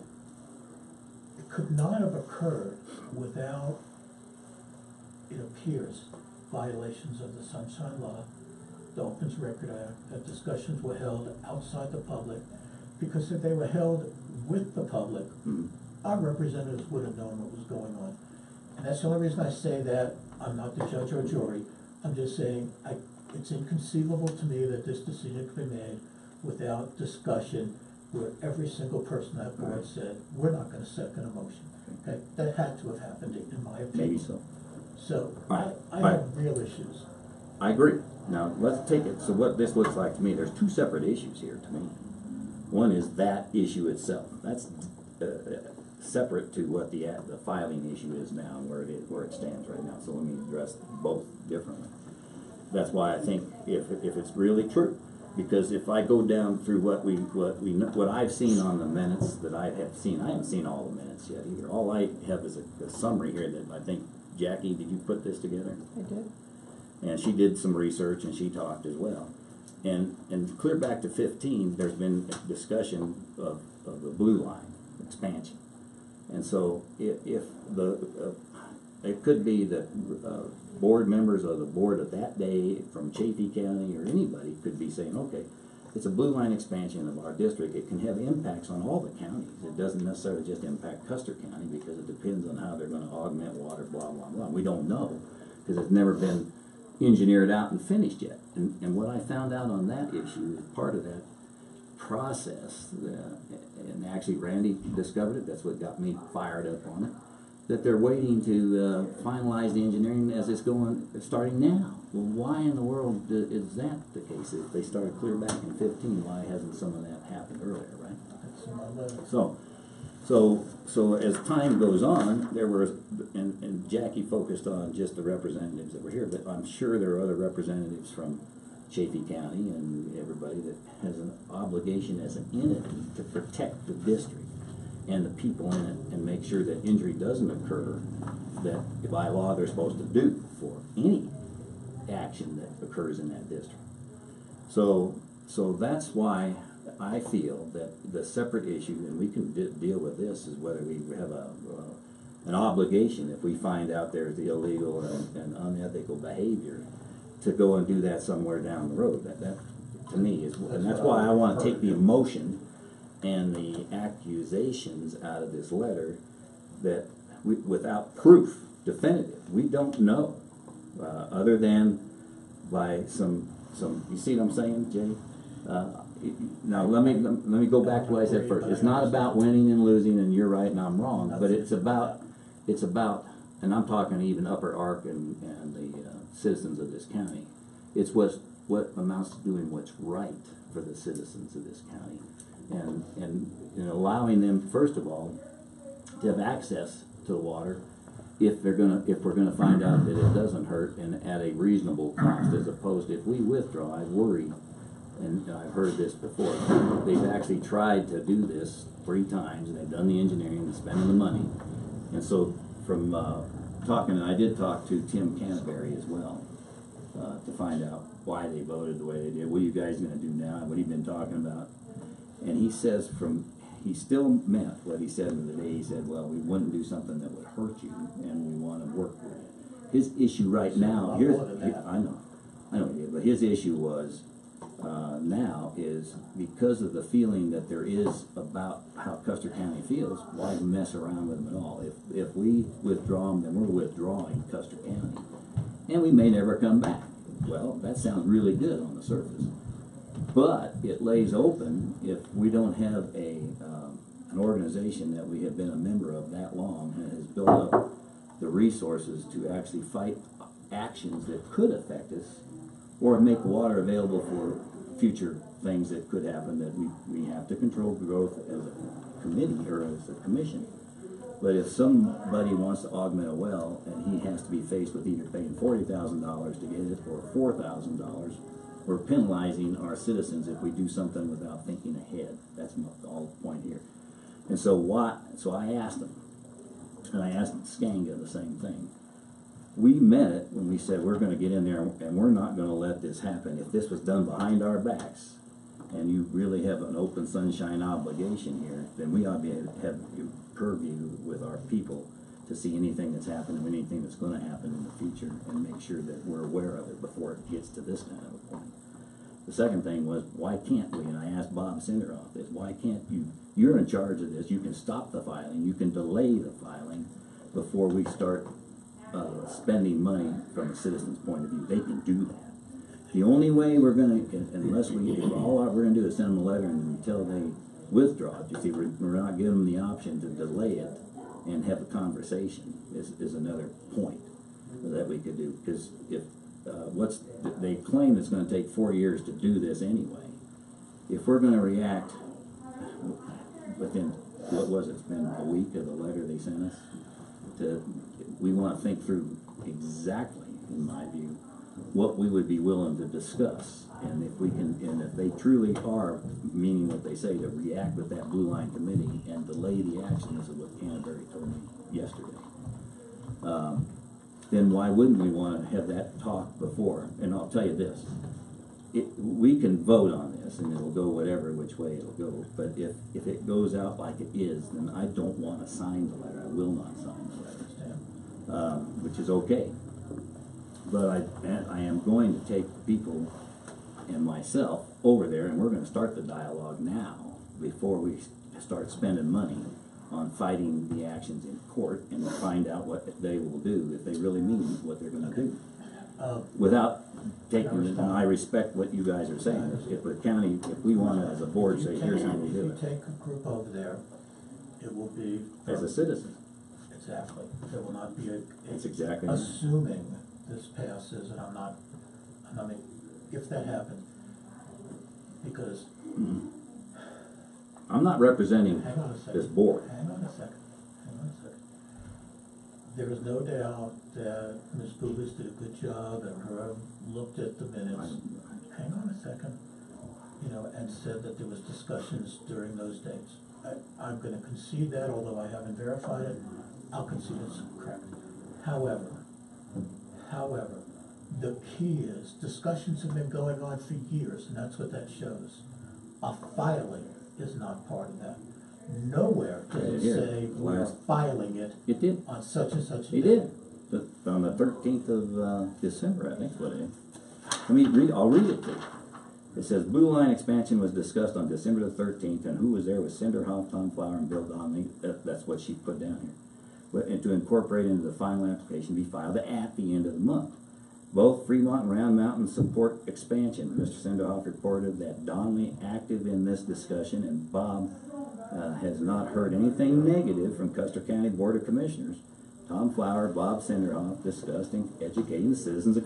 It could not have occurred without, it appears, violations of the Sunshine Law, the Opens Record Act, that discussions were held outside the public, because if they were held with the public, our representatives would have known what was going on. And that's the only reason I say that. I'm not the judge or jury. I'm just saying, it's inconceivable to me that this decision could be made without discussion where every single person on that board said, we're not gonna second a motion. Okay, that had to have happened in my opinion. Maybe so. So, Right. I Right. have real issues. I agree. Now, let's take it. So what this looks like to me, there's two separate issues here to me. One is that issue itself. That's separate to what the filing issue is now and where it stands right now. So let me address both differently. That's why I think if it's really true, because if I go down through what I've seen on the minutes that I have seen, I haven't seen all the minutes yet either. All I have is a summary here that I think, Jackie, did you put this together? I did. And she did some research and she talked as well. And clear back to 15, there's been discussion of the blue line expansion. And so if it could be that board members of the board of that day from Chaffee County or anybody could be saying, okay, it's a blue line expansion of our district. It can have impacts on all the counties. It doesn't necessarily just impact Custer County because it depends on how they're going to augment water, blah, blah, blah. We don't know because it's never been engineered out and finished yet. And what I found out on that issue is part of that process, and actually Randy discovered it, that's what got me fired up on it, that they're waiting to finalize the engineering as it's starting now. Well, why in the world is that the case? If they started clear back in 15, why hasn't some of that happened earlier, right? That's in my letter. So as time goes on, there were, and Jackie focused on just the representatives that were here, but I'm sure there are other representatives from Chaffee County and everybody that has an obligation as an entity to protect the district and the people in it and make sure that injury doesn't occur that by law they're supposed to do for any action that occurs in that district. So that's why I feel that the separate issue, and we can deal with this, is whether we have an obligation if we find out there's the illegal and unethical behavior to go and do that somewhere down the road. That to me is, and that's why I want to take the emotion and the accusations out of this letter that without proof, definitive, we don't know, other than by some. You see what I'm saying, Jay? Now let me go back to what I said first. It's not about winning and losing, and you're right and I'm wrong, but it's about, and I'm talking even Upper Ark and the citizens of this county. It's what amounts to doing what's right for the citizens of this county, and allowing them, first of all, to have access to the water if we're gonna find out that it doesn't hurt and at a reasonable cost, as opposed to if we withdraw. I worry, and I've heard this before, they've actually tried to do this 3 times, and they've done the engineering and spending the money. And so from talking, and I did talk to Tim Canterbury as well, to find out why they voted the way they did. What are you guys going to do now? What have you been talking about? And he says he still meant what he said in the day. He said, well, we wouldn't do something that would hurt you, and we want to work with you. His issue right now, I know, but his issue was, now is because of the feeling that there is about how Custer County feels, why mess around with them at all? If we withdraw them, then we're withdrawing Custer County, and we may never come back. Well, that sounds really good on the surface, but it lays open if we don't have an organization that we have been a member of that long and has built up the resources to actually fight actions that could affect us or make water available for future things that could happen, that we have to control growth as a committee or as a commission. But if somebody wants to augment a well and he has to be faced with either paying $40,000 to get it or $4,000, we're penalizing our citizens if we do something without thinking ahead. That's the whole point here. And so I asked them, and I asked Skanga the same thing. We meant it when we said we're going to get in there and we're not going to let this happen. If this was done behind our backs, and you really have an open sunshine obligation here, then we ought to have purview with our people to see anything that's happening, anything that's going to happen in the future, and make sure that we're aware of it before it gets to this kind of a point. The second thing was, why can't we, and I asked Bob Cinderoff this, why can't you're in charge of this, you can stop the filing, you can delay the filing before we start spending money from a citizen's point of view. They can do that. the only way we're gonna, unless if all we're gonna do is send them a letter until they withdraw it, you see, we're not giving them the option to delay it and have a conversation is another point that we could do, because if, they claim it's gonna take 4 years to do this anyway. If we're gonna react within, what was it, it's been a week of the letter they sent us, we wanna think through exactly, in my view, what we would be willing to discuss. And if we can, and if they truly are meaning what they say, to react with that Blue Line Committee and delay the action, this is what Canterbury told me yesterday, then why wouldn't we want to have that talk before? And I'll tell you this, we can vote on this and it'll go whatever which way it'll go, but if it goes out like it is, then I don't want to sign the letter. I will not sign the letter, which is okay. But I am going to take people and myself over there, and we're going to start the dialogue now before we start spending money on fighting the actions in court and find out what they will do if they really mean what they're going to do. Without taking it, and I respect what you guys are saying. If the county, if we want to, as a board, say, here's how we do it. If you take a group over there, it will be As a citizen. Exactly. There will not be That's exactly right. Assuming this passes, and I mean, if that happens, because I'm not representing hang on a second. this board. Hang on a second. There is no doubt that Ms. Bubis did a good job and her looked at the minutes. Hang on a second. And said that there was discussions during those dates. I'm going to concede that, although I haven't verified it. I'll concede it's correct. However, the key is discussions have been going on for years, and that's what that shows. A filing is not part of that. Nowhere does it say we're filing it. It did. On such and such a It date. did. On the 13th of December, I think what it is. Let me read, I'll read it to you. It says, Blue Line expansion was discussed on December the 13th, and who was there was Cinder Hoff, Tom Flower, and Bill Donnelly. That's what she put down here. And to incorporate into the final application be filed at the end of the month. Both Fremont and Round Mountain support expansion. Mr. Senderhoff reported that Donnelly active in this discussion, and Bob has not heard anything negative from Custer County Board of Commissioners. Tom Flower, Bob Senderhoff discussing educating the citizens of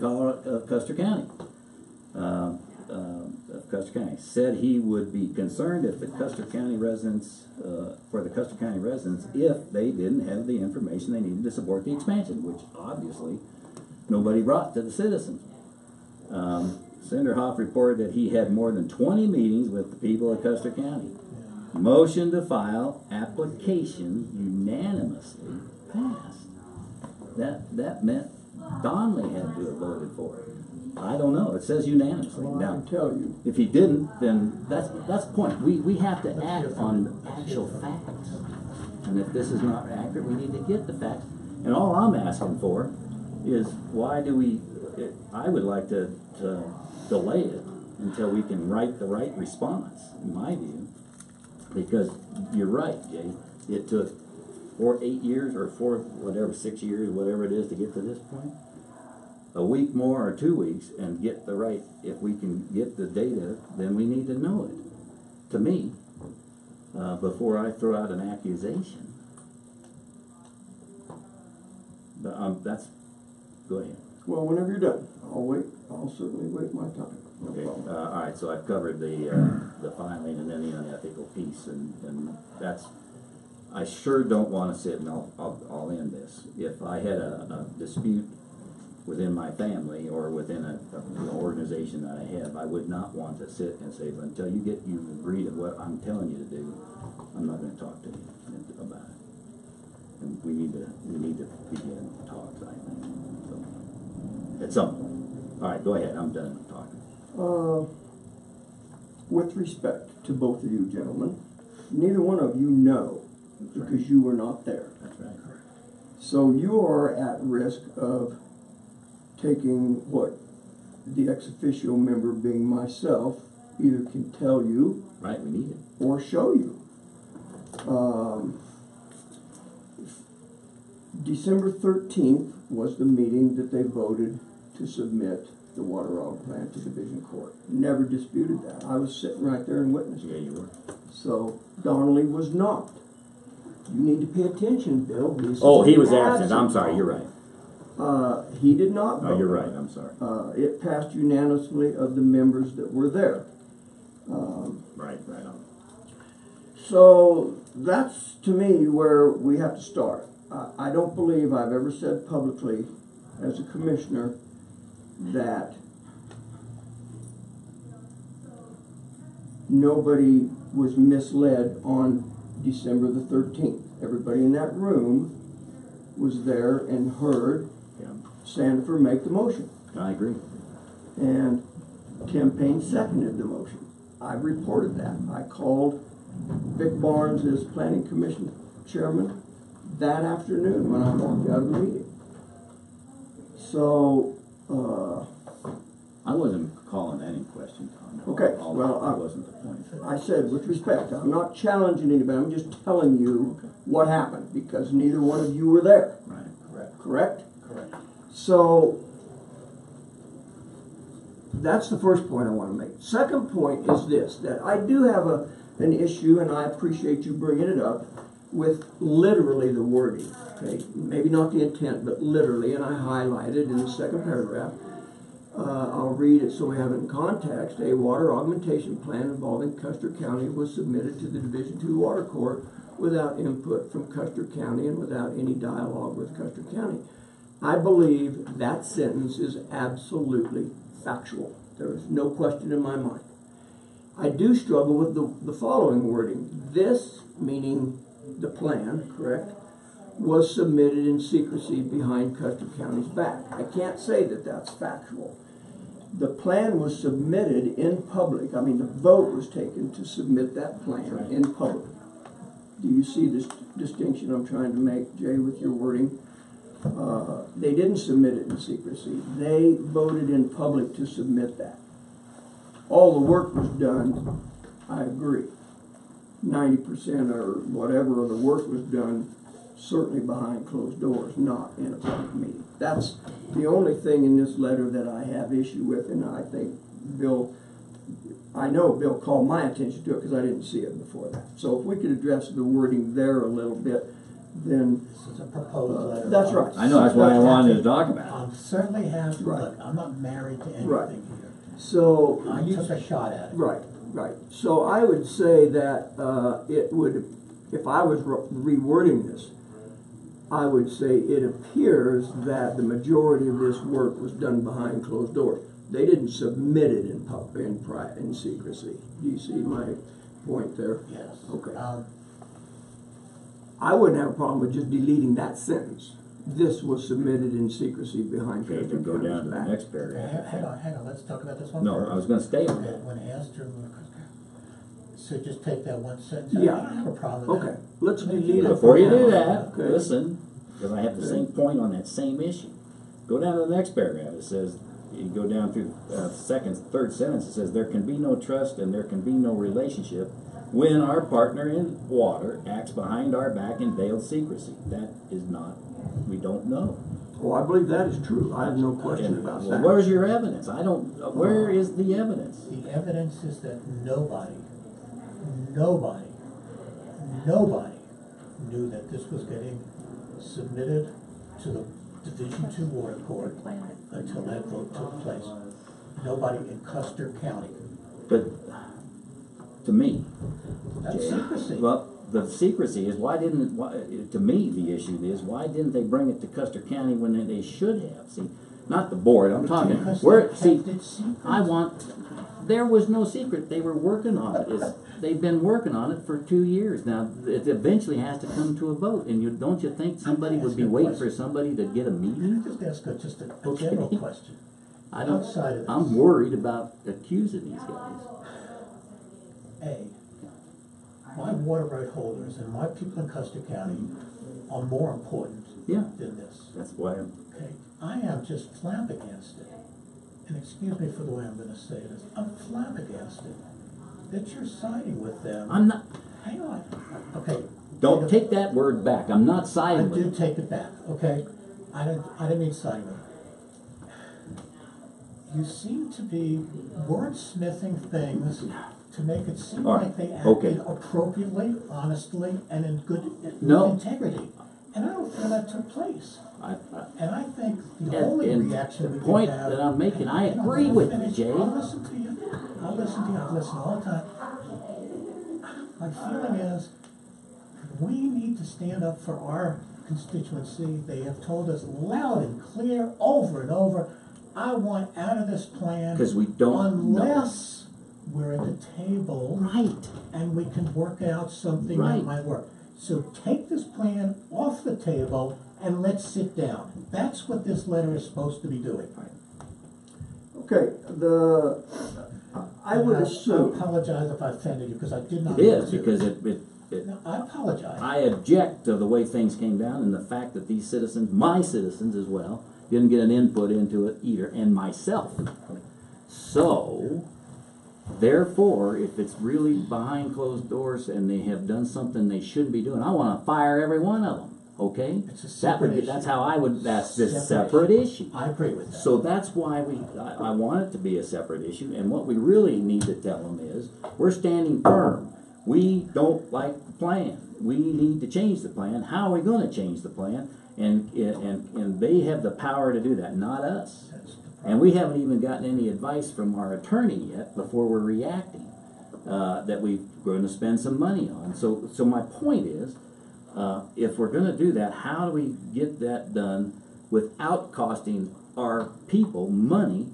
Custer County. Custer County said he would be concerned if the Custer County residents, if they didn't have the information they needed to support the expansion, which obviously nobody brought to the citizens. Senderhoff reported that he had more than 20 meetings with the people of Custer County. Motion to file application unanimously passed. That meant Donnelly had to have voted for it. I don't know. It says unanimously. Well, I now, can tell you. if he didn't, then that's the point. We have to act on actual facts. And if this is not accurate, we need to get the facts. And all I'm asking for is why do I would like to delay it until we can write the right response, in my view. Because you're right, Jay. It took 8 years or 6 years, whatever it is, to get to this point. A week more or 2 weeks and get the right, if we can get the data, then we need to know it. To me, before I throw out an accusation. But go ahead. Well, whenever you're done, I'll certainly wait my time. No Okay, problem. all right, so I've covered the filing and then the unethical piece, and that's, I sure don't want to sit, and I'll end this. If I had a dispute within my family or within an organization that I have, I would not want to sit and say, but until you agree to what I'm telling you to do, I'm not going to talk to you about it. And we need to begin talks, I think. So, at some point. All right, go ahead. I'm done talking. With respect to both of you gentlemen, neither one of you know because you were not there. That's right. So you are at risk of taking what the ex officio member being myself either can tell you Right, we need it. or show you. December 13th was the meeting that they voted to submit the water aug plan to division court. Never disputed that. I was sitting right there and witnessed Yeah, it. you were. So Donnelly was not. You need to pay attention, Bill. This Oh, is he an was absent. I'm sorry. You're right. He did not vote. No, you're right. I'm sorry. It passed unanimously of the members that were there. Right on. So that's to me where we have to start. I don't believe I've ever said publicly as a commissioner that nobody was misled on December the 13th. Everybody in that room was there and heard Yeah, Sandifer make the motion. I agree. And Tim Payne seconded the motion. I reported that. I called Vic Barnes as planning commission chairman that afternoon when I walked out of the meeting. So, I wasn't calling that in question, Tom. Okay, well, that wasn't the point. I said with respect, I'm not challenging anybody, I'm just telling you what happened, because neither one of you were there. Right. Correct? Correct. So, that's the first point I want to make. Second point is this, that I do have an issue, and I appreciate you bringing it up, with literally the wording, okay? Maybe not the intent, but literally, and I highlighted in the second paragraph. I'll read it so we have it in context. A water augmentation plan involving Custer County was submitted to the Division II Water Court without input from Custer County and without any dialogue with Custer County. I believe that sentence is absolutely factual. There is no question in my mind. I do struggle with the following wording. This, meaning the plan, correct, was submitted in secrecy behind Custer County's back. I can't say that that's factual. The plan was submitted in public. I mean, the vote was taken to submit that plan in public. Do you see this distinction I'm trying to make, Jay, with your wording? They didn't submit it in secrecy. They voted in public to submit that. All the work was done, I agree. 90% or whatever of the work was done certainly behind closed doors, not in a public meeting. That's the only thing in this letter that I have issue with, and I think I know Bill called my attention to it because I didn't see it before that. So if we could address the wording there a little bit, then This is a proposed letter. that's right. I know, that's why I wanted to talk about I certainly have, Right. look, I'm not married to anything Right. here. So I took a shot at it. Right. So I would say that it would, if I was rewording this, I would say it appears that the majority of this work was done behind closed doors. They didn't submit it in secrecy. Do you see my point there? Yes. Okay. I wouldn't have a problem with just deleting that sentence. This was submitted in secrecy behind Okay, Custer to go County's down to the back. next paragraph. Hang on, let's talk about this one No, first. I was gonna stay on Okay, that. when Esther, so just take that one sentence out. Yeah. I don't have a problem with that. Okay, let's delete it. Before you do that, Okay. listen, because I have the same point on that same issue. Go down to the next paragraph. It says, you go down through third sentence, it says, there can be no trust and there can be no relationship when our partner in water acts behind our back in veiled secrecy. That is not, we don't know. Oh, I believe that is true. I have no question about Well, that. where's your evidence? Where is the evidence? The evidence is that nobody knew that this was getting submitted to the Division II Water Court until that vote took place. Nobody in Custer County. But, to me, That's Jay, secrecy. well, the secrecy is to me, the issue is, why didn't they bring it to Custer County when they should have? See, not the board, I'm talking, Because where, they see, kept it secret. there was no secret, they were working on it. They've been working on it for 2 years now. It eventually has to come to a vote, and don't you think somebody would be waiting for somebody to get a meeting? Just ask just a Okay. general question. Outside of this. I'm worried about accusing these guys. My water right holders and my people in Custer County are more important Yeah, than this. that's why Okay, I am just flabbergasted, and excuse me for the way I'm gonna say this, I'm flabbergasted that you're siding with them. I'm not, Hang on, okay. don't take that word back, I'm not I siding with do them. take it back, okay? I didn't mean siding with them. you seem to be wordsmithing things to make it seem All right, like they okay. acted appropriately, honestly, and in good No. integrity. And I don't feel that took place. And I think the And- only and reaction we the point could have. that I'm making, I and agree I'm with gonna you, finish. Jay. I'll listen to you. I've listened all the time. My feeling is, we need to stand up for our constituency. They have told us loud and clear, over and over, I want out of this plan. 'Cause we don't know. Unless we're at the table. Right. And we can work out something Right. that might work. So take this plan off the table and let's sit down. That's what this letter is supposed to be doing. Okay, I would And assume. I apologize if I offended you, because I did not. It is, mean to. because No, I apologize. I object to the way things came down and the fact that these citizens, my citizens as well, didn't get an input into it either, and myself. So, therefore, if it's really behind closed doors and they have done something they shouldn't be doing, I want to fire every one of them. Okay, It's a that would separate be, issue. that's how I would. That's this Separate separate issue. I agree with that. So that's why I want it to be a separate issue, and what we really need to tell them is, we're standing firm. We don't like the plan. We need to change the plan. How are we gonna change the plan? And they have the power to do that, not us. And we haven't even gotten any advice from our attorney yet before we're reacting, that we're gonna spend some money on. So my point is, if we're gonna do that, how do we get that done without costing our people money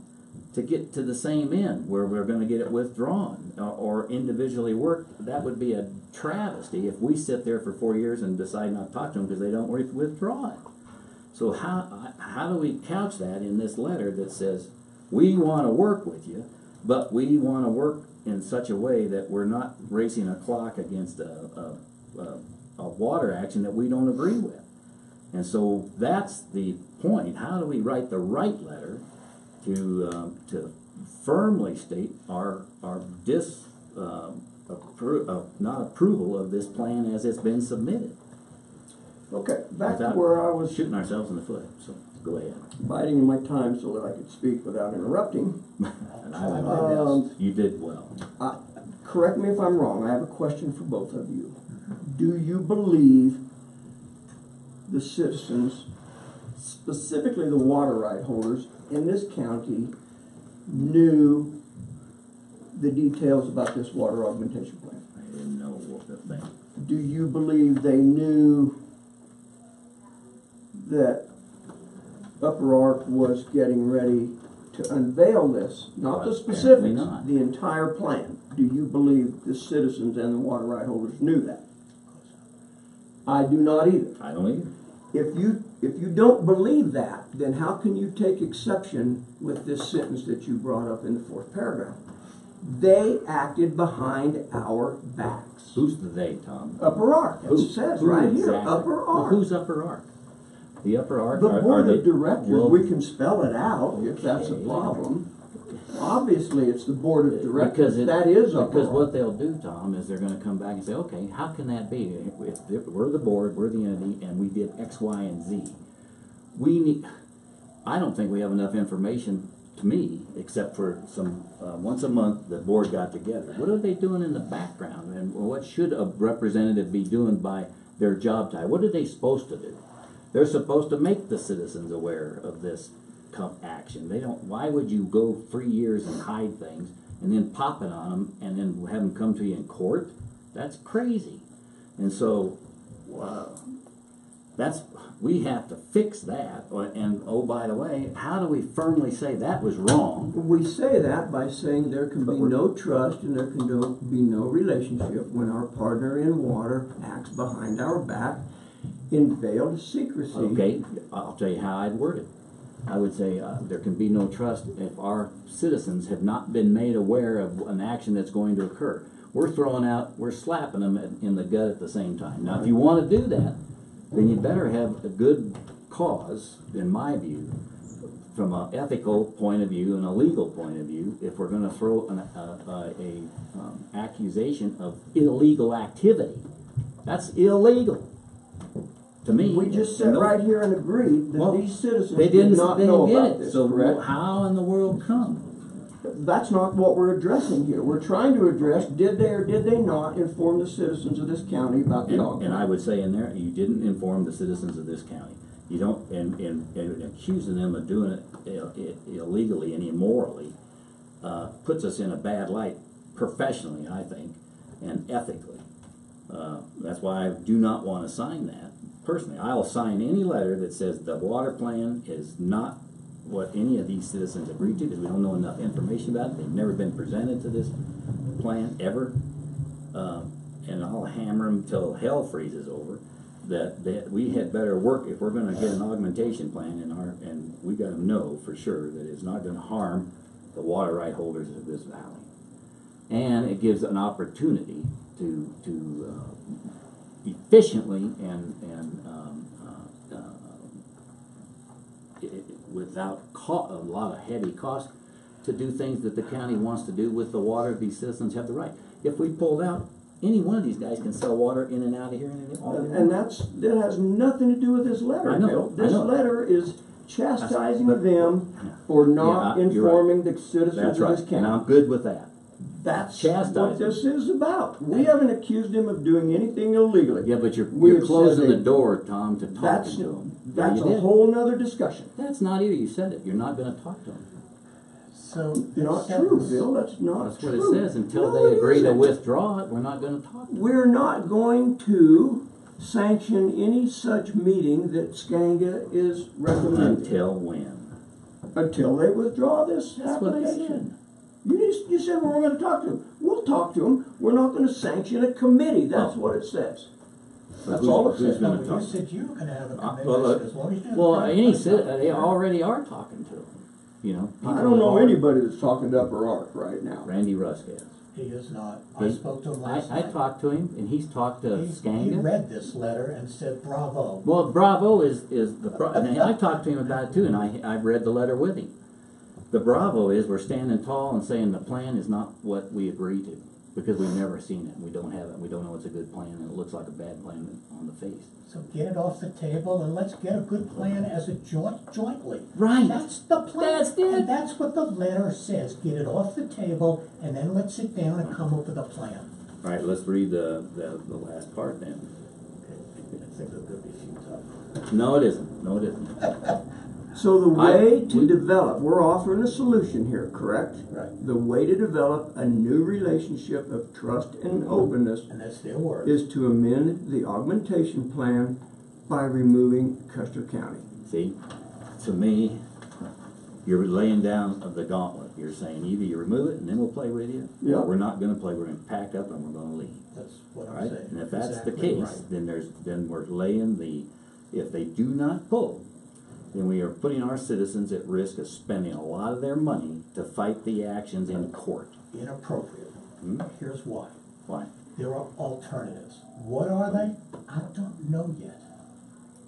to get to the same end, where we're gonna get it withdrawn or individually worked? That would be a travesty if we sit there for 4 years and decide not to talk to them because they don't withdraw it. So how do we couch that in this letter that says, we wanna work with you, but we wanna work in such a way that we're not racing a clock against a water action that we don't agree with? And so that's the point. How do we write the right letter to firmly state our not approval of this plan as it's been submitted? Okay, back to Without where I was shooting ourselves in the foot. So go ahead. biding my time so that I could speak without interrupting. And I will do this. You did well. Correct me if I'm wrong, I have a question for both of you. Do you believe the citizens, specifically the water right holders in this county, knew the details about this water augmentation plan? I didn't know what the thing. Do you believe they knew that Upper Ark was getting ready to unveil this? Not the Apparently specifics, not. the entire plan. Do you believe the citizens and the water right holders knew that? I do not either. I don't either. If you don't believe that, then how can you take exception with this sentence that you brought up in the 4th paragraph? They acted behind our backs. Who's the they, Tom? Upper Ark. It says Who right here, exactly? Upper Well, Ark. who's Upper Ark? The Upper Ark. The are board they, of directors, well, we can spell it out if that's a Okay. problem. Obviously, it's the board of directors, Because that is Upper because what Ark. they'll do, Tom, is they're going to come back and say, okay, how can that be? If we're the board, we're the entity, and we did X, Y, and Z. We need. I don't think we have enough information, to me, except for some once a month the board got together. What are they doing in the background, and what should a representative be doing by their job title? What are they supposed to do? They're supposed to make the citizens aware of this action. They don't. Why would you go 3 years and hide things and then pop it on them and then have them come to you in court? That's crazy. And so, we have to fix that. And oh, by the way, how do we firmly say that was wrong? We say that by saying there can be no trust and there can be no relationship when our partner in water acts behind our back in veiled secrecy. Okay, I'll tell you how I'd word it. I would say there can be no trust if our citizens have not been made aware of an action that's going to occur. We're slapping them in the gut at the same time. Now, if you want to do that, then you better have a good cause, in my view, from an ethical point of view and a legal point of view, if we're going to throw an accusation of illegal activity. That's illegal. to me. We just sat right here and agreed that Well, these citizens They did didn't, not they know didn't about get it, this, so correct? how in the world come? That's not what we're addressing here. We're trying to address, did they or did they not inform the citizens of this county about the Og And I plan? would say in there, you didn't inform the citizens of this county. You don't, and accusing them of doing it illegally and immorally, puts us in a bad light professionally, I think, and ethically. That's why I do not want to sign that. Personally, I'll sign any letter that says the water plan is not what any of these citizens agreed to, because we don't know enough information about it. They've never been presented to this plan ever. And I'll hammer them till hell freezes over. That we had better work if we're going to get an augmentation plan and we got to know for sure that it's not going to harm the water right holders of this valley, and it gives an opportunity to efficiently and without a lot of heavy cost to do things that the county wants to do with the water. These citizens have the right. If we pulled out, any one of these guys can sell water in and out of here And that has nothing to do with this letter, I know, Bill. I This know. letter is chastising them for not Yeah, you're right. informing the citizens That's of right, this and I'm county. good with that. That's Chastising. what this is about. We haven't accused him of doing anything illegally. Yeah, but We you're have closing said the that- door, Tom, to talking That's, to them. that's You a did. whole nother discussion. That's not either. You said it. You're not going to talk to them. So. Not this true, sentence- Bill, that's not That's true. what it says. Until No, they it agree to isn't. withdraw it, we're not going to talk to them. We're not going to sanction any such meeting that Skanga is recommending. Until when? Until they withdraw this That's what it application. You said we were gonna talk to them. We'll talk to them. We're not gonna sanction a committee. That's what it says. That's all it Who's says. gonna No, talk? you said you were gonna have a committee, well, I said, as long as you. Well, they already are talking to them. You know, I people don't know are- anybody that's talking to Upper Ark right now. Randy Rusk has. He is not. I spoke to him last I night. talked to him, and he's talked to He Skanga. read this letter and said, bravo. Well, Bravo is and I talked to him about it too, and I've read the letter with him. The Bravo is we're standing tall and saying the plan is not what we agreed to, because we've never seen it, we don't have it, we don't know it's a good plan, and it looks like a bad plan on the face. So get it off the table and let's get a good plan as a jointly. Right. That's the plan. That's it. And that's what the letter says. Get it off the table and then let's sit down and come up with a plan. All right, let's read the last part then. Okay. I think it'll be futile. No, it isn't. No, it isn't. So the way to we- develop, we're offering a solution here, correct? Right. The way to develop a new relationship of trust and openness And that's their word. is to amend the augmentation plan by removing Custer County. See, to me, you're laying down of the gauntlet. You're saying either you remove it and then we'll play with you, Yeah. or we're not going to play. We're going to pack up and we're going to leave. That's what All I'm right, saying. and if that's Exactly the case, right. then we're laying the. If they do not pull, then we are putting our citizens at risk of spending a lot of their money to fight the actions in court. Inappropriate. Hmm? Here's why. Why? There are alternatives. What are they? I don't know yet.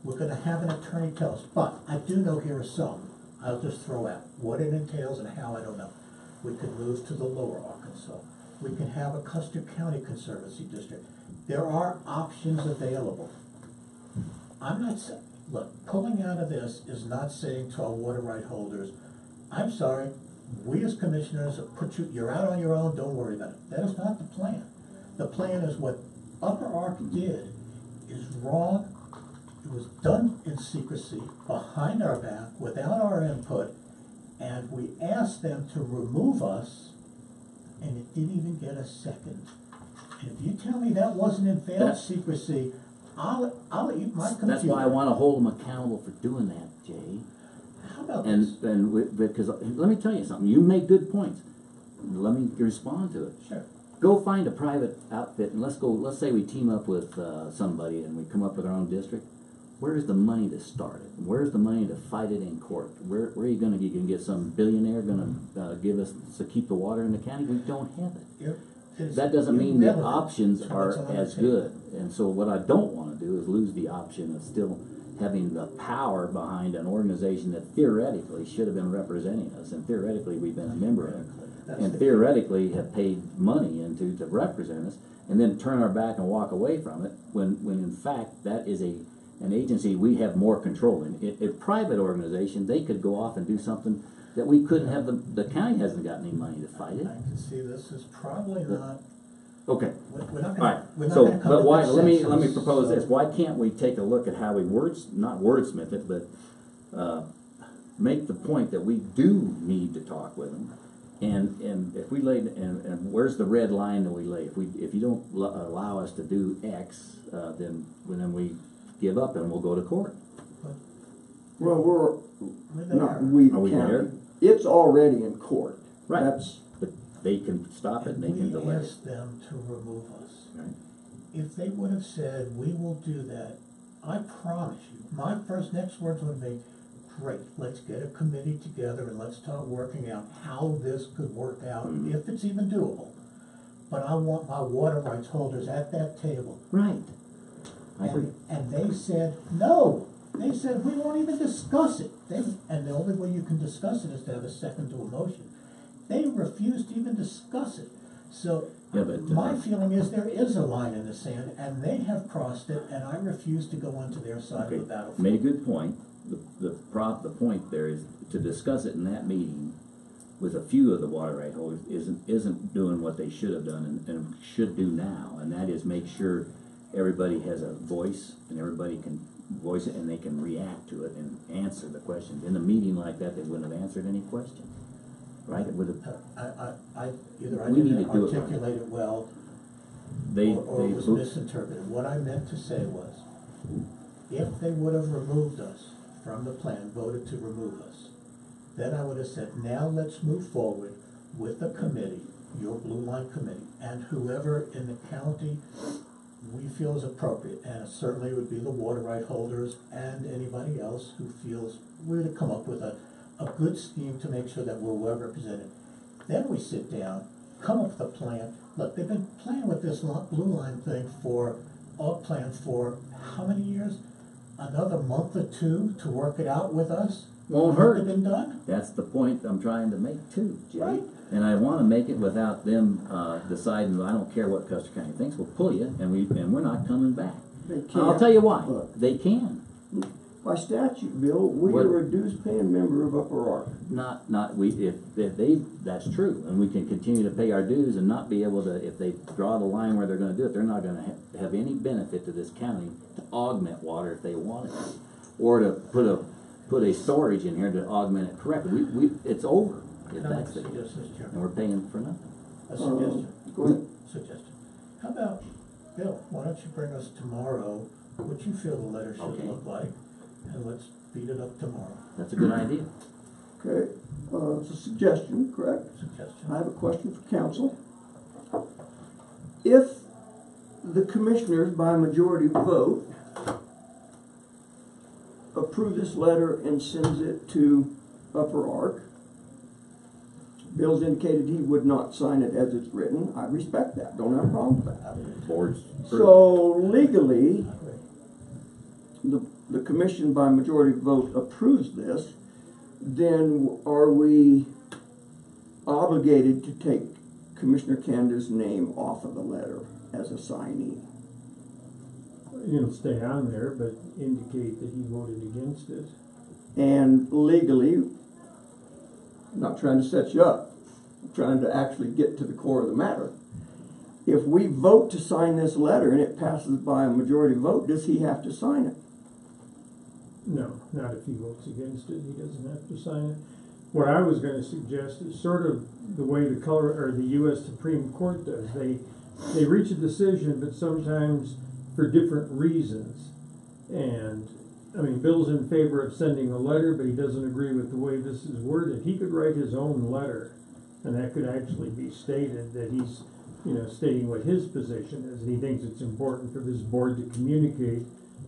We're gonna have an attorney tell us, but I do know here are some. I'll just throw out what it entails and how, I don't know. We could move to the lower Arkansas. We can have a Custer County Conservancy District. There are options available. I'm not saying, look, pulling out of this is not saying to our water right holders, I'm sorry, we as commissioners have put you, you're out on your own, don't worry about it. That is not the plan. The plan is what Upper Ark did is wrong. It was done in secrecy, behind our back, without our input, and we asked them to remove us, and it didn't even get a second. And if you tell me that wasn't in veiled secrecy, I'll eat my computer. That's why I want to hold them accountable for doing that, Jay. How about this? Because let me tell you something. You make good points. Let me respond to it. Sure. Go find a private outfit and let's say we team up with somebody and we come up with our own district. Where's the money to start it? Where's the money to fight it in court? Where are you going to get? You can get some billionaire going to give us to keep the water in the county? We don't have it. That doesn't mean the Irrelevant options to are what's on the as table. good. And so what I don't want to do is lose the option of still having the power behind an organization that theoretically should have been representing us, and theoretically we've been a member of, and theoretically have paid money into to represent us, and then turn our back and walk away from it, when in fact that is an an agency, we have more control. In a private organization, they could go off and do something that we couldn't have, the county hasn't got any money to fight it. I can see this is probably not, Okay, we're not all right, gonna, we're not so, gonna come but to why, let me consensus, propose so- this, why can't we take a look at how we not wordsmith it, but, make the point that we do need to talk with them, and if we lay, and where's the red line that we lay? If you don't allow us to do X, then we give up and we'll go to court. Well, we're We're not, there. we, the Are we there? county. It's already in court. Right. That's, But they can stop it, and they can delay We it. asked them to remove us. Right. If they would have said, we will do that, I promise you, my next words would be, great, let's get a committee together and let's start working out how this could work out, if it's even doable. But I want my water rights holders at that table. Right. I agree. And they said, no, they said, we won't even discuss it. And the only way you can discuss it is to have a second to a motion. They refused to even discuss it. So Yeah, but, my feeling is there is a line in the sand, and they have crossed it, and I refuse to go onto their side Okay, of the battlefield. made a good point. The point there is to discuss it in that meeting with a few of the water right holders isn't doing what they should have done and should do now, and that is make sure everybody has a voice and everybody can voice it and they can react to it and answer the questions. In a meeting like that, they wouldn't have answered any questions, right? It would have. Either I We need didn't to do it. articulate it well, or it was misinterpreted. What I meant to say was, if they would have removed us from the plan, voted to remove us, then I would have said, now let's move forward with the committee, your Blue Line Committee, and whoever in the county we feel is appropriate, and certainly it would be the water right holders and anybody else who feels we're to come up with a good scheme to make sure that we're well represented. Then we sit down, come up with a plan. Look, they've been playing with this Blue Line thing for how many years? Another month or two to work it out with us? Won't Have hurt. they been done? That's the point I'm trying to make too, Jay. Right. And I want to make it without them deciding, I don't care what Custer County thinks, we'll pull you and we're not coming back. they can't. I'll tell you why. Look, They can. by statute, Bill, we What? are a dues paying member of Upper Ark. If they, that's true, and we can continue to pay our dues and not be able to, if they draw the line where they're gonna do it, they're not gonna have any benefit to this county to augment water if they wanted to. Or to put a storage in here to augment it correctly. It's over if Can I that's the suggest case. this, And Chairman? we're paying for nothing. A suggestion. Go ahead. Suggestion. How about, Bill, why don't you bring us tomorrow what you feel the letter should Okay. look like, and let's beat it up tomorrow. That's a good idea. Okay, it's a suggestion, correct? Suggestion. I have a question for council. If the commissioners by majority vote approve this letter and sends it to Upper Ark, Bill's indicated he would not sign it as it's written. I respect that, don't have a problem with that. Boards. So legally, the commission by majority vote approves this, then are we obligated to take Commissioner Canada's name off of the letter as a signee? It'll stay on there, but indicate that he voted against it. And legally, I'm not trying to set you up, I'm trying to actually get to the core of the matter. If we vote to sign this letter and it passes by a majority vote, does he have to sign it? No, not if he votes against it, he doesn't have to sign it. What I was gonna suggest is sort of the way the US Supreme Court does. They reach a decision, but sometimes for different reasons. And, I mean, Bill's in favor of sending a letter, but he doesn't agree with the way this is worded. He could write his own letter, and that could actually be stated that he's, stating what his position is, and he thinks it's important for this board to communicate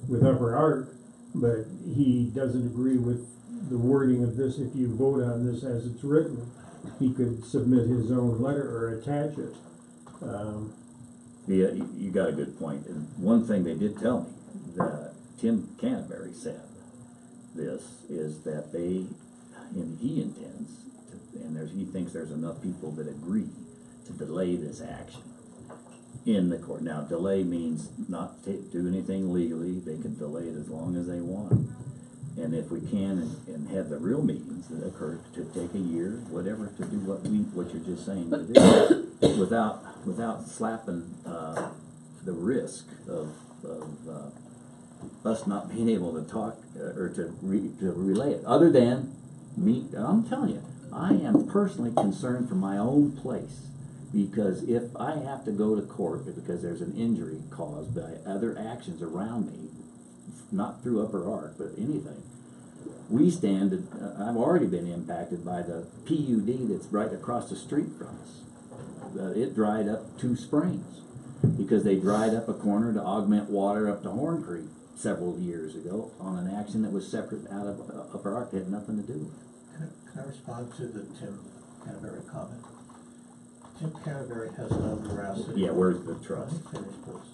with Upper Ark, but he doesn't agree with the wording of this. If you vote on this as it's written, he could submit his own letter or attach it. Yeah, you got a good point. And one thing they did tell me, that Tim Canterbury said this, is that he intends to, and he thinks there's enough people that agree to delay this action in the court. Now, delay means not do anything legally. They can delay it as long as they want. And if we can, and have the real meetings that occur to take a year, whatever, to do what you're just saying to do, without slapping the risk of us not being able to talk or to relay it. Other than me, I'm telling you, I am personally concerned for my own place, because if I have to go to court because there's an injury caused by other actions around me, not through Upper Ark, but anything, we stand, I've already been impacted by the PUD that's right across the street from us. It dried up 2 springs because they dried up a corner to augment water up to Horn Creek several years ago on an action that was separate out of Upper Ark. It had nothing to do with it. Can I respond to the Tim Canterbury comment? Tim Canterbury has no veracity. Yeah, where's the trust? Let me finish, please.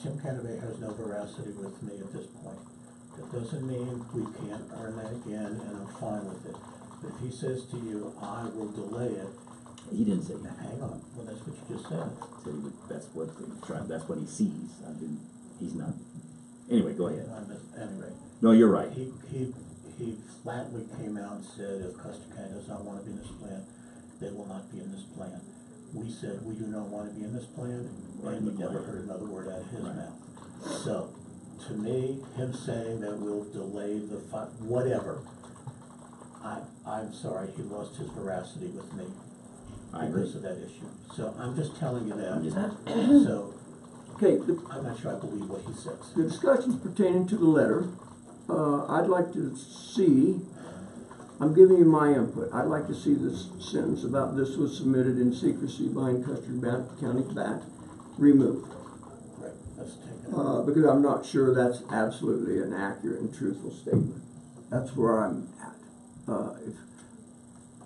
Tim Canterbury has no veracity with me at this point. That doesn't mean we can't earn that again, and I'm fine with it. But if he says to you, I will delay it. He didn't say that. Hang on. Well, that's what you just said. So that's what he sees. He's not. Anyway, go ahead. Anyway. No, you're right. He flatly came out and said, if Custer County does not want to be in this plan, they will not be in this plan. We said we do not want to be in this plan, and we never heard another word out of his mouth. So, to me, him saying that we'll delay the whatever, I'm sorry, he lost his veracity with me because of that issue. So I'm just telling you that. So Okay, I'm not sure I believe what he says. the discussions pertaining to the letter, I'd like to see, I'm giving you my input, I'd like to see this sentence about this was submitted in secrecy behind Custer County back removed. Right, let's take it. Because I'm not sure that's absolutely an accurate and truthful statement. That's where I'm at. If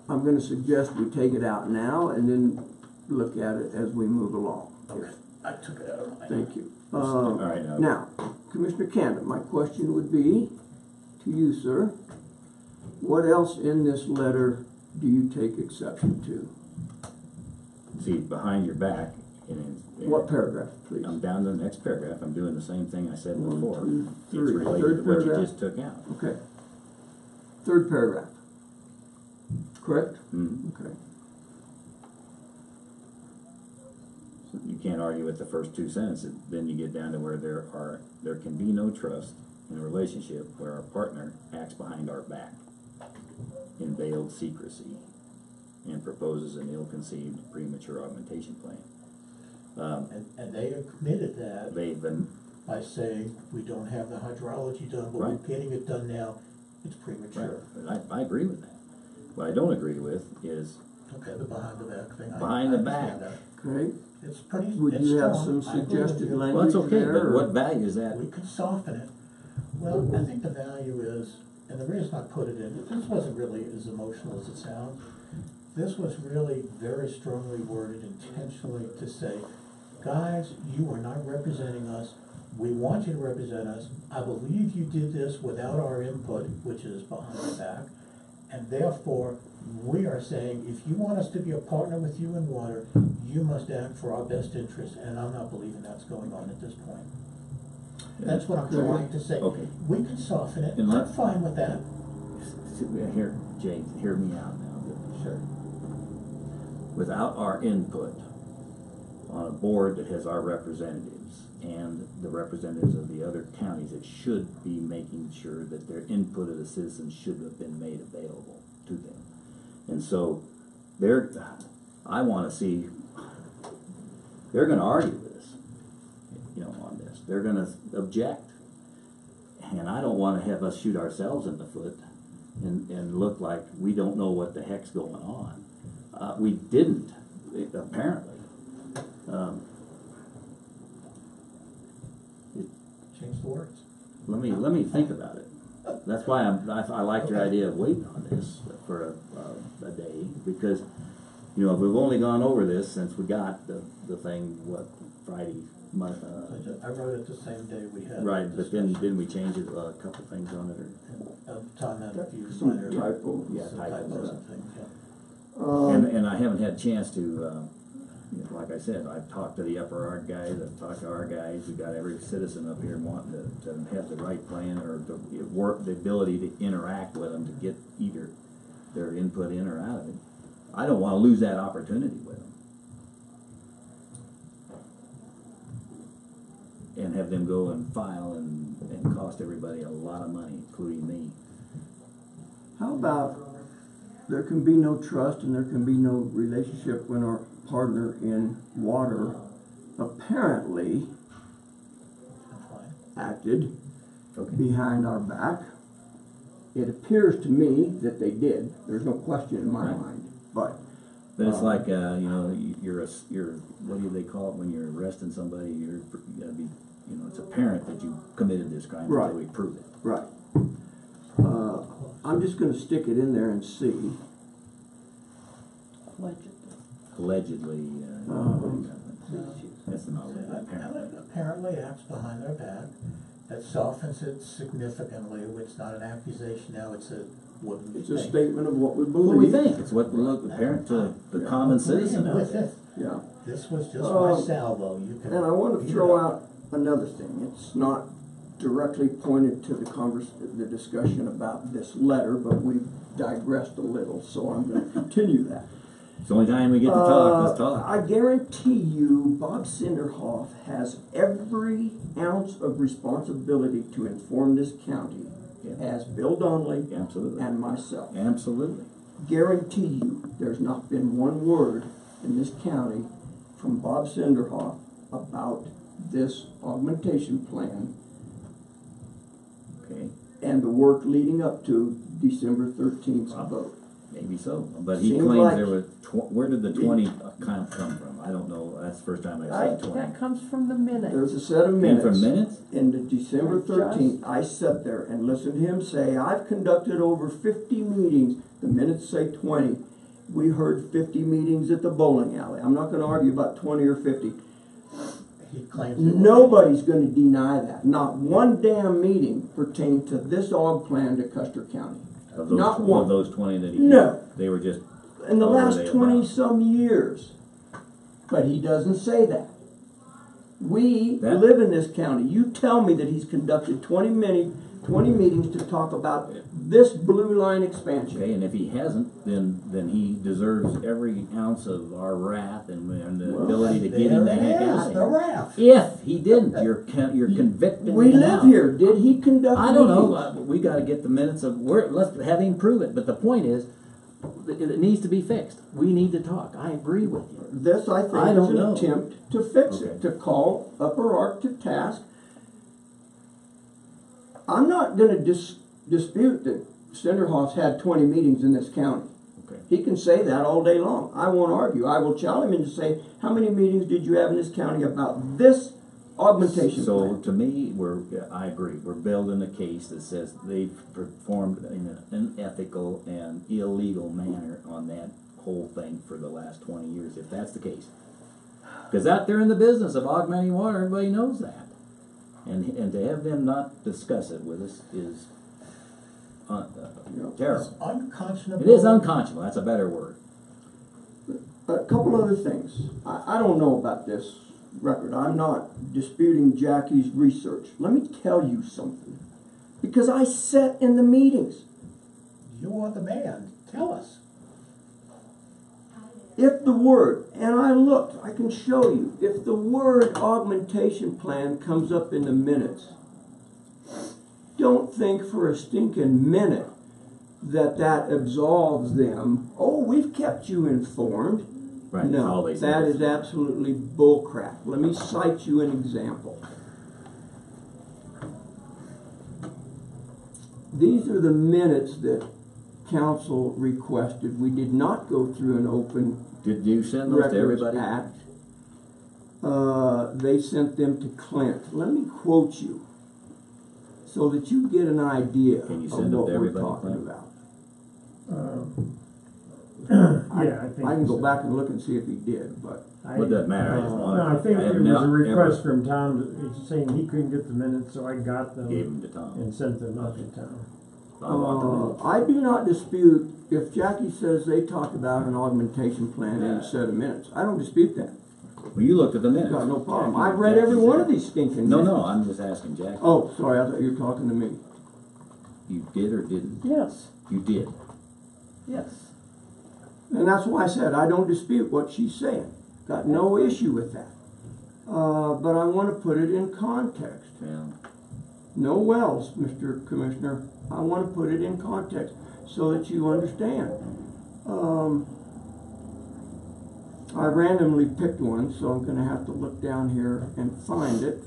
I'm going to suggest we take it out now and then look at it as we move along. Okay, I took it out of my. Thank you. All right, Now, Commissioner Camden, my question would be to you, sir. What else in this letter do you take exception to? See, behind your back. What paragraph, please? I'm down to the next paragraph. I'm doing the same thing I said 1, before. 2, 3. It's related Third to what you paragraph? just took out. Okay. Third paragraph. Correct? Mm-hmm. Okay. So you can't argue with the first 2 sentences. Then you get down to where there can be no trust in a relationship where our partner acts behind our back in veiled secrecy and proposes an ill-conceived premature augmentation plan. And they admitted that They've been by saying we don't have the hydrology done, but Right. we're getting it done now. It's premature. I agree with that. What I don't agree with is Okay, the behind the back thing. Behind the understand back. that. Okay. It's pretty. Would it's you have strong. some I agree with suggested you. language? well, it's okay, there, but or- what value is that? We could soften it. Well, I think the value is, and the reason I put it in, this wasn't really as emotional as it sounds. This was really very strongly worded intentionally to say, guys, you are not representing us. We want you to represent us. I believe you did this without our input, which is behind the back. And therefore, we are saying, if you want us to be a partner with you in water, you must act for our best interest. And I'm not believing that's going on at this point. That's what I'm trying to say. Okay. We can soften it. And I'm fine with that. Here, Jay, hear me out now. Sure. Without our input on a board that has our representatives and the representatives of the other counties that should be making sure that their input of the citizens should have been made available to them. And so I want to see, they're going to argue this, on this. They're going to object. And I don't want to have us shoot ourselves in the foot and look like we don't know what the heck's going on. We didn't, apparently. Change the words. Let me think about it. That's why I like your idea of waiting on this for a day, because if we've only gone over this since we got the thing Friday. I wrote it the same day we had. Right, but then didn't we change it, a couple things on it, or? Time that a few Some minor typo. Yeah, some typos. typos and things, yeah. And I haven't had a chance to like I said, I've talked to the Upper Ark guys, I've talked to our guys, we've got every citizen up here wanting to have the right plan or to work, the ability to interact with them to get either their input in or out of it. I don't wanna lose that opportunity with them. And have them go and file and cost everybody a lot of money, including me. How about there can be no trust and there can be no relationship when our partner in water apparently acted behind our back? It appears to me that they did. There's no question in my mind. But it's like you know, you're what do they call it when you're arresting somebody? You gotta be, you know, it's apparent that you committed this crime until we prove it. Right. I'm just going to stick it in there and see. Allegedly. That's not apparently. Apparently acts behind their back. That softens it significantly. It's not an accusation now. It's a what we It's think. a statement of what we believe. What we think. It's what look apparent to the common citizen out there. Yeah. This was just my salvo. You can. And I want to throw out another thing. It's not directly pointed to the discussion about this letter, but we've digressed a little, so I'm going to continue that. It's the only time we get to talk. Let's talk. I guarantee you, Bob Cinderhoff has every ounce of responsibility to inform this county, as Bill Donnelly and myself. Absolutely. Guarantee you, there's not been one word in this county from Bob Cinderhoff about this augmentation plan and the work leading up to December 13th's vote. Maybe so, but he Seems claims like there was. Where did the 20 come from? I don't know. That's the first time I've seen 20. That comes from the minutes. There's a set of minutes. Came from minutes? In the December 13th, I sat there and listened to him say, I've conducted over 50 meetings. The minutes say 20. We heard 50 meetings at the bowling alley. I'm not going to argue about 20 or 50. He claims Nobody's going to deny that. Not one damn meeting pertained to this aug plan to Custer County. Of those, Not one. Of those 20 that he No. They were just in the last they 20 about? some years. But he doesn't say that. We live in this county. You tell me that he's conducted 20 meetings to talk about this blue line expansion. Okay, and if he hasn't, then he deserves every ounce of our wrath and the ability to get him the heck out of the here. wrath. If he didn't, you're convicted. We live here. Did he conduct I don't meetings? know. We got to get the minutes of let's have him prove it. But the point is, it needs to be fixed. We need to talk. I agree with you. This, I think, is an attempt to fix it, to call Upper Ark to task. I'm not going to dispute that Cinderhoff's had 20 meetings in this county. Okay. He can say that all day long. I won't argue. I will challenge him to say, how many meetings did you have in this county about this augmentation plan? To me, I agree. We're building a case that says they've performed in an unethical and illegal manner on that whole thing for the last 20 years, if that's the case. Because out there in the business of augmenting water, everybody knows that. And to have them not discuss it with us is terrible. It's unconscionable. It is unconscionable. That's a better word. A couple other things. I don't know about this record. I'm not disputing Jackie's research. Let me tell you something. Because I sat in the meetings. You are the man. Tell us. If the word, and I looked, I can show you, if the word augmentation plan comes up in the minutes, don't think for a stinking minute that absolves them. Oh, we've kept you informed. Right. No, that is absolutely bullcrap. Let me cite you an example. These are the minutes that council requested. We did not go through an open Did you send those to everybody? Act. They sent them to Clint. Let me quote you so that you get an idea Can you of send what them to we're everybody, talking Clint? about. Yeah, I think I can go so. back and look and see if he did, but What doesn't matter. I just want No, I think have it was not a request ever from Tom saying he couldn't get the minutes, so I got them gave them to Tom. and sent them up to Tom. I want the minutes. I do not dispute if Jackie says they talked about an augmentation plan in a set of minutes. I don't dispute that. Well, you looked at the minutes. Got no problem. Jackie- I've read Jackie every one said- of these stinking No, minutes. no, I'm just asking Jackie. Oh, sorry, I thought you were talking to me. You did or didn't? Yes, You did. yes. And that's why I said I don't dispute what she's saying. Got no issue with that. But I want to put it in context. Yeah. No wells, Mr. Commissioner. I want to put it in context so that you understand. I randomly picked one, so I'm going to have to look down here and find it.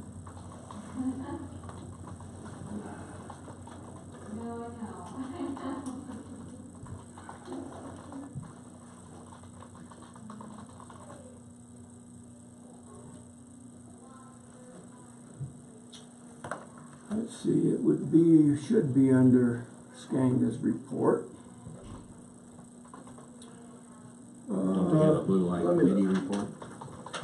Let's see, it would be, should be under Skanga's report. Don't they have a Blue Line Committee report?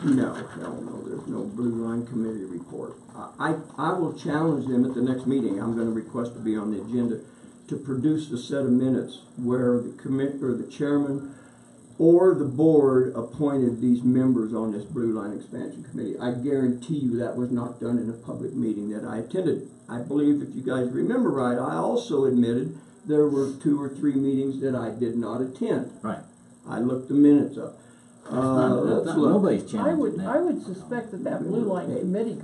No, hell no, there's no Blue Line Committee report. I will challenge them at the next meeting. I'm gonna request to be on the agenda to produce a set of minutes where the or the chairman or the board appointed these members on this Blue Line Expansion Committee. I guarantee you that was not done in a public meeting that I attended. I believe if you guys remember right, I also admitted there were 2 or 3 meetings that I did not attend. Right. I looked the minutes up. That's not, nobody's challenging that. I would suspect that Blue Line Committee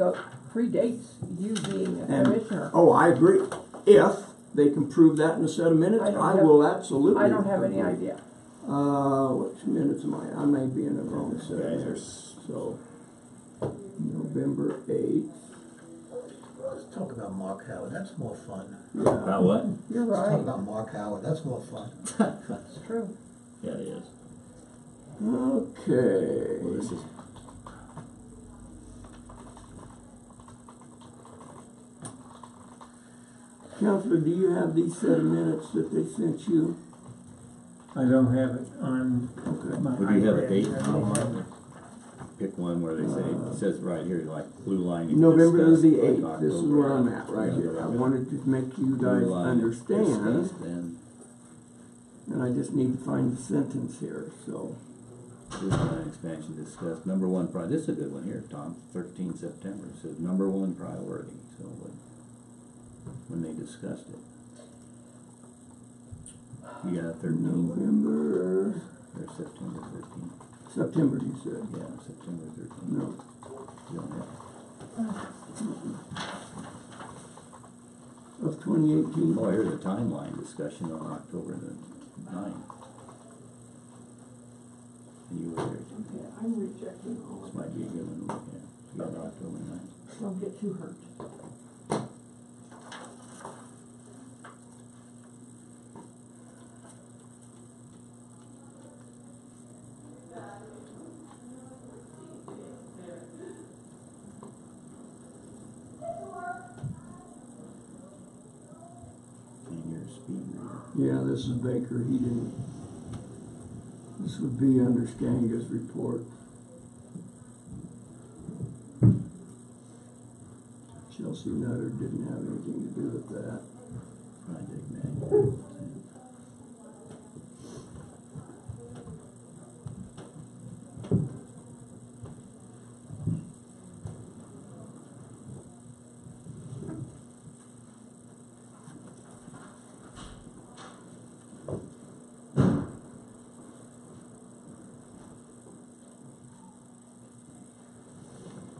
predates you being a And- commissioner. Oh, I agree. If they can prove that in a set of minutes, I will absolutely. I don't have any agree. idea. Which minutes am I? I may be in the wrong set of Guys are minutes. So, November 8th. Let's talk about Mark Howard, that's more fun. About what? You're Let's talk right. about Mark Howard, that's more fun. It's true. Yeah, it is. Okay. Well, this is, Counselor, do you have these set of minutes that they sent you? I don't have it on Okay. my would you have a iPad. date I on don't have one? it. Pick one where they say, it says right here, like Blue Line. you November discussed, the like 8th. This is October, where I'm at right yeah, here. I okay. wanted to make you guys Blue Line understand. discussed, then And I just need to find the sentence here, so. Blue Line expansion discussed, number one priority, this is a good one here, Tom, 13 September, it says number one priority, so when they discussed it. You got 13, November, or September 13, September you said. yeah, September 13. No. You don't have, Of 2018. oh, here's a timeline discussion on October the 9th. And you were there too. Okay, I'm rejecting all This of might it. be a good one to look at. You got October 9th. Don't get too hurt. And your speed reader. Yeah, this is Baker. He didn't. This would be under Skanga's report. Chelsea Nutter didn't have anything to do with that. Project management.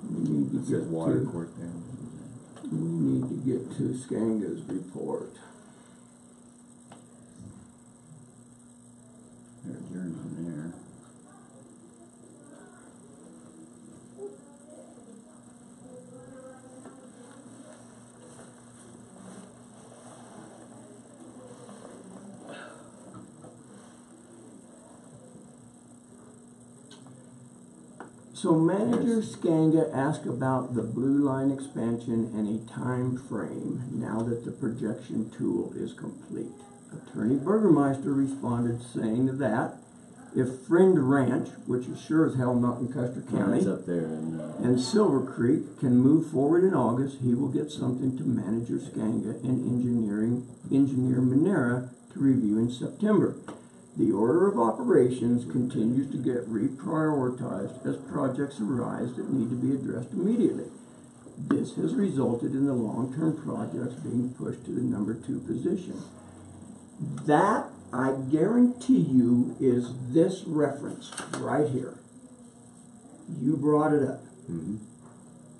We need to It says get water to, court there. we need to get to Skanga's report. There's yours in there. So Manager Skanga asked about the Blue Line expansion and a time frame now that the projection tool is complete. Attorney Burgermeister responded saying that if Friend Ranch, which is sure as hell not in Custer Yeah, County, it's up there and Silver Creek can move forward in August, he will get something to Manager Skanga and Engineer Manera to review in September. The order of operations continues to get reprioritized as projects arise that need to be addressed immediately. This has resulted in the long-term projects being pushed to the number 2 position. That, I guarantee you, is this reference right here. You brought it up.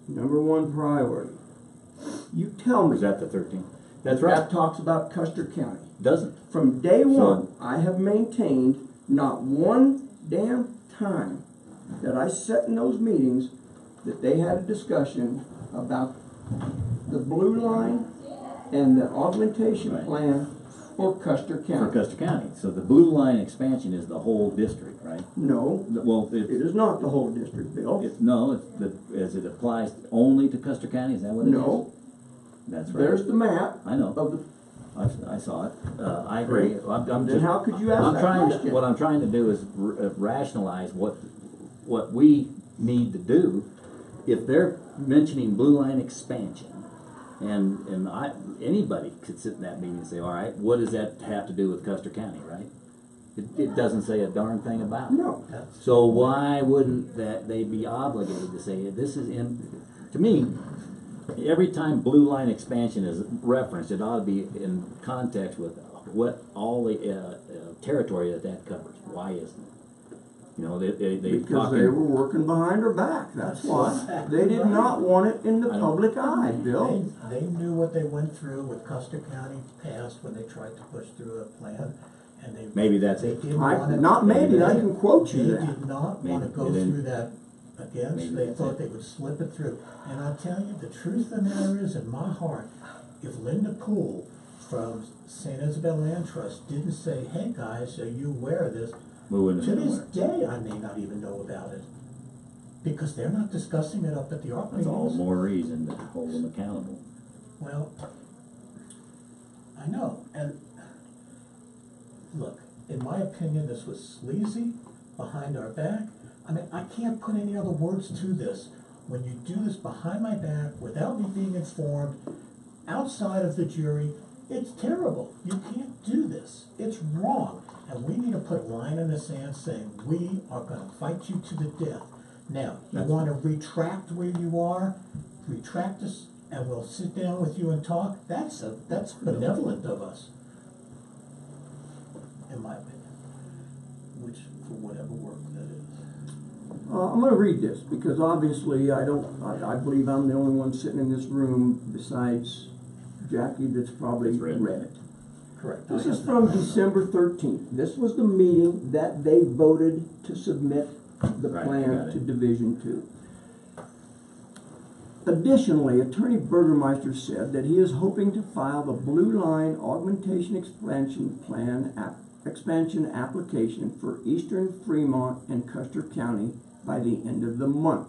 Number 1 priority. You tell me. Was that the 13th? That's right. That talks about Custer County. Doesn't. From day So- one, I have maintained not one damn time that I sat in those meetings that they had a discussion about the blue line and the augmentation Right. plan for Custer For County. Custer County. So the blue line expansion is the whole district, right? No, Well, it is not the whole district, Bill. no, as it applies only to Custer County, is that what it is? No, That's right. there's the map I know. of the, I saw it. I agree. I'm then just, how could you ask I'm that trying question? what I'm trying to do is rationalize what we need to do. If they're mentioning blue line expansion, and anybody could sit in that meeting and say, all right, what does that have to do with Custer County, right? It doesn't say a darn thing about it. No. So why wouldn't they be obligated to say, this is to me, every time blue line expansion is referenced, it ought to be in context with what all the territory that covers. Why isn't it? You know, they Because talking, they were working behind her back, that's why. They did not want it in the public eye, Bill. They knew what they went through with Custer County past when they tried to push through a plan, and they. Maybe that's they it. didn't want it- Not maybe, I can quote you They that. did not want to Maybe go they didn't. through that again, Maybe so they that's thought it. they would slip it through. And I'll tell you, the truth of the matter is, in my heart, if Linda Poole from St. Isabel Land Trust didn't say, hey guys, are you aware of this? We wouldn't To have this somewhere. day, I may not even know about it, because they're not discussing it up at the ARC That's all meetings. more reason to hold them accountable. Well, I know, and look, in my opinion, this was sleazy, behind our back. I mean, I can't put any other words to this. When you do this behind my back, without me being informed, outside of the jury, it's terrible. You can't do this. It's wrong. And we need to put a line in the sand saying, we are gonna fight you to the death. Now, you That's- wanna retract where you are, retract this, and we'll sit down with you and talk. That's benevolent of us, in my opinion, which, for whatever work that is. I'm gonna read this, because obviously I believe I'm the only one sitting in this room besides Jackie that's probably That's read. read it. Correct. This is from December 13th. This was the meeting that they voted to submit the Right, I plan got to it. Division 2. Additionally, Attorney Burgermeister said that he is hoping to file the Blue Line Augmentation Expansion Plan expansion application for Eastern Fremont and Custer County by the end of the month.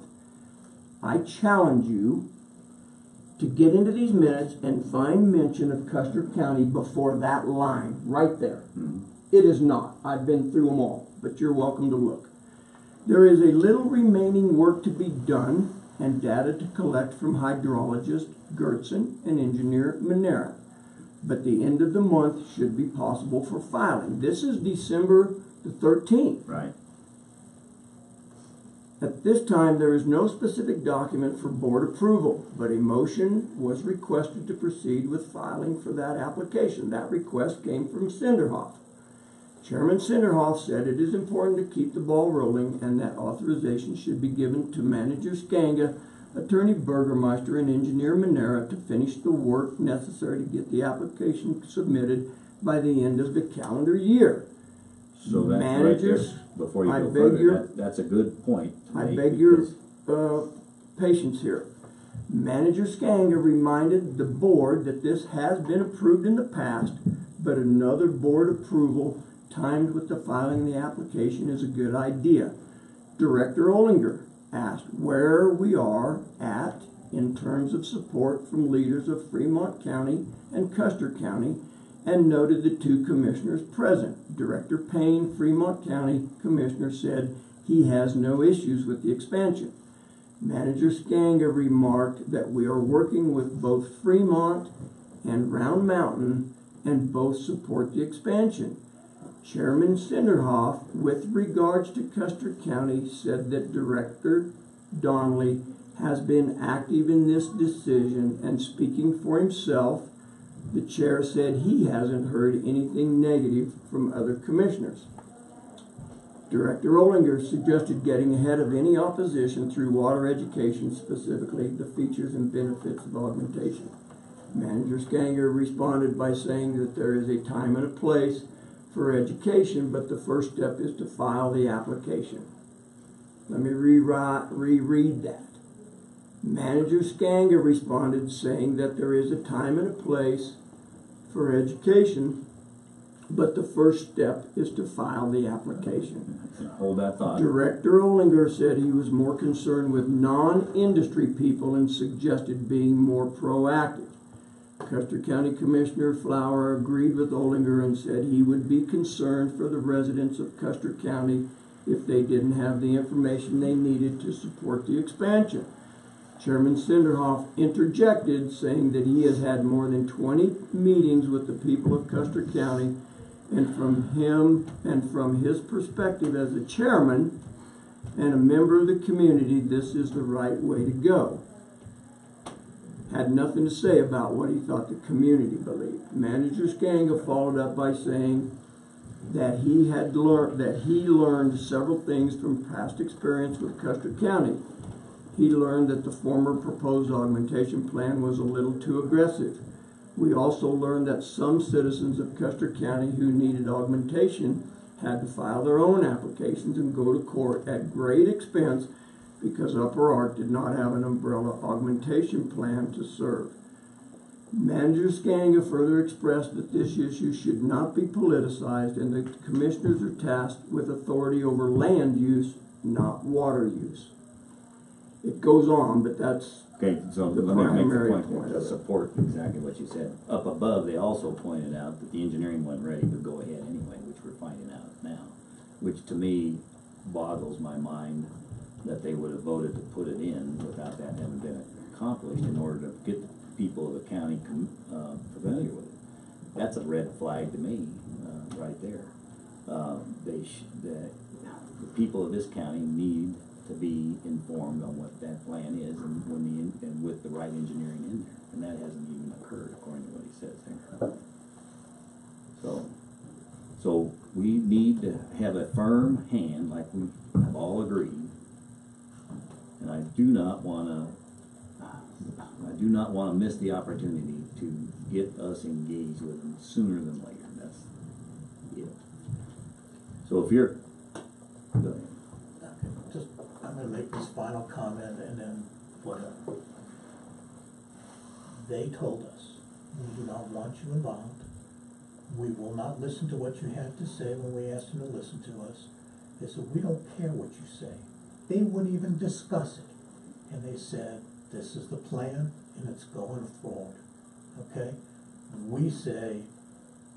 I challenge you to get into these minutes and find mention of Custer County before that line, right there. It is not. I've been through them all, but you're welcome to look. There is a little remaining work to be done and data to collect from hydrologist Gertson and engineer Minera, but the end of the month should be possible for filing. This is December the 13th. Right. At this time, there is no specific document for board approval, but a motion was requested to proceed with filing for that application. That request came from Cinderhoff. Chairman Cinderhoff said it is important to keep the ball rolling and that authorization should be given to Manager Skanga, Attorney Burgermeister, and Engineer Minera to finish the work necessary to get the application submitted by the end of the calendar year. So that's Managers, right there, before you I go beg further, your- that's a good point to I make, beg your because patience here. Manager Skanga reminded the board that this has been approved in the past, but another board approval timed with the filing of the application is a good idea. Director Olinger asked where we are at in terms of support from leaders of Fremont County and Custer County, and noted the two commissioners present. Director Payne, Fremont County Commissioner, said he has no issues with the expansion. Manager Skanga remarked that we are working with both Fremont and Round Mountain and both support the expansion. Chairman Sinderhoff, with regards to Custer County, said that Director Donnelly has been active in this decision, and speaking for himself, the chair said he hasn't heard anything negative from other commissioners. Director Ollinger suggested getting ahead of any opposition through water education, specifically the features and benefits of augmentation. Manager Skanger responded by saying that there is a time and a place for education, but the first step is to file the application. Let me reread that. Manager Skanger responded saying that there is a time and a place for education, but the first step is to file the application. Hold that thought. Director Ollinger said he was more concerned with non-industry people and suggested being more proactive. Custer County Commissioner Flower agreed with Ollinger and said he would be concerned for the residents of Custer County if they didn't have the information they needed to support the expansion. Chairman Sinderhoff interjected, saying that he has had more than 20 meetings with the people of Custer County, and from him and from his perspective as a chairman and a member of the community, this is the right way to go. Had nothing to say about what he thought the community believed. Manager Skanga followed up by saying that he learned several things from past experience with Custer County. He learned that the former proposed augmentation plan was a little too aggressive. We also learned that some citizens of Custer County who needed augmentation had to file their own applications and go to court at great expense because Upper Ark did not have an umbrella augmentation plan to serve. Manager Skanga further expressed that this issue should not be politicized and the commissioners are tasked with authority over land use, not water use. It goes on, but that's Okay, so the let me make the primary point point to of it. support exactly what you said. Up above, they also pointed out that the engineering wasn't ready to go ahead anyway, which we're finding out now, which to me boggles my mind that they would have voted to put it in without that having been accomplished in order to get the people of the county familiar with it. That's a red flag to me, right there. The people of this county need to be informed on what that plan is and with the right engineering in there, and that hasn't even occurred according to what he says there. So we need to have a firm hand, like we have all agreed, and I do not want to miss the opportunity to get us engaged with them sooner than later. That's it. So if you're, go ahead. I'm going to make this final comment and then whatever. They told us, we do not want you involved. We will not listen to what you have to say when we ask them to listen to us. They said, we don't care what you say. They wouldn't even discuss it. And they said, this is the plan and it's going forward. Okay? We say,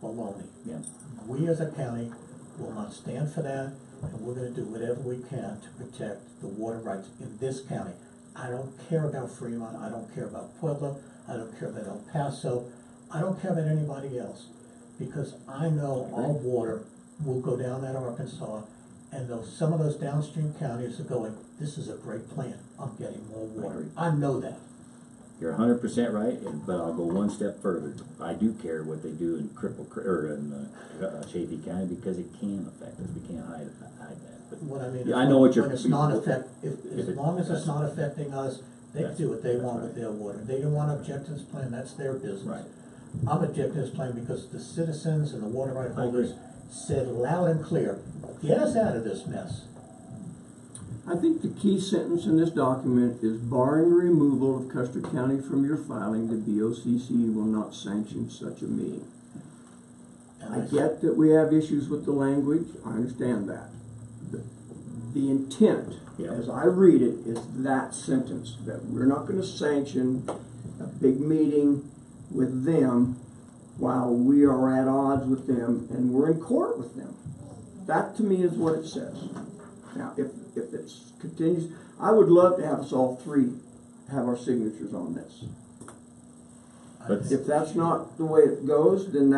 baloney. Yeah. We as a county will not stand for that. And we're going to do whatever we can to protect the water rights in this county. I don't care about Fremont. I don't care about Pueblo. I don't care about El Paso. I don't care about anybody else. Because I know our water will go down that Arkansas, and some of those downstream counties are going, this is a great plan. I'm getting more water. I know that. You're 100% right, but I'll go one step further. I do care what they do in Chaffee County because it can affect us. We can't hide that. But what I mean yeah, I know what you're. When it's not as long as it's not affecting us, they can do what they want with their water. They don't want to object to this plan. That's their business. Right. I'm objecting to this plan because the citizens and the water right holders said loud and clear, get us out of this mess. I think the key sentence in this document is barring removal of Custer County from your filing, the BOCC will not sanction such a meeting. I get that we have issues with the language. I understand that. The intent, as I read it, is that sentence, that we're not going to sanction a big meeting with them while we are at odds with them and we're in court with them. That to me is what it says. Now, if it continues, I would love to have us all three have our signatures on this. But if that's not the way it goes, then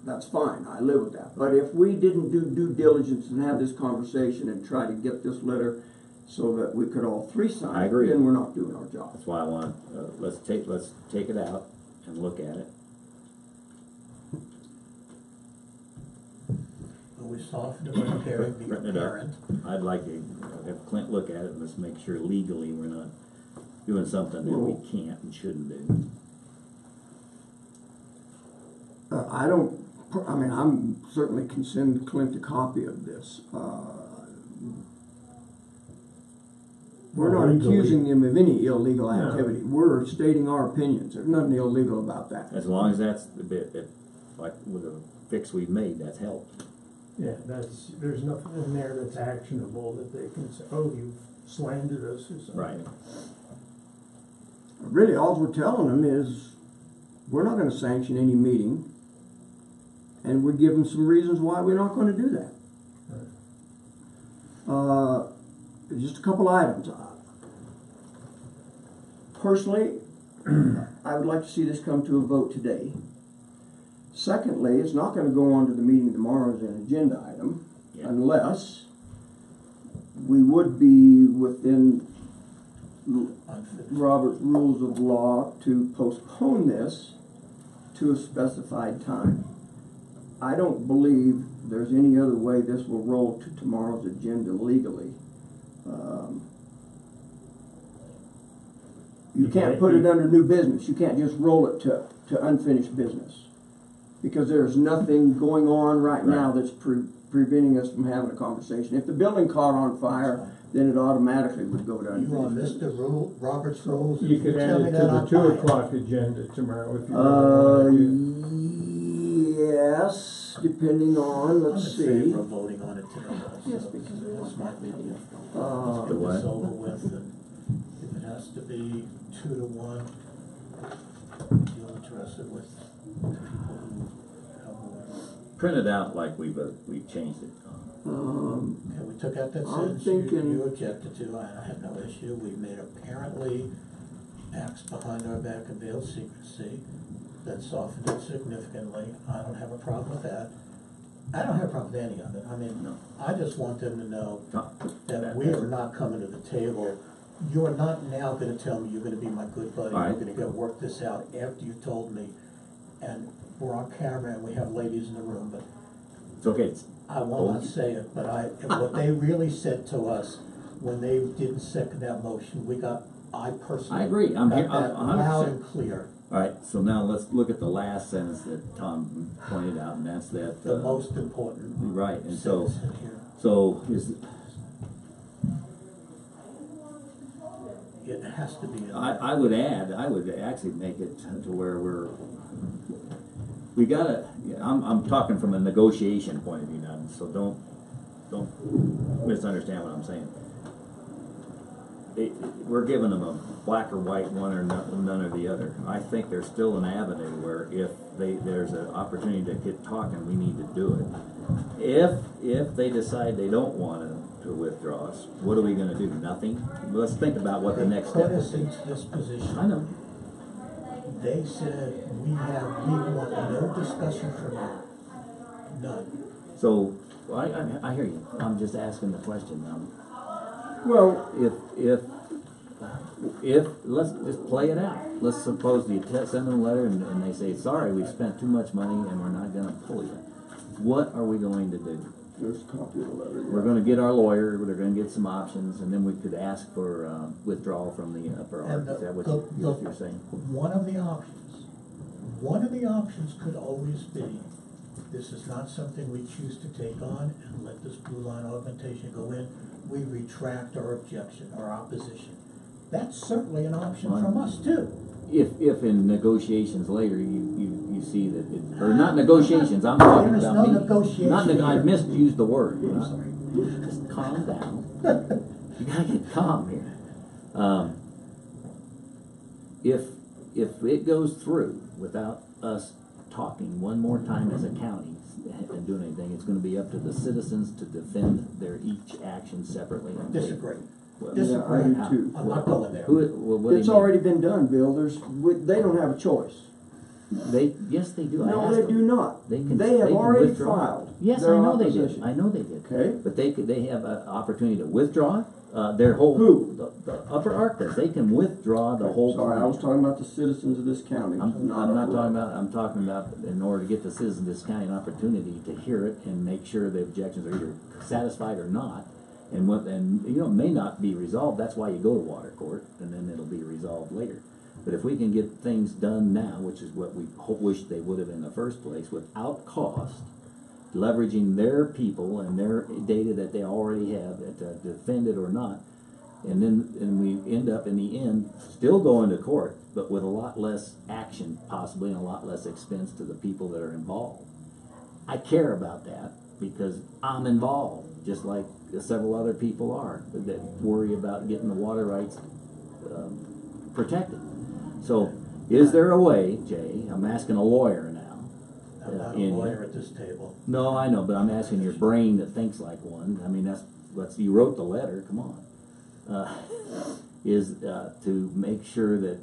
that's fine, I live with that. But if we didn't do due diligence and have this conversation and try to get this letter so that we could all three sign I it, agree. then we're not doing our job. That's why I want, let's take it out and look at it. We softened it by Terry being Written it up. parent. I'd like to have Clint look at it and let's make sure legally we're not doing something that we can't and shouldn't do. I'm certainly can send Clint a copy of this. We're not accusing them of any illegal activity. We're stating our opinions. There's nothing illegal about that. As long as that's the bit that, like with the fix we've made, that's helped. Yeah, there's nothing in there that's actionable that they can say, oh, you've slandered us or something. Right. Really, all we're telling them is we're not going to sanction any meeting, and we're giving some reasons why we're not going to do that. Just a couple items. Personally, I would like to see this come to a vote today. Secondly, it's not going to go on to the meeting tomorrow as an agenda item unless we would be within Robert's Rules of Law to postpone this to a specified time. I don't believe there's any other way this will roll to tomorrow's agenda legally. You can't put it under new business. You can't just roll it to unfinished business. Because there's nothing going on right now that's preventing us from having a conversation. If the building caught on fire, then it automatically would go to You want unfinished business. Mr. Robert's rules? You could add Tell it me to that, the I'm 2 fine. o'clock agenda tomorrow if you really want to. Yes, depending on, let's I'm in see. favor of voting on it today. Yes, because we want that video. Let's The get what? this over with, and if it has to be 2 to 1, you're interested with people who have a... Print it out like we've changed it. Okay, we took out that I'm sentence thinking- you objected to, I had no issue. We made apparently acts behind our back and veiled secrecy that softened it significantly. I don't have a problem with that. I don't have a problem with any of it. I mean, No. I just want them to know that That- we are not coming to the table. You are not now gonna tell me you're gonna be my good buddy. All right. You're gonna go work this out after you told me. And we're on camera and we have ladies in the room, but It's okay. I will not say it, but what they really said to us when they didn't second that motion, I personally. I agree. I'm here. got that I'm 100%. loud and clear. All right, so now let's look at the last sentence that Tom pointed out, and that's that. The most important. Right, and so, sentence in here. so is, It has to be in there. I would actually make it to where we gotta, I'm talking from a negotiation point of view now, so don't misunderstand what I'm saying. We're giving them a black or white, one or none or the other. I think there's still an avenue where if there's an opportunity to get talking, we need to do it. If they decide they don't want to withdraw us, what are we gonna do? Nothing? Let's think about what the next step Put us is. into this position. I know. They said, we want no discussion from you. None. So, I hear you. I'm just asking the question now. Well, If let's just play it out. Let's suppose you send them a letter and they say, sorry, we've spent too much money and we're not gonna pull you. What are we going to do? there's a copy of the letter. We're gonna get our lawyer, they're gonna get some options, and then we could ask for withdrawal from the upper arc. And Is that what you're saying? One of the options could always be, this is not something we choose to take on, and let this blue line augmentation go in, we retract our objection, our opposition. That's certainly an option from us too. If in negotiations later you see that it, or not negotiations, I'm talking There is about no me. negotiation Not I here. misused the word. Just calm down. You gotta get calm here. If it goes through without us talking one more time as a county and doing anything, it's gonna be up to the citizens to defend their each action separately. Disagree. Well, Yeah, I do too. I'm not going there. what do you It's mean? already been done, Bill. They don't have a choice. Yes, they do. I No, asked they them. do not. They can. They have can already withdraw. filed. Yes, their I know they did. opposition. I know they did. Okay. But they have an opportunity to withdraw their whole. Who? The upper arc does. They can withdraw the whole. Sorry, plan. I was talking about the citizens of this county. I'm not talking about. I'm talking about in order to get the citizens of this county an opportunity to hear it and make sure the objections are either satisfied or not, and it may not be resolved. That's why you go to water court, and then it'll be resolved later. But if we can get things done now, which is what we wish they would have in the first place, without cost, leveraging their people and their data that they already have to defend it or not, and we end up in the end still going to court, but with a lot less action possibly and a lot less expense to the people that are involved. I care about that because I'm involved, just like several other people are that worry about getting the water rights protected. So, is there a way, Jay? I'm asking a lawyer now. I'm not a lawyer at this table. No, I know, but I'm asking your brain that thinks like one. I mean, that's you wrote the letter. Come on. Is to make sure that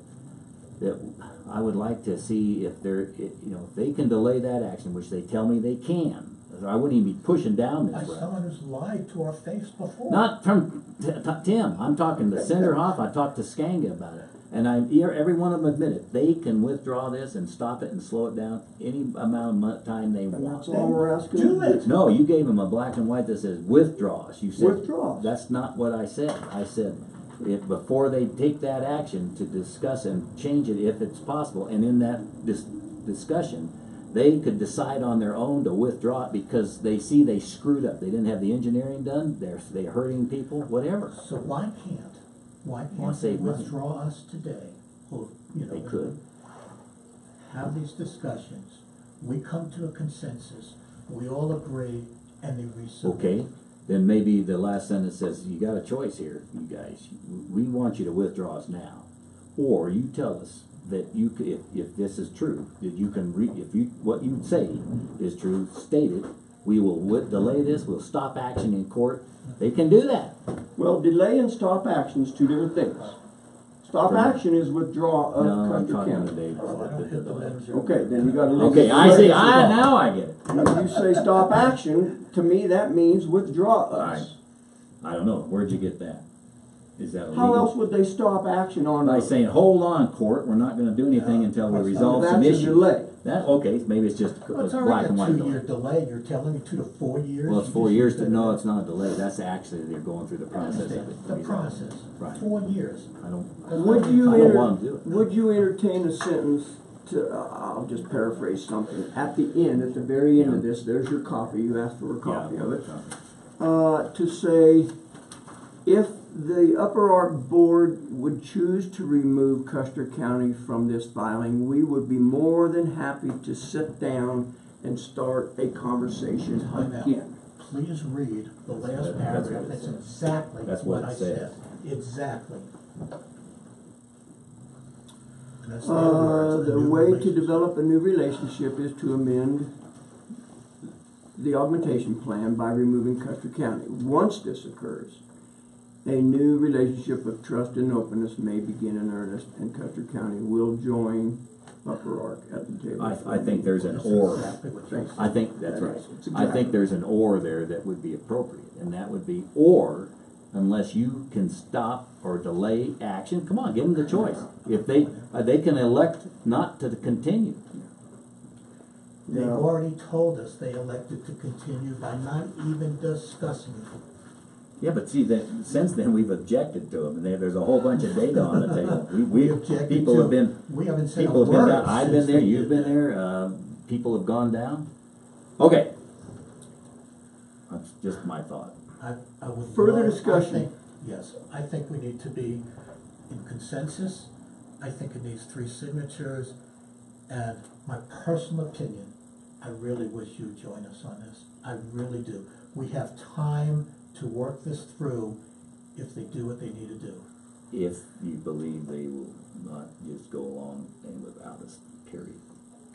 I would like to see if if they can delay that action, which they tell me they can. I wouldn't even be pushing down this By route. someone who's lied to our face before. Not from Tim. I'm talking to Senator Hoff. I talked to Skanga about it. And every one of them admitted they can withdraw this and stop it and slow it down any amount of time they And want. that's all we're asking. Do them to it. No, you gave them a black and white that says withdraws. You said Withdraws. That's not what I said. I said before they take that action to discuss and change it if it's possible, and in that discussion, they could decide on their own to withdraw it because they see they screwed up. They didn't have the engineering done. They're hurting people. Whatever. So why can't Wanna they save money. withdraw us today? Or, They could. have these discussions. We come to a consensus. We all agree, and they resubmit. Okay, then maybe the last sentence says, you got a choice here, you guys. We want you to withdraw us now. Or you tell us that if this is true, that you can what you say is true, state it. We will delay this, we'll stop action in court. They can do that. Well, delay and stop action is two different things. Stop action is withdraw of No, I'm Custer talking to County. Dave. Okay, then you gotta leave. Okay, I see, now I get it. When you say stop action, to me that means withdraw Alright. us. I don't know, where'd you get that? Is that illegal? How else would they stop action on By us? saying, hold on, court, we're not gonna do anything until we resolve some That's a issues. delay. Okay, maybe it's just Well, it's black already and a white. 2-year delay. You're telling me 2 to 4 years? Well, it's You 4 just years said no, that. it's not a delay, that's actually, they're going through the I process of understand. it. The process. Right. 4 years. I don't Would you I don't want to do it. would you entertain a sentence to, I'll just paraphrase something, at the end, at the very end of this, there's your copy, you asked for a copy of it, to say, if the Upper Ark Board would choose to remove Custer County from this filing, we would be more than happy to sit down and start a conversation Time out. again. Please read the last That's paragraph. what it That's says. exactly That's what what I it said. says. Exactly. That's the words, The new way to relationship. develop a new relationship is to amend the augmentation plan by removing Custer County. Once this occurs, a new relationship of trust and openness may begin in earnest, and Custer County will join Upper Ark at the table. I think there's an That's or. exactly what you said. I think that's right. It's I think there's an or there that would be appropriate, and that would be or unless you can stop or delay action. Come on, give them the choice. If they can elect not to continue. They've Yeah. already told us they elected to continue by not even discussing it. Yeah, but see, since then we've objected to them, and there's a whole bunch of data on the table. We objected people to have been We haven't said a people have been word down. I've been since there. they You've did been that. there. People have gone down. Okay, that's just my thought. I would Further love- discussion. I think we need to be in consensus. I think it needs 3 signatures. And my personal opinion, I really wish you'd join us on this. I really do. We have time to work this through if they do what they need to do. If you believe they will not just go along and without us, period.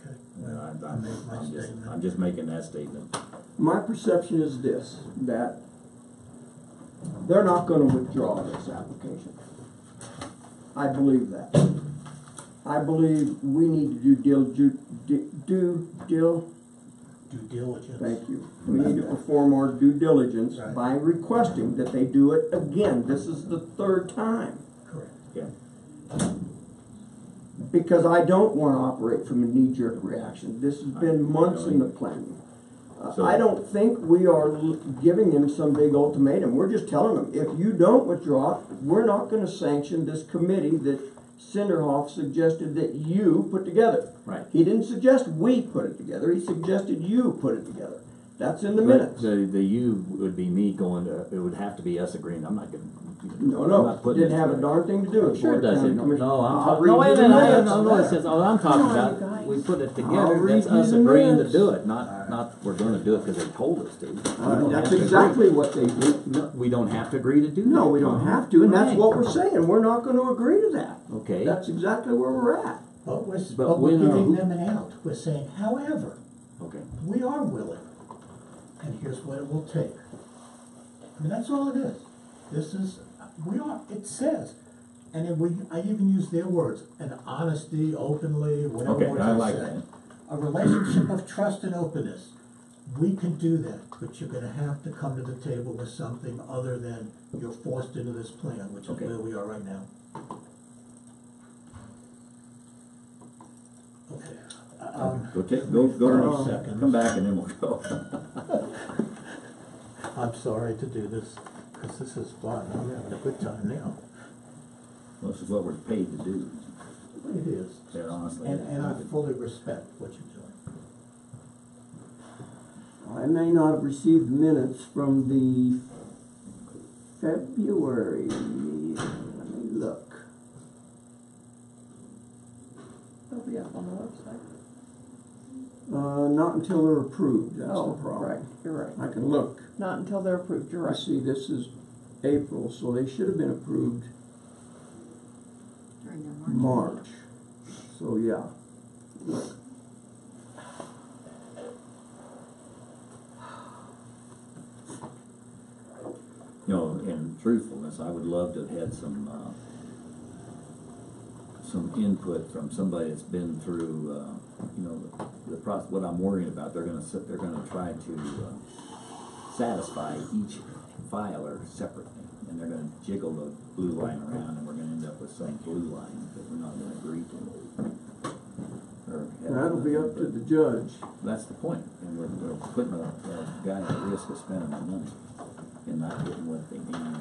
Okay? I I made my statement. I'm just making that statement. My perception is this, that they're not gonna withdraw this application. I believe that. I believe we need to do Due diligence. thank you. We need to perform our due diligence Right. by requesting that they do it again. This is the third time. Correct. Yeah. Because I don't want to operate from a knee-jerk reaction. This has been months in the planning. So- I don't think we are giving them some big ultimatum. We're just telling them, if you don't withdraw, we're not going to sanction this committee that Cinderhoff suggested that you put together. Right. He didn't suggest we put it together. He suggested you put it together. That's in the minutes. The you would be me going to, it would have to be us agreeing, I'm not gonna. No, I'm no, not putting didn't this have a together. darn thing to do with Sure Board does County it. Commission. No, I'm I'll talking, read no, wait a you the minute, minutes. no, it says, oh, I'm talking Come on, you about, guys. we put it I'll together, read that's you us the agreeing to minutes. do it, not we're gonna do it because they told us to. We don't That's have to exactly agree. what they did. No, we don't have to agree to do that. No, we don't have to, and that's Right. what we're saying. We're not going to agree to that. Okay. That's exactly where we're at. But we're when are- giving them an out. We're saying, however, Okay. we are willing, and here's what it will take. I mean, that's all it is. This is, it says, and then I even use their words, an honesty, openly, whatever Okay, words I I like say. that. A relationship of trust and openness. We can do that, but you're gonna have to come to the table with something other than you're forced into this plan, which is Okay. where we are right now. Okay. Go, Seconds. come back and then we'll go. I'm sorry to do this, because this is fun, I'm having a good time now. Well, this is what we're paid to do, It is. yeah, honestly. And I fully respect what you're doing. I may not have received minutes from the February meeting. Let me look. They'll be up on the website. Not until they're approved, that's the Oh, problem. right, you're right. I can look. Not until they're approved, you're I right. see this is April, so they should have been approved During their March. So, yeah. Look. You know, in truthfulness, I would love to have had some input from somebody that's been through, you know, the process. What I'm worrying about, they're gonna try to satisfy each filer separately, and they're gonna jiggle the blue line around, and we're gonna end up with some blue line that we're not gonna agree to. That'll be up to the judge. That's the point, and we're putting a guy at risk of spending the money and not getting what they need.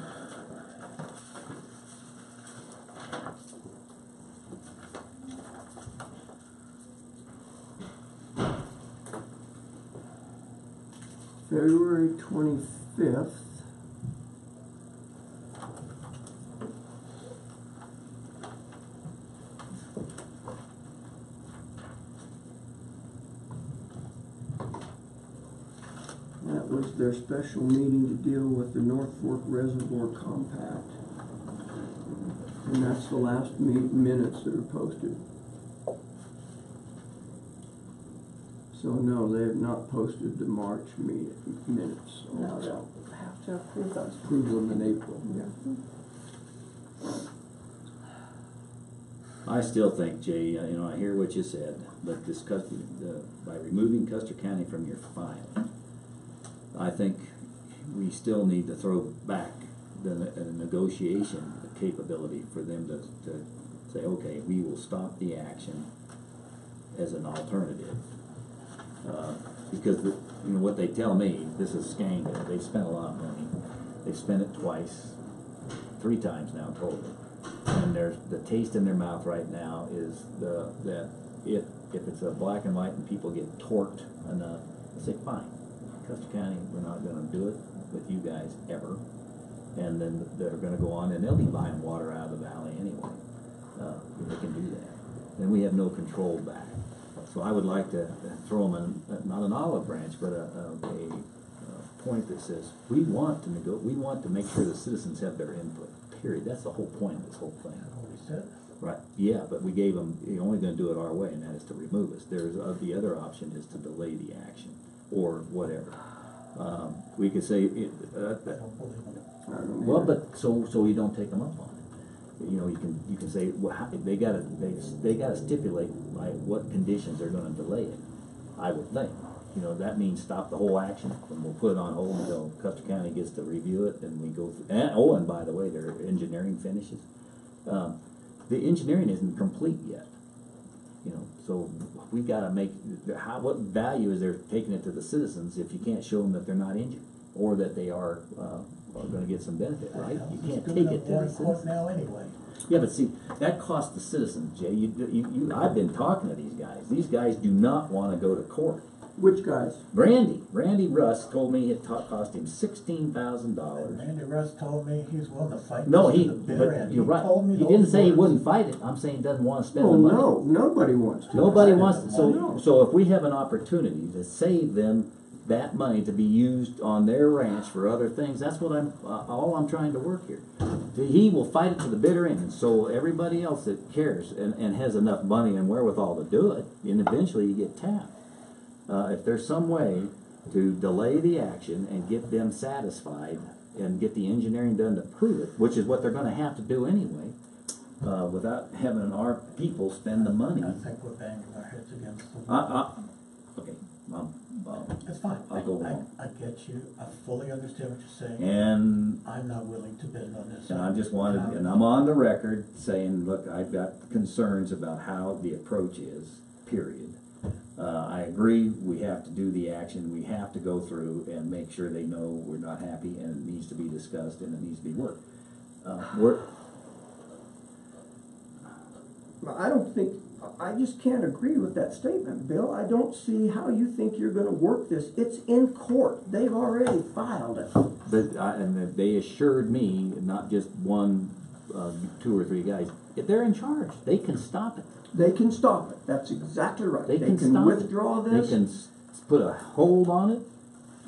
February 25th. That was their special meeting to deal with the North Fork Reservoir Compact. And that's the last minutes that are posted. So no, they have not posted the March minutes. No, they'll have to approve those. Approve them in April, yeah. I still think, Jay, you know, I hear what you said, but this by removing Custer County from your file, I think we still need to throw back the negotiation capability for them to say, okay, we will stop the action as an alternative. Because you know what they tell me, this is skank. They've spent a lot of money. They've spent it twice, 3 times now total. And there's the taste in their mouth right now is that if it's a black and white and people get torqued enough, they say fine, Custer County, we're not going to do it with you guys ever. And then they're going to go on and they'll be buying water out of the valley anyway. They can do that. Then we have no control back. So I would like to throw them not an olive branch, but a point that says we want to make sure the citizens have their input. Period. That's the whole point of this whole thing. Right. Yeah, but we gave them. You're only going to do it our way, and that is to remove us. There's the other option is to delay the action or whatever. We could say, well, but so you don't take them up on it. you know, you can say, well, they gotta stipulate by what conditions they're gonna delay it, I would think. You know, that means stop the whole action, and we'll put it on hold until Custer County gets to review it, and we go through, and by the way, their engineering finishes. The engineering isn't complete yet, you know, so we gotta make, what value is there taking it to the citizens if you can't show them that they're not injured, or that they are gonna get some benefit, right? You can't take it to the citizens. Now anyway. Yeah, but see, that costs the citizens, Jay. I've been talking to these guys. These guys do not wanna go to court. Which guys? Randy Russ told me it cost him $16,000. Randy Russ told me he's willing to fight No, this to the bitter end. you're right. Told me He those didn't say he words. wouldn't fight it. I'm saying he doesn't want to spend Oh, the money. no, nobody wants to. Nobody wants to. No. So if we have an opportunity to save them that money to be used on their ranch for other things, that's what all I'm trying to work here. He will fight it to the bitter end, and so everybody else that cares and has enough money and wherewithal to do it, and eventually you get tapped. If there's some way to delay the action and get them satisfied and get the engineering done to prove it, which is what they're gonna have to do anyway, without having our people spend the money. I think we're banging our heads against the wall. Okay, It's fine. I'll go along. I get you. I fully understand what you're saying. And I'm not willing to bid on this. I just wanted, and I'm on the record saying, look, I've got concerns about how the approach is, period. I agree, we have to do the action, we have to go through and make sure they know we're not happy and it needs to be discussed and it needs to be worked. I don't think, I just can't agree with that statement, Bill. I don't see how you think you're gonna work this. It's in court. They've already filed it. And they assured me, not just one, 2 or 3 guys, if they're in charge, they can stop it. They can stop it. That's exactly right. They can stop withdraw it. this. They can put a hold on it,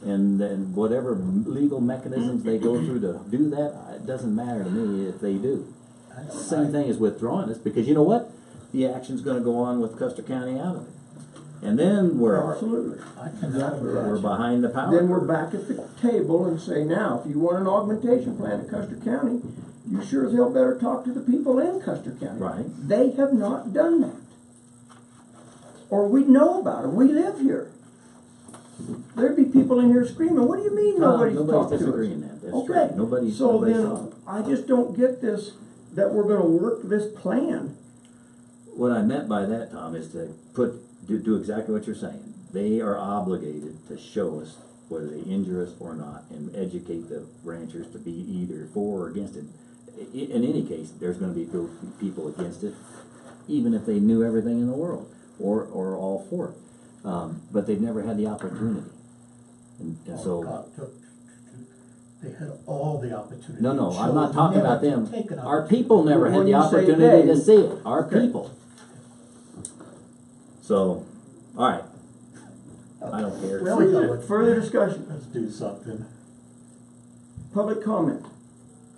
and then whatever legal mechanisms they go through to do that, it doesn't matter to me if they do. Same thing as withdrawing this, because you know what? The action's gonna go on with Custer County out of it. And then Absolutely. we're behind the power. Then we're back at the table and say, now, if you want an augmentation plan in Custer County, you sure as hell better talk to the people in Custer County. Right. They have not done that. Or we know about it. We live here. There'd be people in here screaming, what do you mean nobody's talked to us? disagreeing that. That's Okay, true. Nobody's so saw then, it. I just don't get this, that we're gonna work this plan. What I meant by that, Tom, is to do exactly what you're saying. They are obligated to show us whether they injure us or not, and educate the ranchers to be either for or against it. In any case, there's gonna be people against it, even if they knew everything in the world, or all for it. But they've never had the opportunity. And so... They had all the opportunity. No, I'm not talking about them. Our people never had When the you say opportunity they- to see it. Our Okay. people. So, all right. I don't care. Further discussion, Let's do something. public comment.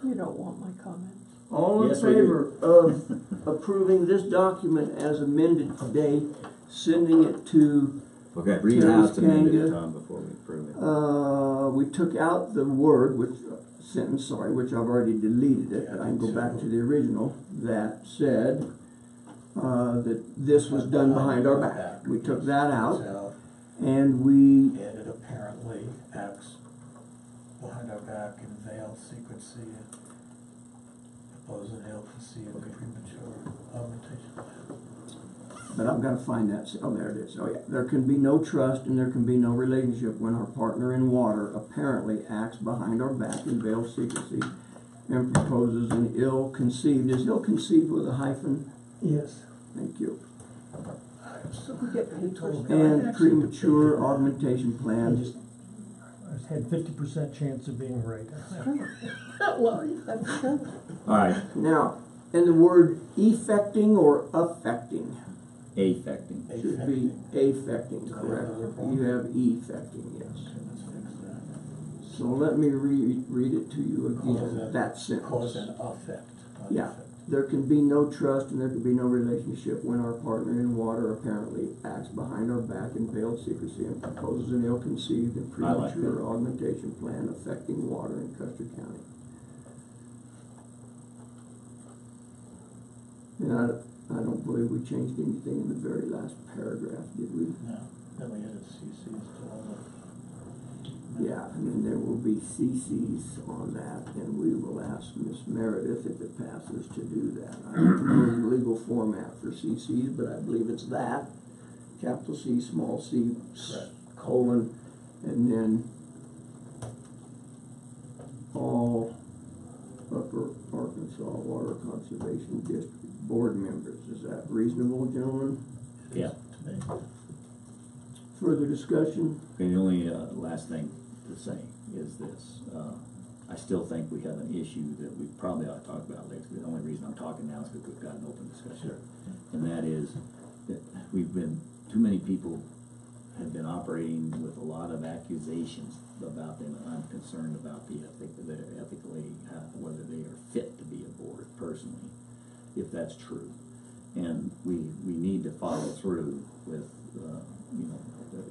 You don't want my comment. All in Yes, we do. favor of approving this document as amended today, sending it to, Okay, read how it's amended, Kanga. Tom, before we approve it. we took out the word, sentence, which I've already deleted it, but I can go back to the original, that said, that this was done behind our back. We took that out, and we, Added apparently acts behind our back and veil secrecy and propose an ill-conceived and premature augmentation plan. but I've gotta find that, oh, there it is, oh yeah. There can be no trust and there can be no relationship when our partner in water apparently acts behind our back and veils secrecy and proposes an ill-conceived, is ill-conceived with a hyphen? Yes. Thank you. So we get paid for it. And premature augmentation plan. I had 50% chance of being right. Well, that's true. All right, Now, and the word effecting or affecting affecting. should be affecting, correct? You have effecting, yes. Let's fix that. So let me read it to you Cause again, that Cause sentence. an effect. not Yeah. effect. There can be no trust and there can be no relationship when our partner in water apparently acts behind our back in veiled secrecy and proposes an ill-conceived and I like premature that. augmentation plan affecting water in Custer County. And I don't believe we changed anything in the very last paragraph, did we? No, then we added CCs to all the. Yeah, and then there will be CCs on that, and we will ask Miss Meredith if it passes to do that. I don't know the legal format for CCs, but I believe it's that, capital C, small c, colon, and then all Upper Arkansas Water Conservation District board members. Is that reasonable, gentlemen? Yeah. To me. Further discussion? Okay, the only last thing to say is this. I still think we have an issue that we probably ought to talk about later. The only reason I'm talking now is because we've got an open discussion. Sure. And that is that too many people have been operating with a lot of accusations about them, and I'm concerned about ethically, whether they are fit to be a board personally, if that's true. And we need to follow through with,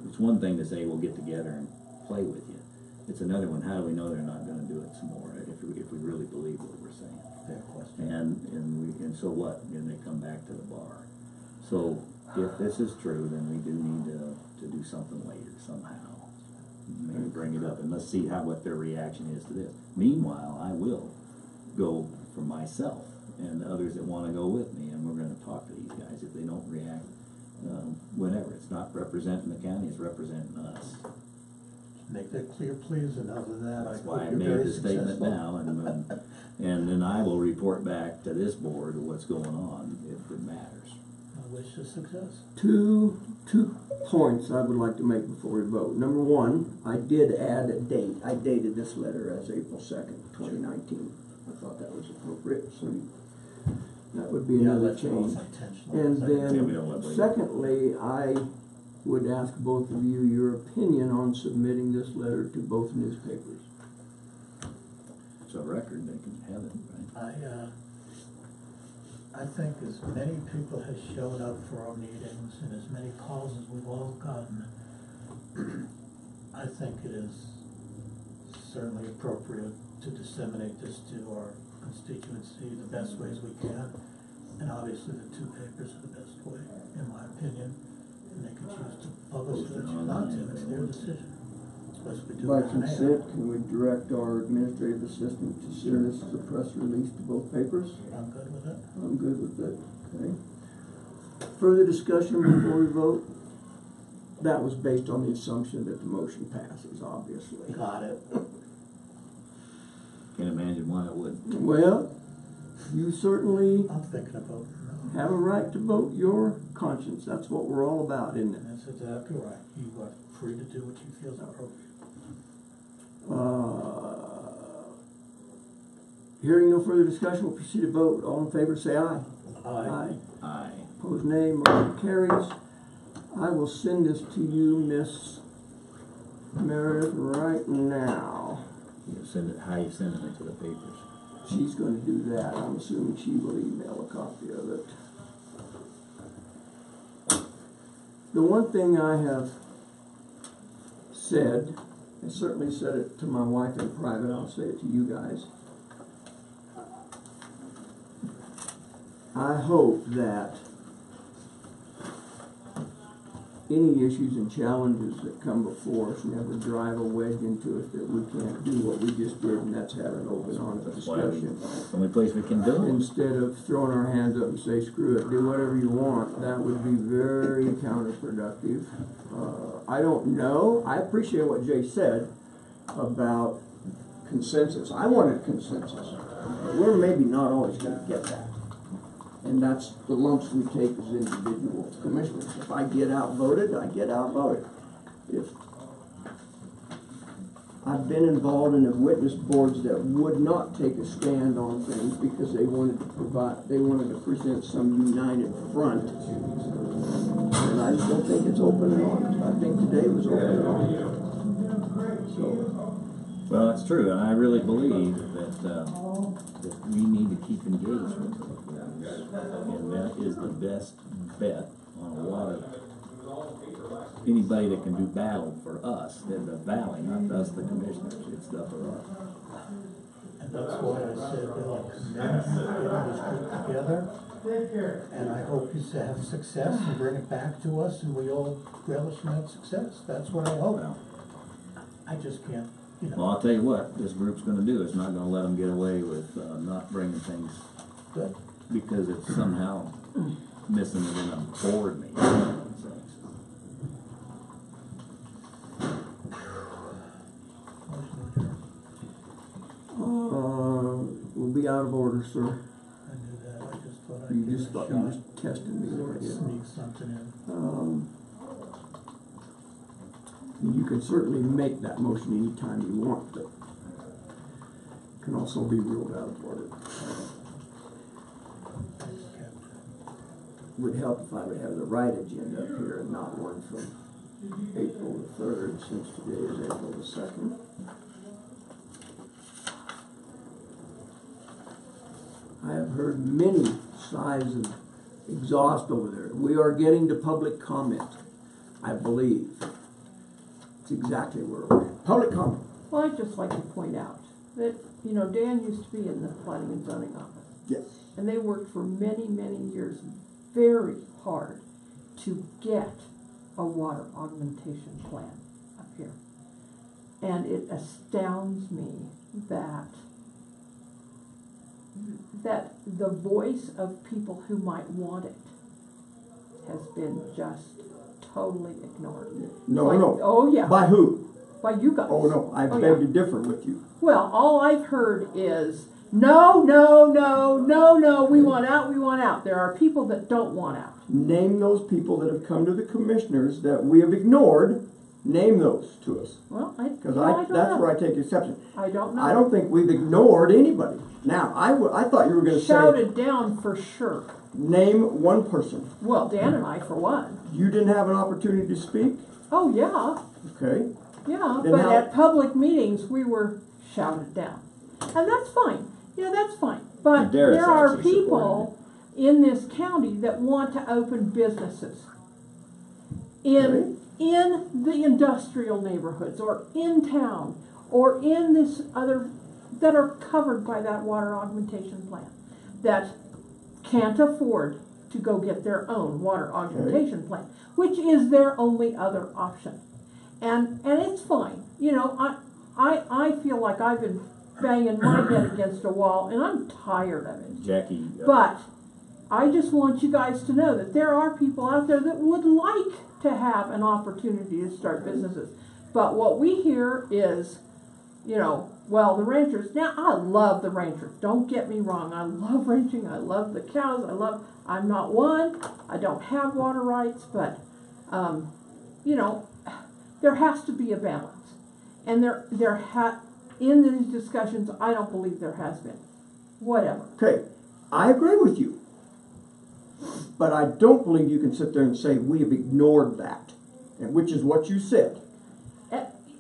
it's one thing to say we'll get together and play with you. It's another one, how do we know they're not gonna do it some more, if we really believe what we're saying? Fair question. And so what? Then they come back to the bar. So if this is true, then we do need to do something later somehow. Maybe bring it up and let's see what their reaction is to this. Meanwhile, I will go for myself and others that want to go with me, and we're going to talk to these guys. If they don't react, whatever. It's not representing the county; it's representing us. Make that clear, please, and other than that, That's I why I hope you're made very the statement successful. now, and then I will report back to this board what's going on if it matters. I wish you success. Two points I would like to make before we vote. Number one, I did add a date. I dated this letter as April 2nd, 2019. I thought that was appropriate, so that would be another that's change. both intentional. And Yeah, we don't let then, wait. secondly, I would ask both of you your opinion on submitting this letter to both newspapers. It's a record; they can have it, right? I think as many people has showed up for our meetings and as many calls as we've all gotten, I think it is certainly appropriate to disseminate this to our constituency the best ways we can. And obviously the two papers are the best way, in my opinion. And they can choose to publish it or choose not to, it's their decision. As we do By with mail. consent, can we direct our administrative assistant to send this as a press release to both papers? I'm good with it. I'm good with it, okay. Further discussion before we vote? That was based on the assumption that the motion passes, obviously. Got it. Can't imagine why it wouldn't. Well, you certainly I'm thinking about no. have a right to vote your conscience. That's what we're all about, isn't it? That's exactly right. You are free to do what you feel is appropriate. Hearing no further discussion, we'll proceed to vote. All in favor, say aye. Aye. Aye. Opposed, nay. Motion carries. I will send this to you, Miss Meredith, right now. You send it. How you sending it to the papers? She's going to do that. I'm assuming she will email a copy of it. The one thing I have said, I certainly said it to my wife in private, I'll say it to you guys. I hope that any issues and challenges that come before us never drive a wedge into us that we can't do what we just did, and that's have an open, honest That's why discussion. it's the only place we can do it. Instead of throwing our hands up and say, screw it, do whatever you want, that would be very counterproductive. I don't know, I appreciate what Jay said about consensus. I wanted consensus. We're maybe not always gonna get that. And that's the lumps we take as individual commissioners. If I get outvoted, I get outvoted. If I've been involved and have witnessed boards that would not take a stand on things because they wanted to present some united front. And I just don't think it's open and honest. I think today was open and honest. So, Well, that's true, and I really believe that we need to keep engaged with them. And that is the best bet on a lot of anybody that can do battle for us. They're the valley, not us, the commissioners. It's the for us. And That's why I said, commend getting this group together. And I hope you have success and bring it back to us and we all relish in that success. That's what I hope. Well, I just can't, you know. well, I'll tell you what, this group's gonna do, it's not gonna let them get away with, not bringing things, Good. because it's somehow missing it in a board meeting. So, We'll be out of order, sir. I knew that. I just thought I'd You give just it thought a you shot. was testing me, weren't you? Sneak something in. You can certainly make that motion anytime you want, but can also be ruled out of order. Thanks, Captain. Would help if I would have the right agenda up here and not one from April the 3rd, since today is April the 2nd. I have heard many sighs of exhaust over there. We are getting to public comment, I believe. It's exactly where we're at. Public comment. Well, I'd just like to point out that, you know, Dan used to be in the planning and zoning office. Yes. And they worked for many, many years very hard to get a water augmentation plan up here. And it astounds me that the voice of people who might want it has been just totally ignored. No, Like, no. oh yeah. By who? By you guys. Oh, no. I Oh, beg yeah. to differ with you. Well, all I've heard is, no, no, no, no, no, we want out, we want out. There are people that don't want out. Name those people that have come to the commissioners that we have ignored. Name those to us. Well, Because don't that's know. where I take exception. I don't know. I don't think we've ignored anybody. Now, I thought you were going to say, Shouted down for sure. name one person. Well, Dan and I, for one. You didn't have an opportunity to speak? Oh, yeah, Okay. yeah. Then But how- at public meetings, we were shouted down. And that's fine. Yeah, that's fine. But And Dara's there are actually people in this county that want to open businesses in the industrial neighborhoods or in town or in this other, that are covered by that water augmentation plan, that can't afford to go get their own water augmentation plan, which is their only other option. And it's fine. You know, I feel like I've been banging my head against a wall and I'm tired of it. Jackie. But I just want you guys to know that there are people out there that would like to have an opportunity to start businesses. But what we hear is, you know, well, the ranchers, now I love the ranchers, don't get me wrong, I love ranching, I love the cows, I'm not one, I don't have water rights, but, you know, there has to be a balance. And in these discussions, I don't believe there has been. Whatever. Okay. I agree with you. But I don't believe you can sit there and say we have ignored that, and which is what you said.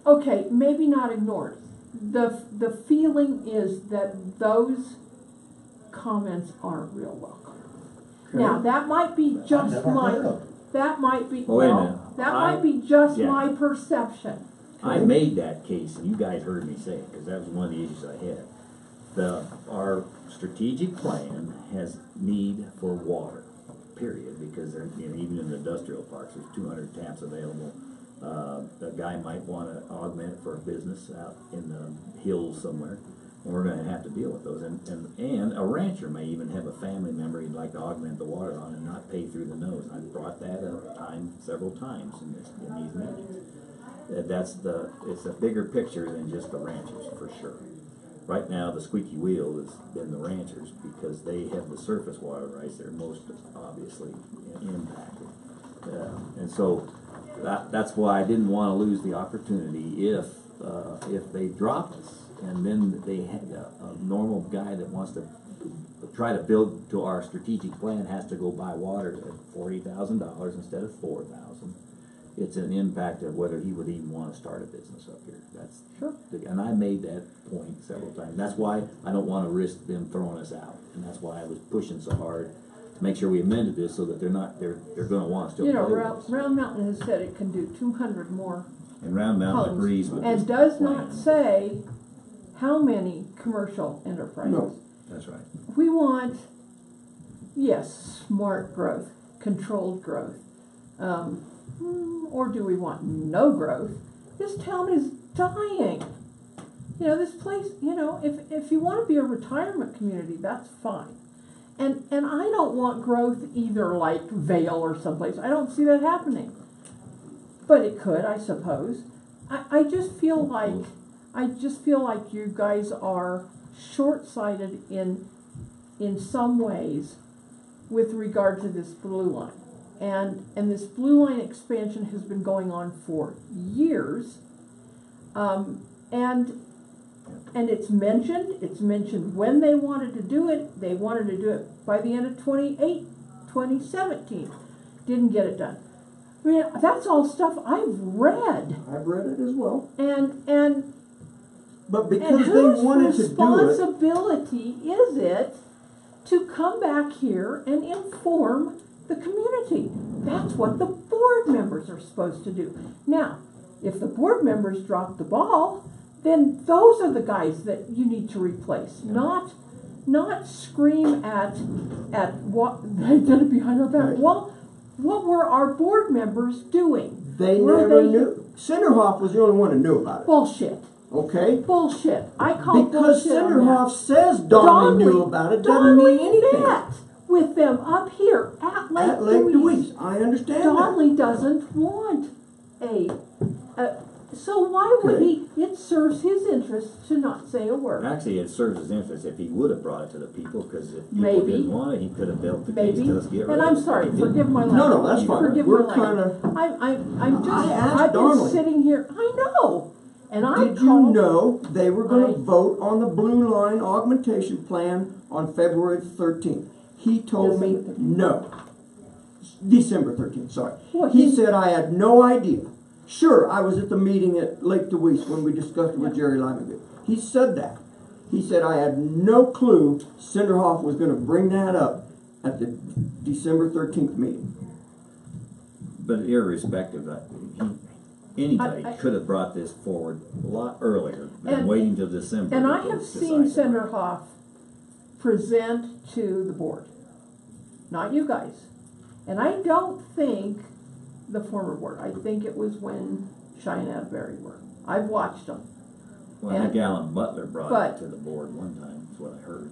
Okay, maybe not ignored. The feeling is that those comments aren't real welcome. Okay. Now, that might be just never heard my, of it. that might be, Wait a well, minute. that might be just yeah. my perception. I made that case, and you guys heard me say it, because that was one of the issues I had. Our strategic plan has need for water, period, because there, you know, even in the industrial parks, there's 200 taps available. A guy might want to augment it for a business out in the hills somewhere, and we're going to have to deal with those. And a rancher may even have a family member he'd like to augment the water on and not pay through the nose. I've brought that up several times in these meetings. It's a bigger picture than just the ranchers, for sure. Right now, the squeaky wheel has been the ranchers because they have the surface water rights. They're most obviously impacted. And so that's why I didn't want to lose the opportunity if they dropped us and then they had a normal guy that wants to try to build to our strategic plan has to go buy water at $40,000 instead of $4,000. It's an impact of whether he would even want to start a business up here. That's Sure. And I made that point several times. That's why I don't want to risk them throwing us out, and that's why I was pushing so hard to make sure we amended this so that they're going to want to still. You know, play with us. Round Mountain has said it can do 200 more And Round Mountain homes, agrees with and this does plan. not say how many commercial enterprises. No. That's right. We want, yes, smart growth, controlled growth. Or do we want no growth? This town is dying. You know, this place, you know, if you want to be a retirement community, that's fine. And I don't want growth either like Vail or someplace. I don't see that happening. But it could, I suppose. I just feel like you guys are short-sighted in some ways with regard to this blue line. And this blue line expansion has been going on for years. And it's mentioned when they wanted to do it. They wanted to do it by the end of 2017. Didn't get it done. I mean, that's all stuff I've read. I've read it as well. And But because they wanted to do it, whose responsibility is it to come back here and inform the community? That's what the board members are supposed to do. Now, if the board members drop the ball, then those are the guys that you need to replace, not scream at what they did behind our back. Right. Well, what were our board members doing? they never knew. Cinderhoff was the only one who knew about it. Bullshit. Okay? Bullshit. I call Because bullshit on Cinderhoff that. says Donnelly knew about it doesn't mean anything. met with them up here at Lake At Lake Louise. Louise, I understand that. Donnelly doesn't want so why would Okay. he? It serves his interest to not say a word. Actually, it serves his interest if he would have brought it to the people, because if people Maybe. didn't want it, he could have built the case Maybe. to us get rid And of I'm it. sorry. He didn't. Forgive my language. No, that's fine. Forgive We're my kinda- language. I'm just. I asked I've been Donnelly. sitting here. I know. And I Did you called. know they were going I- to vote on the blue line augmentation plan on February 13th? He told me December 13th. no. December 13th, sorry. Well, He he- said I had no idea. Sure, I was at the meeting at Lake Louise when we discussed it with Jerry Limagood. He said that. He said I had no clue Cinderhoff was going to bring that up at the December 13th meeting. But irrespective, anybody I- could have brought this forward a lot earlier than And- waiting till December. And to I go have seen decide. Cinderhoff present to the board, not you guys. And I don't think the former board. I think it was when Cheyenne and Berry were. I've watched them. Well, I think Alan Butler brought but- it to the board one time, is what I heard.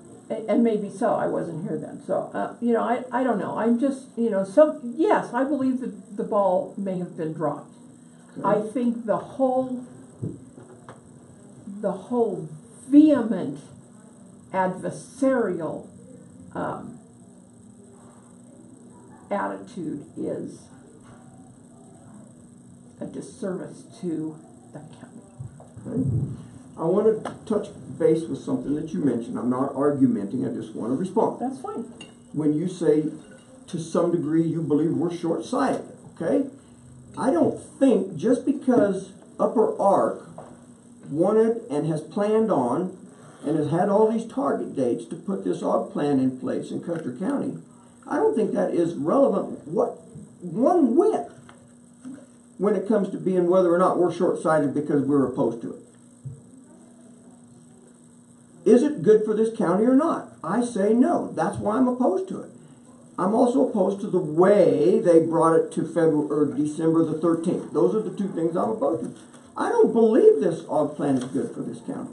And maybe so. I wasn't here then. So, I don't know. I'm just, yes, I believe that the ball may have been dropped. Okay. I think the whole vehement adversarial attitude is a disservice to the county. Okay. I want to touch base with something that you mentioned. I'm not argumenting, I just want to respond. That's fine. When you say to some degree you believe we're short-sighted, okay? I don't think just because Upper Ark wanted and has planned on and has had all these target dates to put this AUG plan in place in Custer County, I don't think that is relevant one whit when it comes to being whether or not we're short-sighted because we're opposed to it. Is it good for this county or not? I say no. That's why I'm opposed to it. I'm also opposed to the way they brought it to December the 13th. Those are the two things I'm opposed to. I don't believe this AUG plan is good for this county.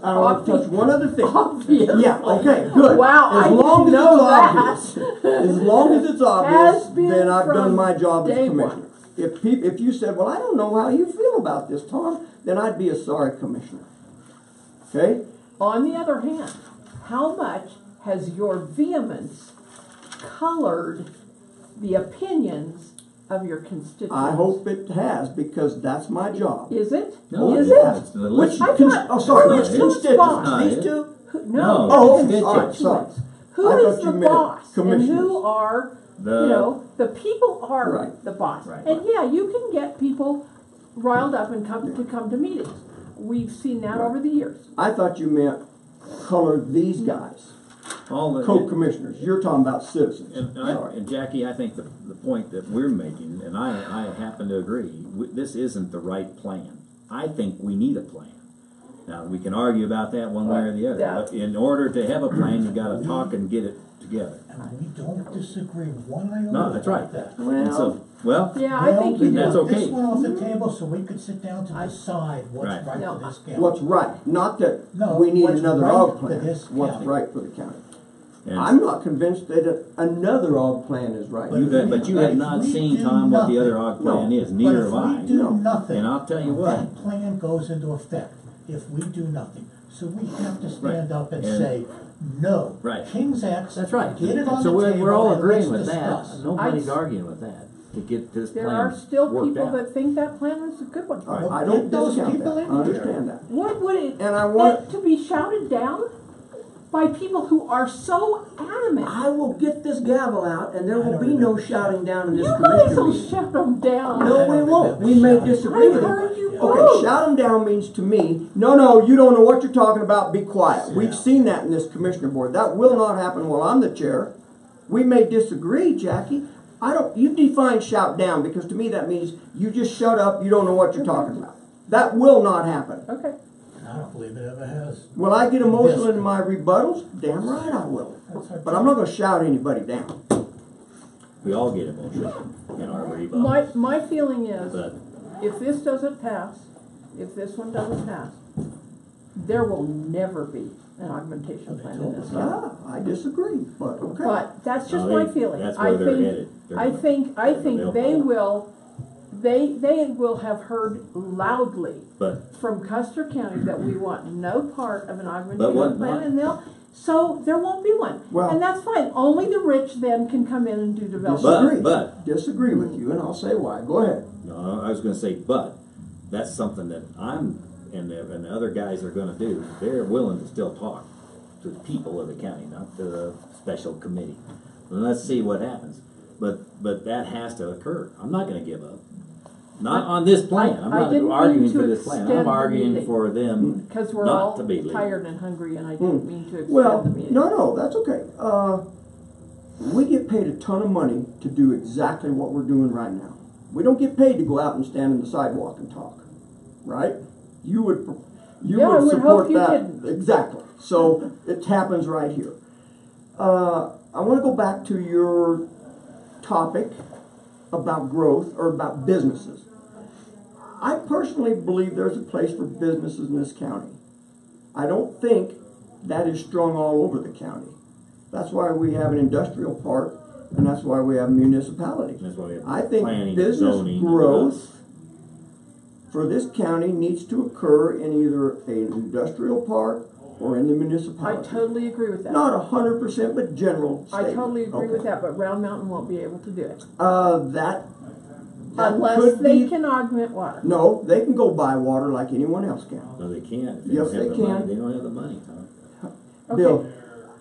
I want to touch one other thing. Obviously. Yeah, okay, good. Wow, as I long didn't as know it's that. obvious, as long as it's obvious, Has been then I've done from my job as day commissioner. If you said, well, I don't know how you feel about this, Tom, then I'd be a sorry commissioner. Okay? On the other hand, how much has your vehemence colored the opinions of your constituents? I hope it has, because that's my job. Is it? No, Is yeah, it? it's the Which listen- oh, sorry, which Who's the constituents? boss? These two? No. Oh, it's sorry. constituents. I Who is thought the you meant boss? And commissioners. who are, The- the people are Right. the boss. Right. And yeah, you can get people riled up and come to meetings. We've seen that over the years. I thought you meant color these guys, all the- co-commissioners. You're talking about citizens. Sorry. And Jackie, I think the point that we're making, and I happen to agree, this isn't the right plan. I think we need a plan. Now, we can argue about that one way or the other, Yeah. but in order to have a plan, you gotta talk and get it together. And we don't disagree one iota No, that's right. about that. And so, well, Yeah, I think you That's do. okay. This went off the table so we could sit down to decide what's Right. right No, for this county. What's right, not that No, we need what's another right AUG for plan, this what's county. right for the county. and I'm not convinced that another AUG plan is right. but you have not seen, Tom, what the other AUG plan is, neither have But I. if we do nothing, And I'll tell you what, that plan goes into effect if we do nothing. So we have to stand up and And- say, no. Right. King's X, That's right. get it on So the we're, table we're all and agreeing let's with discuss. that. Nobody's I- arguing with that to get this There plan are still worked people out. that think that plan is a good one. All right, Well, I don't get those discount people that, in I understand that. What would it, And I want, to be shouted down by people who are so adamant? I will get this gavel out and there will be no shouting down in this You guys commissioner will meeting. shut them down. No, we won't, we may disagree I with heard you it. both. Okay, shout them down means to me, no, you don't know what you're talking about, be quiet. We've seen that in this commissioner board, that will not happen while I'm the chair. We may disagree, Jackie. You define shout down, because to me that means you just shut up, you don't know what you're talking about. That will not happen. Okay. I don't believe it ever has. Will I get emotional in my rebuttals? Damn right I will. That's our But I'm not gonna shout anybody down. we all get emotional in our rebuttals. My feeling is, But if this doesn't pass, if this one doesn't pass, there will never be an augmentation plan in this county. Yeah, I disagree, but okay. But that's just No, my they- feeling. that's I where they're think, headed. They're I gonna- think they'll they vote. will, they will have heard loudly But from Custer County that we want no part of an what- augmentation plan, and so there won't be one. Well- And that's fine. Only the rich then can come in and do development. Disagree. but- Disagree with you, and I'll say why. Go ahead. no, I was gonna say, but that's something that I'm and the other guys are gonna do. They're willing to still talk to the people of the county, not to the special committee. And let's see what happens. But that has to occur. I'm not gonna give up. Not on this plan. I'm I not didn't mean arguing to for this plan. extend I'm the arguing meeting. for them Because we're not all to be legal. tired and hungry, and I didn't mean to extend Well, the meeting. no, that's okay. We get paid a ton of money to do exactly what we're doing right now. We don't get paid to go out and stand on the sidewalk and talk, right? You would Yeah, I would support hope you that. didn't. Exactly. So it happens right here. I want to go back to your topic about growth or about businesses. I personally believe there's a place for businesses in this county. I don't think that is strong all over the county. That's why we have an industrial park, and that's why we have municipalities. That's why we have I think planning, business zoning, growth for this county needs to occur in either an industrial park or in the I municipality. totally agree with that. Not 100%, but general I statement. totally agree with Okay. that, but Round Mountain won't be able to do it. That Unless could they be- can augment water. No, they can go buy water like anyone else can. No, they can't. If Yes, don't have they the money. can. They don't have the money, Tom. Okay. Bill,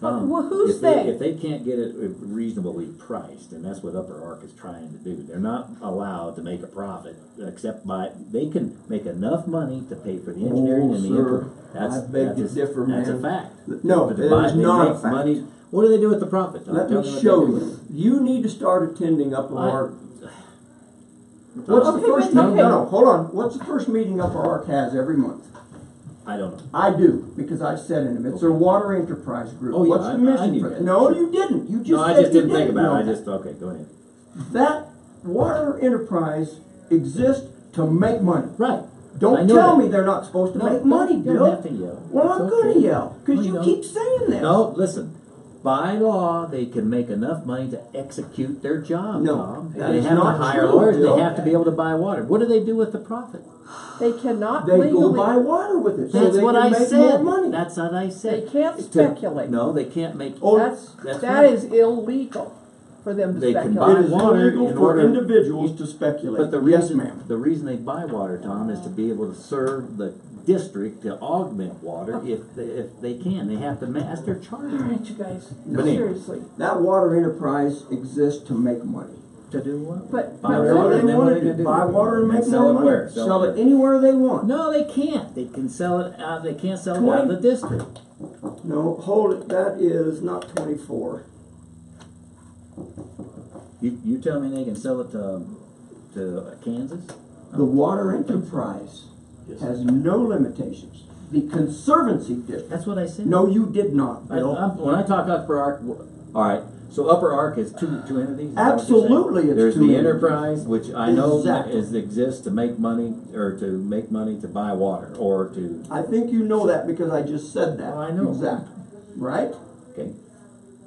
Well, who's if they? they? If they can't get it reasonably priced, and that's what Upper Ark is trying to do, they're not allowed to make a profit except they can make enough money to pay for the engineering and the sir, input. That's, I beg to differ, that's a man. fact. No, But it buy- is they not a make fact. money. What do they do with the profit, Tom? let Tell me what show they do. you. You need to start attending Upper I- Ark. What's the Okay, first but- meeting? okay. No, hold on. What's the first meeting Upper Ark has every month? I don't know. I do, because I sat in them. It's their water enterprise group. Oh, yeah, What's the I mission knew for that. it? No, Sure. you didn't. You just No, I said just you didn't think about know it. I that. just okay. Go ahead. That water enterprise exists to make money. Right. I Don't know tell that. me they're not supposed to No, make money, you don't Bill. have to yell. Well, It's I'm okay. gonna yell, because No, you don't. keep saying this. No, listen. By law, they can make enough money to execute their job, No, Tom. that They is have not to hire true, lawyers. Bill. They have to be able to buy water. What do they do with the profit? They cannot They legally. go buy water with it, so That's they what can I make said. more money. That's what I They said. can't To- speculate. No, they can't make. Oh, that's That right. is illegal for them to They can speculate. buy It is water illegal in for order- individuals to speculate. But the Yes, reason, ma'am. the reason they buy water, Tom, is to be able to serve the district to augment water if they can. They have to that's their charter. All right, you guys. But anyway. Seriously. That water enterprise exists to make money. To do what? But Buy Whatever water, they and then want what to are they do. gonna Buy water and make sell more it money. where? Sell it anywhere they want. No, they can't. They can sell it out. They can't sell it out of the district. No, hold it. That is not 24. You tell me they can sell it to Kansas? The water enterprise has no limitations. The Conservancy District. That's what I said. No, you did not, Bill. When I talk Upper Ark, all right. So Upper Ark is two entities. Is that what you're saying? Absolutely, it's There's two the entities. enterprise, which I know Exactly. exists to make money to buy water or to. I think you know that because I just said that. Oh, I know. Exactly. Right? Okay.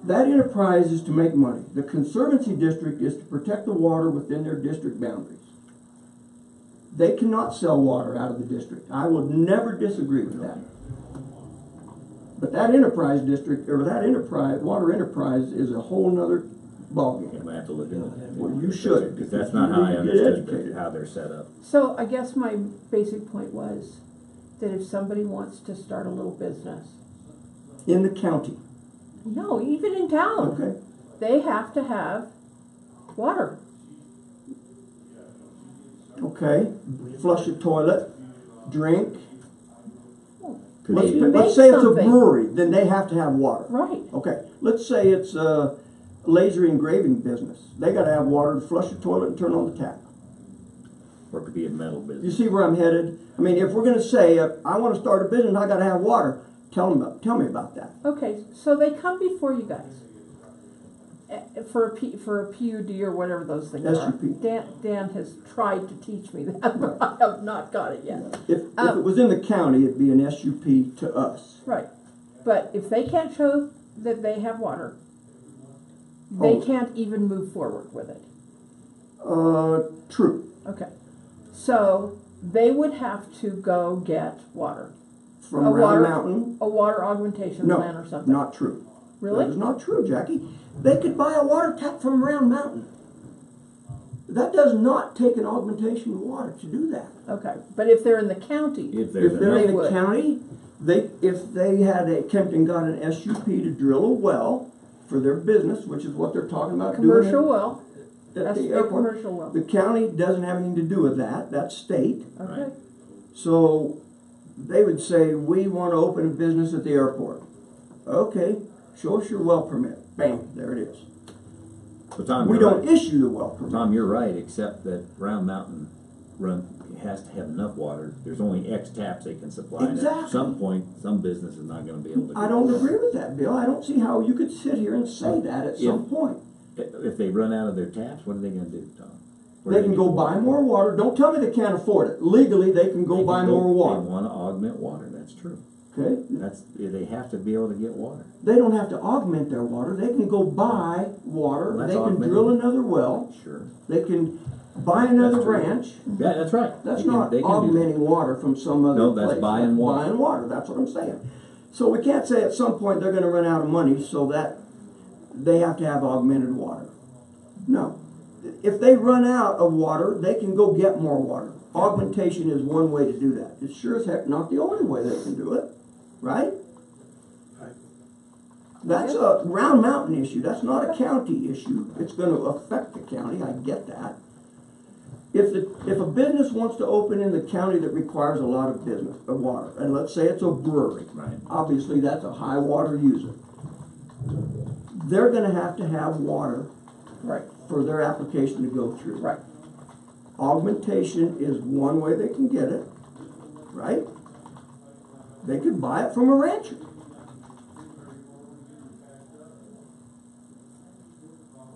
That enterprise is to make money. The Conservancy District is to protect the water within their district boundaries. They cannot sell water out of the district. I would never disagree with that. But that enterprise district, or that enterprise, water enterprise, is a whole nother ballgame. I'm gonna have to look into that. Well, you should, Because that's because not you how I need to get understood educated. how they're set up. So I guess my basic point was that if somebody wants to start a little business, In the county. no, even in town, Okay. they have to have water. Okay. Flush a toilet, drink. Could Let's, be- Make let's say it's a something. brewery, then they have to have water. Right. Okay, let's say it's a laser engraving business. They gotta have water to flush the toilet and turn on the tap. Or it could be a metal You business. see where I'm headed? I mean, if we're gonna say, I wanna start a business, I gotta have water, tell me about that. Okay, so they come before you guys for a PUD or whatever those things are. SUP. Dan has tried to teach me that, but I have not got it yet. If it was in the county, it'd be an SUP to us. Right, but if they can't show that they have water, they Oh. can't even move forward with it. True. Okay, so they would have to go get water, From A Round water- Mountain, a water augmentation no, plan or something. not true. That Really? is not true, Jackie. They could buy a water tap from Round Mountain. That does not take an augmentation of water to do that. Okay, but if they're in the county, If there's If they're They in the would. county, if they had Kempton got an SUP to drill a well for their business, which is what they're talking about doing commercial well, at that's the their airport. commercial well. The county doesn't have anything to do with that. That's state. Okay, Right. So they would say, we want to open a business at the airport. Okay, show us your well permit. Bam, there it is. So Tom, We you're don't right. issue the well permit. Tom, you're right, except that Round Mountain has to have enough water. There's only X taps they can supply. And Exactly. at some point, some business is not gonna be able to. I don't agree with that, Bill. I don't see how you could sit here and say that at some point. If they run out of their taps, what are they gonna do, Tom? Where They do can go buy more water. Don't tell me they can't afford it. Legally, they can go buy more They water. wanna augment water, that's true. Okay? They have to be able to get water. They don't have to augment their water. They can go buy water. Well, that's They can augmented. drill another well. Sure. They can buy another That's true. ranch. Yeah, that's right. That's They can- not they can do that. augmenting water from some other No, place. that's buying water. Buying water. That's what I'm saying. So we can't say at some point they're going to run out of money, so that they have to have augmented water. No. If they run out of water, they can go get more water. Augmentation is one way to do that. It's sure as heck not the only way they can do it, right? That's a Round Mountain issue. That's not a county issue. It's going to affect the county. I get that. If a business wants to open in the county that requires a lot of water, and let's say it's a brewery, Right. obviously that's a high water user. They're going to have water right, for their application to go through. right. Augmentation is one way they can get it, right? They could buy it from a rancher.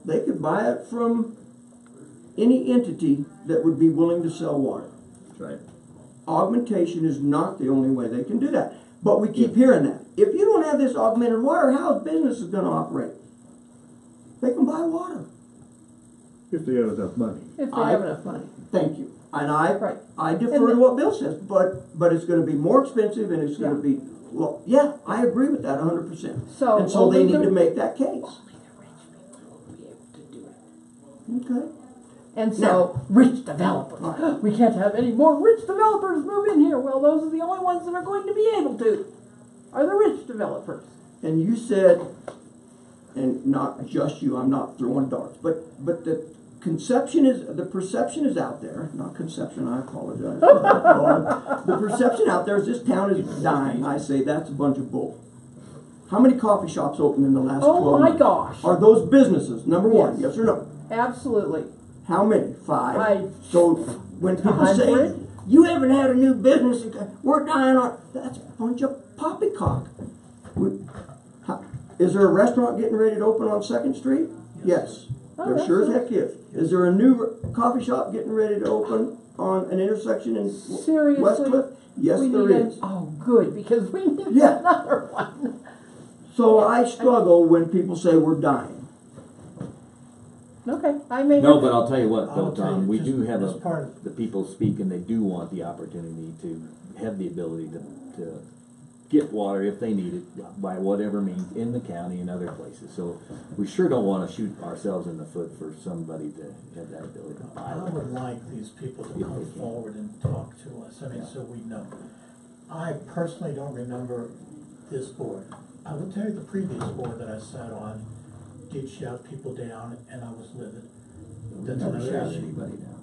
They could buy it from any entity that would be willing to sell water. That's right. Augmentation is not the only way they can do that. But we keep hearing that. If you don't have this augmented water, how is business going to operate? They can buy water. If they have enough money. If they have enough money. Thank you. And I Right. defer to what Bill says, but it's going to be more expensive and it's going to be, well, yeah, I agree with that 100%. So And so they only need the- to make that case. Only the rich people will be able to do it. Okay. And so, rich developers. We can't have any more rich developers move in here. Well, those are the only ones that are going to be able to, are the rich developers. And you said, and not just you, I'm not throwing darts, but the perception is out there, not conception, I apologize. The perception out there is this town is dying. I say that's a bunch of bull. How many coffee shops opened in the last 12 Oh my months? gosh. Are those businesses, number one, Yes. yes or no? Absolutely. How many? 5. Five. So when people say, 100? you haven't had a new business, we're dying on, that's a bunch of poppycock. Is there a restaurant getting ready to open on 2nd Street? Yes. Oh, There that's sure as good. heck is. Is there a new coffee shop getting ready to open on an intersection in Seriously? Westcliff? Yes, We there need a- is. Oh, good, because we need Yeah. another one. So I struggle when people say we're dying. Okay, I may. No, but I'll tell you what, I'll though, tell Tom, you, we just do have as part of- the people speak, and they do want the opportunity to have the ability to get water if they need it by whatever means in the county and other places. So we sure don't want to shoot ourselves in the foot for somebody to have that ability to buy I would water. like these people to If come they can. forward and talk to us, I mean, Yeah. so we know. I personally don't remember this board. I will tell you the previous board that I sat on did shout people down, and I was livid. We That's never another shout issue. anybody down.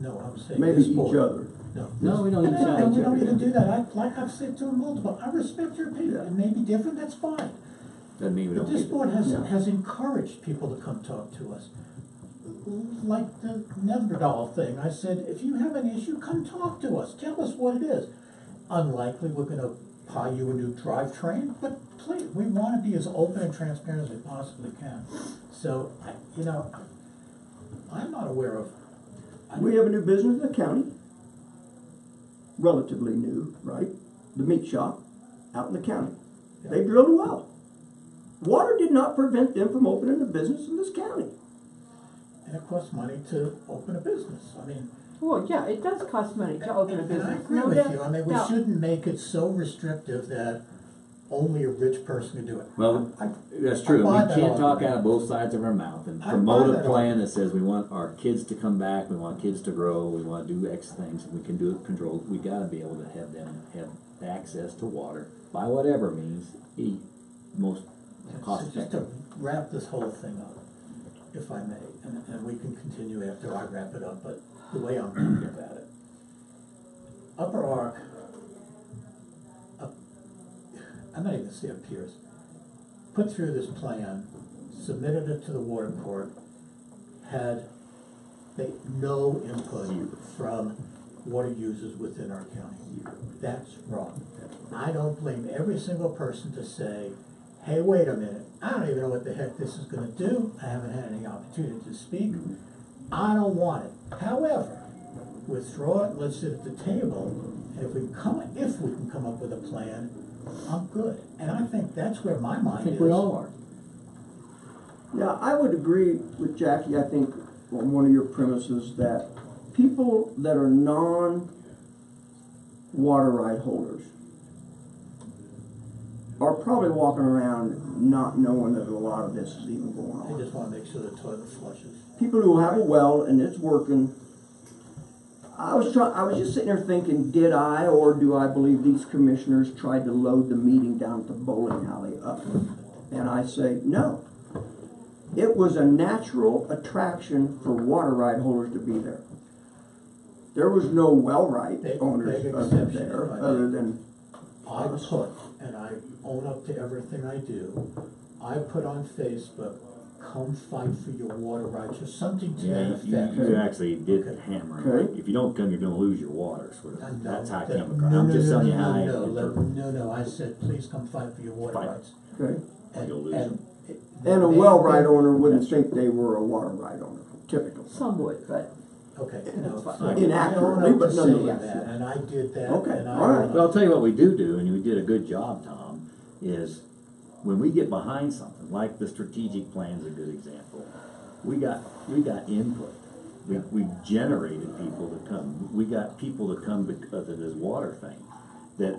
No, I was saying Maybe this each board. other. No. No, we don't even No, shout no, at we each don't other. even do that. Like I've said to them multiple, I respect your opinion. Yeah. It may be different, that's fine. Doesn't mean we But don't this get board it. Yeah. has encouraged people to come talk to us. Like the Neanderthal thing, I said, if you have an issue, come talk to us, tell us what it is. Unlikely we're gonna buy you a new drivetrain, but please, we wanna be as open and transparent as we possibly can. So, you know, I'm not aware of. We have a new business in the county. Relatively new, right? The meat shop out in the county. They drilled a well. Water did not prevent them from opening a business in this county. And it costs money to open a business, I mean. Well, yeah, it does cost money to open a And I business. agree No with doubt. you, I mean, we Now, shouldn't make it so restrictive that only a rich person can do it. Well, I- that's true. I buy We that can't talk argument. out of both sides of our mouth and I promote buy a that plan argument. that says we want our kids to come back, we want kids to grow, we want to do X things, and we can do it controlled. We gotta be able to have them have access to water by whatever means, most cost So just to effective. wrap this whole thing up, if I may, and we can continue after I wrap it up, but the way I'm thinking about it. Upper Ark, I'm not even gonna say up Pierce, put through this plan, submitted it to the water court, had no input from water users within our county. That's wrong. I don't blame every single person to say, hey, wait a minute, I don't even know what the heck this is gonna do, I haven't had any opportunity to speak, I don't want it. However, withdraw it, let's sit at the table, and if we can come up with a plan, I'm good. And I think that's where my I mind is. think we all are. Yeah, I would agree with Jackie, I think, on one of your premises that people that are non-water right holders are probably walking around not knowing that a lot of this is even going I on. just wanna make sure the toilet flushes. People who have a well and it's working, I was just sitting there thinking, did I or do I believe these commissioners tried to load the meeting down at the bowling alley up? And I say, no. It was a natural attraction for water right holders to be there. There was no well right Big owners exception, there if I may. other than I put, and I own up to everything I do, I put on Facebook, come fight for your water rights, or something to that effect. You actually did hammer it. Okay. If you don't come, you're gonna lose your water, sort of. And That's how I that- came across. no, I'm no, just no, telling you no, how I no, interpret. no, I said, please come fight for your water Fight. rights. okay. You'll lose And them. And a well right owner wouldn't think they were a water right owner, typically. Some would, but Okay, That's fine. so I Inaccurately, own up but to saying nonetheless, that, yeah. and I did that, Okay, and I. all right. But I'll tell you what we do, and we did a good job, Tom, is when we get behind something, like the strategic plan's a good example, we got input. We generated people to come. We got people to come because of this water thing that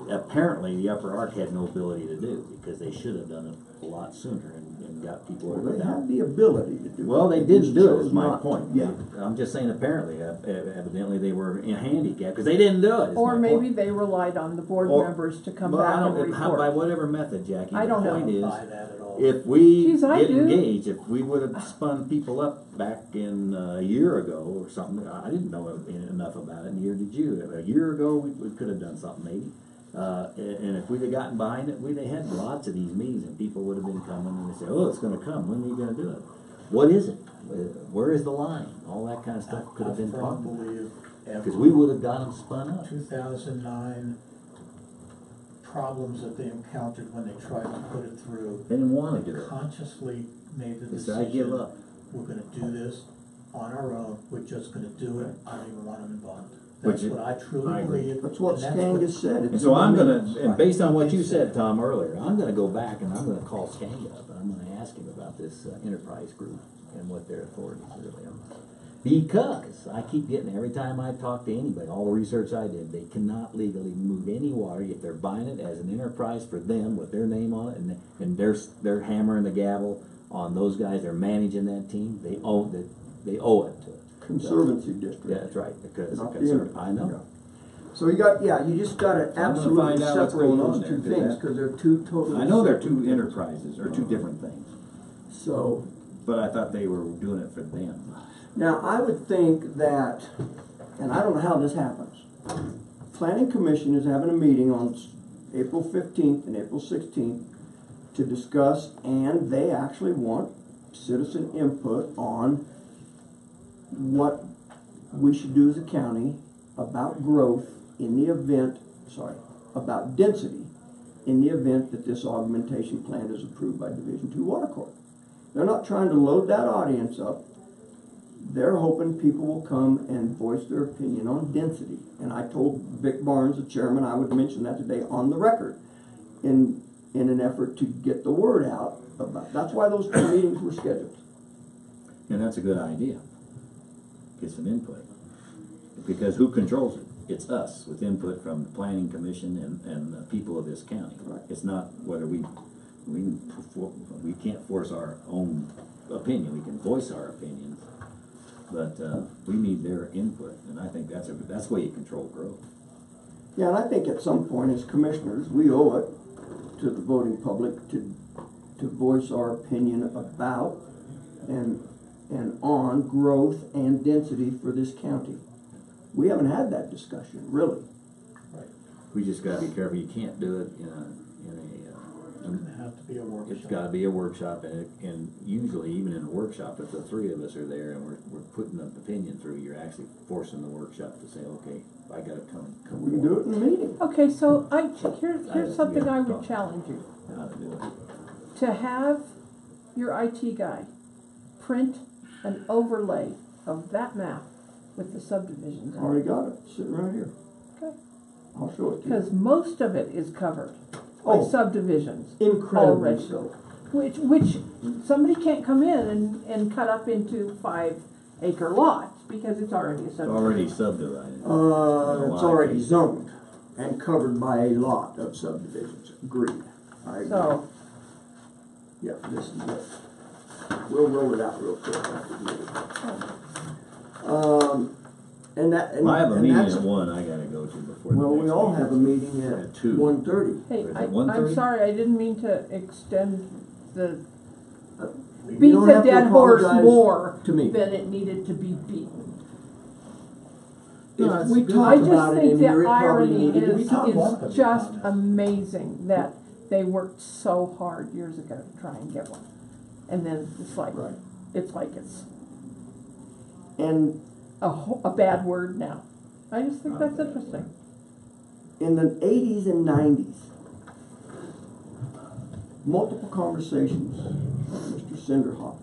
apparently the Upper Ark had no ability to do because they should have done it a lot sooner and got people over They that. have the ability to do it. Well, they They didn't do it, chose is my not to. point. Yeah. I'm just saying apparently, evidently they were in handicap because they didn't do it, is or my maybe point. they relied on the board Or- members to come Well, back I and don't, by report. whatever method, Jackie, I the don't know. point I is, don't buy that at all. if we Geez, I get do. engaged, if we would have spun people up back in a year ago or something, I didn't know enough about it, neither did you. A year ago, we could have done something maybe. And if we'd have gotten behind it, we'd have had lots of these meetings and people would have been coming and they said, oh, it's gonna come, when are you gonna do it? What is it? Where is the line? All that kind of stuff could have been I talked firmly about. believe Because we would have got them spun up. 2009 problems that they encountered when they tried to put it through. They didn't want to do They it. consciously made the They decision. said, I give up. We're gonna do this on our own, we're just gonna do it, I don't even want them involved. Which That's is- what I truly I agree. believe. That's what and Skanga said. And It's so in the I'm gonna, minutes. and based on what you said, Tom, earlier, I'm gonna go back and I'm gonna call Skanga up and I'm gonna ask him about this enterprise group and what their authorities really are. Because I keep getting, every time I talk to anybody, all the research I did, they cannot legally move any water if they're buying it as an enterprise for them with their name on it, and they're hammering the gavel on those guys, they're managing that team, they owe it to it. Conservancy district. Yeah, that's right, because Not the I know. So you just gotta I'm gonna absolutely find out what's separate going on those there, two 'cause things, that- because they're two totally. I know they're separate two things. enterprises, or two different things, So, but I thought they were doing it for them. now I would think that, and I don't know how this happens. Planning Commission is having a meeting on April 15th and April 16th to discuss, and they actually want citizen input on what we should do as a county about growth in the event, about density in the event that this augmentation plan is approved by Division II Water Court. They're not trying to load that audience up. They're hoping people will come and voice their opinion on density. And I told Vic Barnes, the chairman, I would mention that today on the record in an effort to get the word out about, that's why those two meetings were scheduled. And that's a good idea. Get some input. Because who controls it? It's us, with input from the planning commission and the people of this county. Right. It's not whether we can't force our own opinion, we can voice our opinions, but we need their input, and I think that's the way you control growth. Yeah, and I think at some point as commissioners, we owe it to the voting public to voice our opinion about and on growth and density for this county. We haven't had that discussion, really. We just gotta be careful, you can't do it It's gonna have to be a workshop. it's gotta be a workshop, and usually even in a workshop, if the three of us are there and we're putting an opinion through, you're actually forcing the workshop to say, okay, I gotta come. We can do it in the meeting. Okay, so here's something I would talk. challenge you. How to do it. To have your IT guy print an overlay of that map with the subdivisions on Already it. got it, sitting right here. Okay. I'll show it to you. Because most of it is covered by Oh. subdivisions. Incredibly already. so. Which somebody can't come in and cut up into 5-acre lots because it's already a It's subdivision. already subdivided. It's already zoned and covered by a lot of subdivisions. Agreed. I agree. So, Yeah, this is it. We'll roll it out real quick after the meeting. And that, and, Well, I have a and meeting that's, at 1 I gotta go to before the well, we next all meeting. have a meeting at At 2. 1:30. hey, Is it I'm 1:30? sorry, I didn't mean to extend the, You beat don't the have to dead horse apologize more to me. than it needed to be beaten. If No, we it's talk I just about it think in the here, it probably irony needed to be is talked about. about. just amazing that they worked so hard years ago to try and get one. And then it's like, Right. it's And a bad word now. I just think that's interesting. in the 80s and 90s, multiple conversations with Mr. Cinderhawk.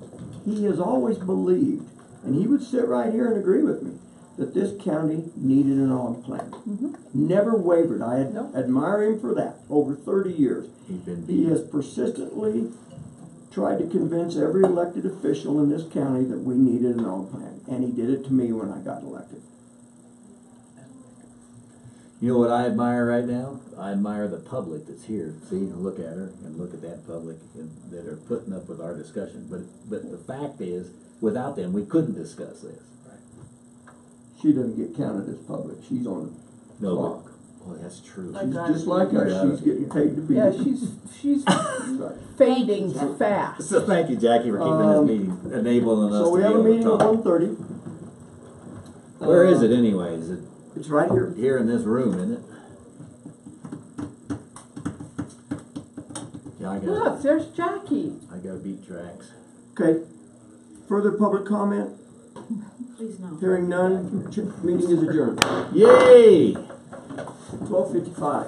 He has always believed, and he would sit right here and agree with me, that this county needed an AUG plan. Mhm. Never wavered. I Nope. admire him for that. Over 30 years. He's been He has persistently tried to convince every elected official in this county that we needed an AUG plan. And he did it to me when I got elected. You know what I admire right now? I admire the public that's here. See, and look at her, and look at that public that are putting up with our discussion. But the fact is, without them, we couldn't discuss this. She doesn't get counted as public. She's on the No, clock. but, boy, that's true. I She's got just it. like You us. got She's it. getting paid to be. Yeah, here. she's Right. fading fast. So thank you, Jackie, for keeping this meeting, enabling us So to we be have a able to meeting at talk. 1:30. Where is it anyway? Is it It's right here. here in this room, isn't it? Yeah, Look, there's Jackie. I gotta beat tracks. Okay. Further public comment? Please no. Hearing none, meeting is adjourned. Yay! 12:55.